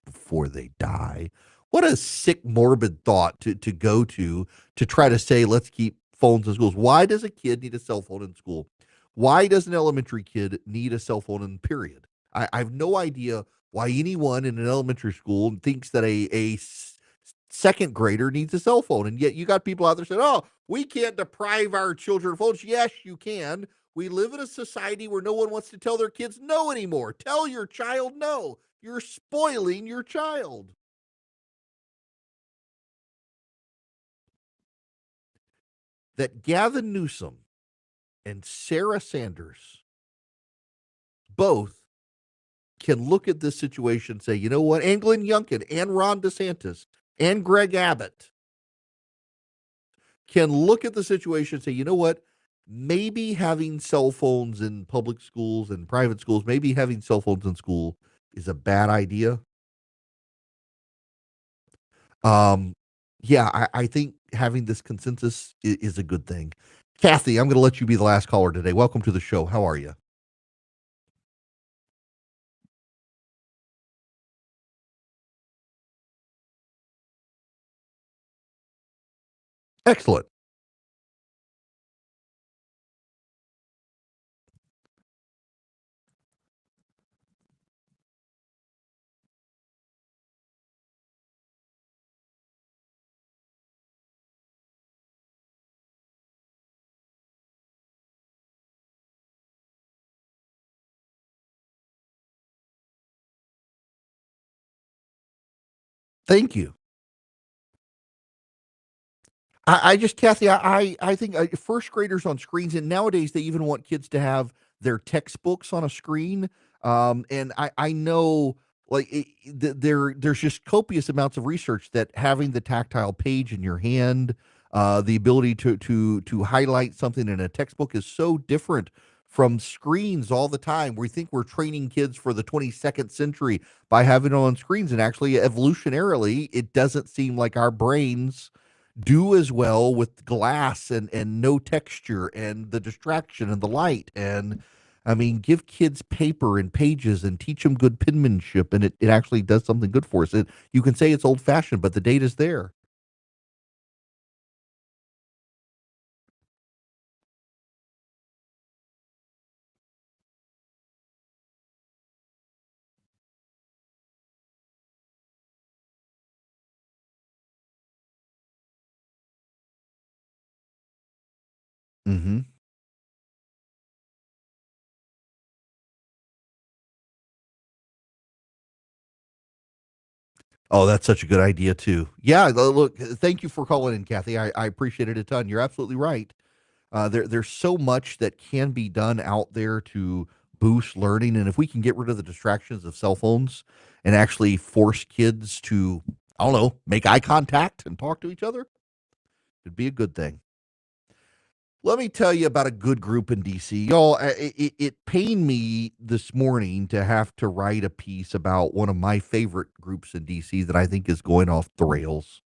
S1: before they die? What a sick, morbid thought to go to try to say, let's keep phones in schools. Why does a kid need a cell phone in school? Why does an elementary kid need a cell phone in period? I have no idea why anyone in an elementary school thinks that a second grader needs a cell phone. And yet you got people out there saying, we can't deprive our children of phones. Yes, you can. We live in a society where no one wants to tell their kids no anymore. Tell your child no. You're spoiling your child. That Gavin Newsom and Sarah Sanders both can look at this situation and say, you know what, and Glenn Youngkin and Ron DeSantis and Greg Abbott can look at the situation and say, you know what, maybe having cell phones in public schools and private schools, maybe having cell phones in school is a bad idea. I think having this consensus is a good thing. Kathy, I'm going to let you be the last caller today. Welcome to the show. How are you? Excellent. Thank you. I just, Kathy, I think first graders on screens, and nowadays they even want kids to have their textbooks on a screen. And I know, like, there's just copious amounts of research that having the tactile page in your hand, the ability to highlight something in a textbook is so different from screens all the time. We think we're training kids for the 22nd century by having it on screens, and actually, evolutionarily, it doesn't seem like our brains do as well with glass and no texture and the distraction and the light. And I mean, give kids paper and pages and teach them good penmanship, and it actually does something good for us. You can say it's old fashioned, but the data's there. Mm-hmm. Oh, that's such a good idea too. Yeah, look, thank you for calling in, Kathy. I appreciate it a ton. You're absolutely right. There's so much that can be done out there to boost learning, and if we can get rid of the distractions of cell phones and actually force kids to, I don't know, make eye contact and talk to each other, it'd be a good thing. Let me tell you about a good group in DC. Y'all, it pained me this morning to have to write a piece about one of my favorite groups in DC that I think is going off the rails.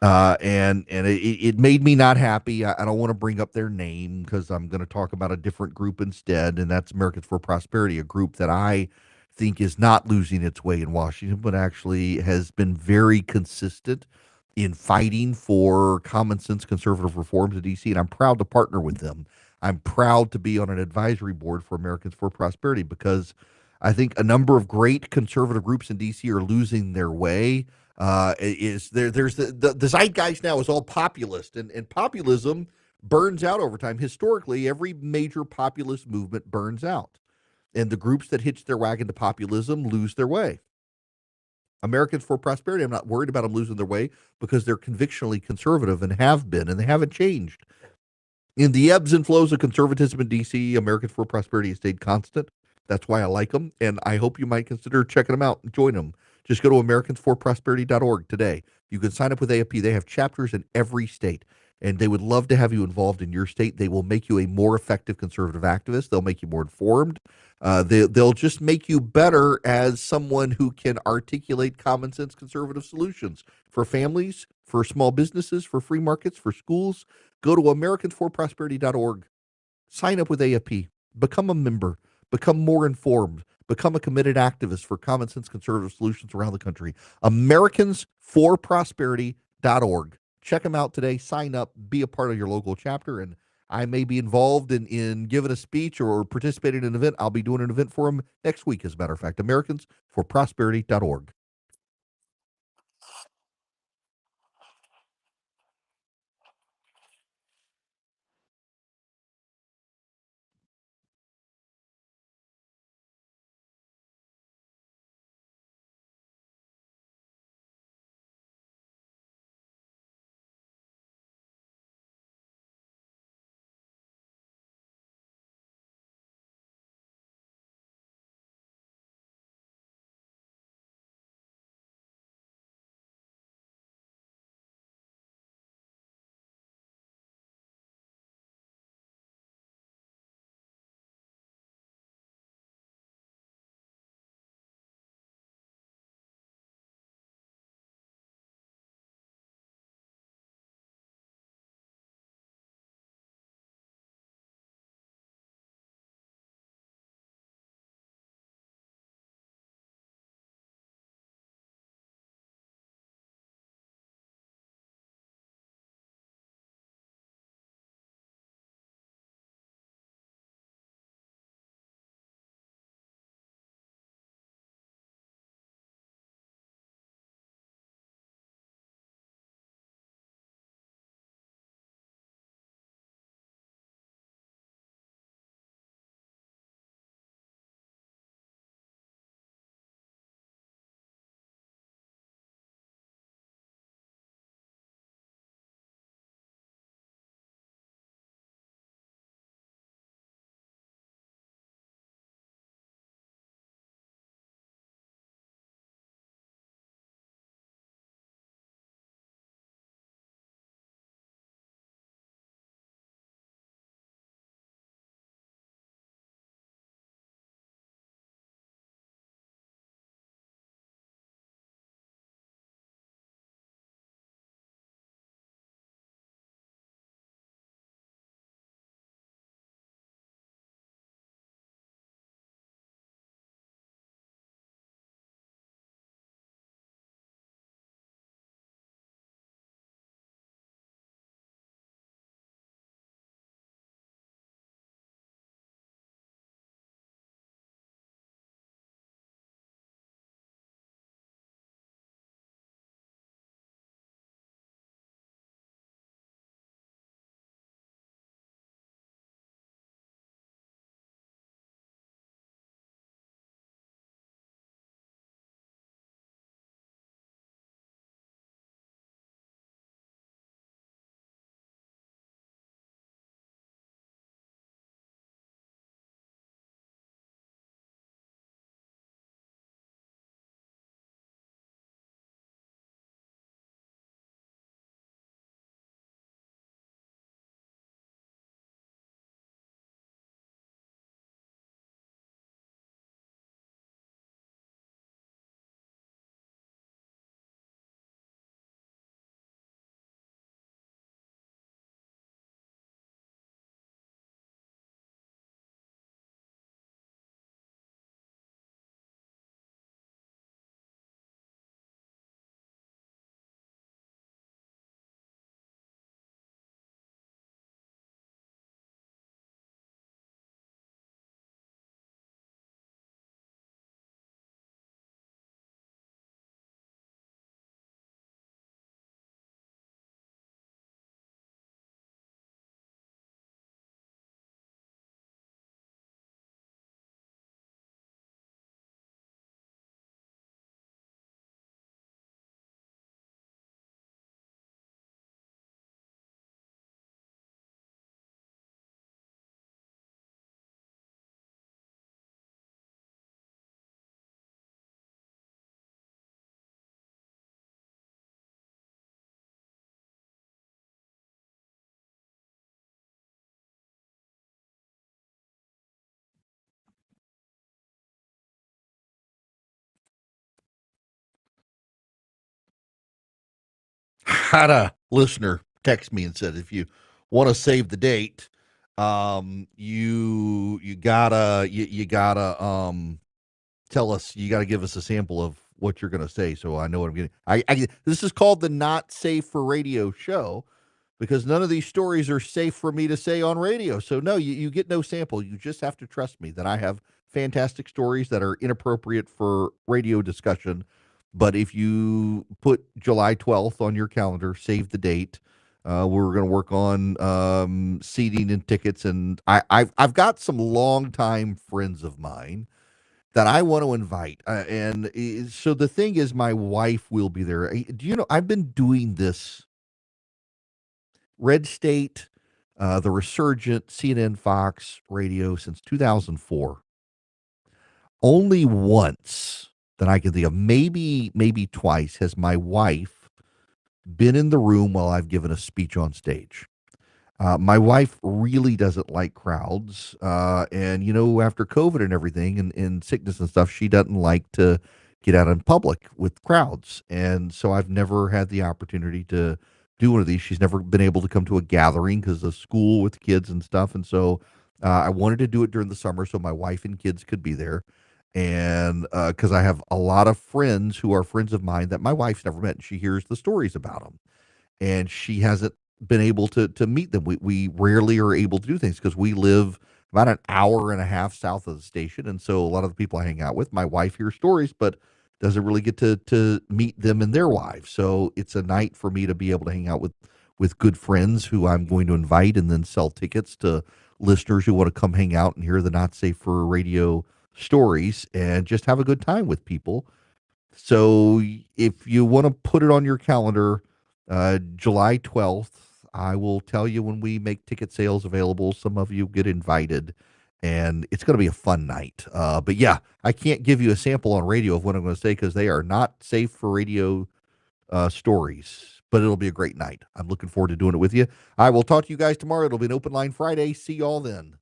S1: And it made me not happy. I don't want to bring up their name because I'm going to talk about a different group instead, and that's Americans for Prosperity, a group that I think is not losing its way in Washington, but actually has been very consistent in fighting for common sense conservative reforms in D.C., and I'm proud to partner with them. I'm proud to be on an advisory board for Americans for Prosperity because I think a number of great conservative groups in D.C. are losing their way. There's the zeitgeist now is all populist, and populism burns out over time. Historically, every major populist movement burns out, and the groups that hitch their wagon to populism lose their way. Americans for Prosperity, I'm not worried about them losing their way because they're convictionally conservative and have been, and they haven't changed. In the ebbs and flows of conservatism in D.C., Americans for Prosperity has stayed constant. That's why I like them, and I hope you might consider checking them out and join them. Just go to americansforprosperity.org today. You can sign up with AFP. They have chapters in every state, and they would love to have you involved in your state. They will make you a more effective conservative activist. They'll make you more informed. They'll just make you better as someone who can articulate common sense conservative solutions for families, for small businesses, for free markets, for schools. Go to americansforprosperity.org. Sign up with AFP. Become a member. Become more informed. Become a committed activist for common sense conservative solutions around the country. Americansforprosperity.org. Check them out today. Sign up. Be a part of your local chapter. And I may be involved in giving a speech or participating in an event. I'll be doing an event for them next week, as a matter of fact. Americansforprosperity.org. had a listener text me and said, if you want to save the date, you gotta tell us, you gotta give us a sample of what you're gonna say, so I know what I'm getting. I this is called the Not Safe for Radio show because none of these stories are safe for me to say on radio. So no, you get no sample. You just have to trust me that I have fantastic stories that are inappropriate for radio discussion. But if you put July 12th on your calendar, save the date. We're going to work on seating and tickets, and I've got some longtime friends of mine that I want to invite. So the thing is, my wife will be there. Do you know I've been doing this Red State, the Resurgent, CNN, Fox Radio since 2004. Only once that I can think of, maybe twice, has my wife been in the room while I've given a speech on stage. My wife really doesn't like crowds. And, after COVID and everything and sickness and stuff, she doesn't like to get out in public with crowds. And so I've never had the opportunity to do one of these. She's never been able to come to a gathering because of school with kids and stuff. And so I wanted to do it during the summer so my wife and kids could be there. And because I have a lot of friends who are friends of mine that my wife's never met, and she hears the stories about them. And she hasn't been able to meet them. We rarely are able to do things because we live about an hour and a half south of the station. And so a lot of the people I hang out with, my wife hears stories, but doesn't really get to meet them and their wives. So it's a night for me to be able to hang out with good friends who I'm going to invite and then sell tickets to listeners who want to come hang out and hear the Not Safe for Radio stories and just have a good time with people. So if you want to put it on your calendar, July 12th, I will tell you when we make ticket sales available. Some of you get invited, and it's going to be a fun night. But yeah, I can't give you a sample on radio of what I'm going to say because they are not safe for radio stories, but it'll be a great night. I'm looking forward to doing it with you. I will talk to you guys tomorrow. It'll be an open line Friday. See y'all then.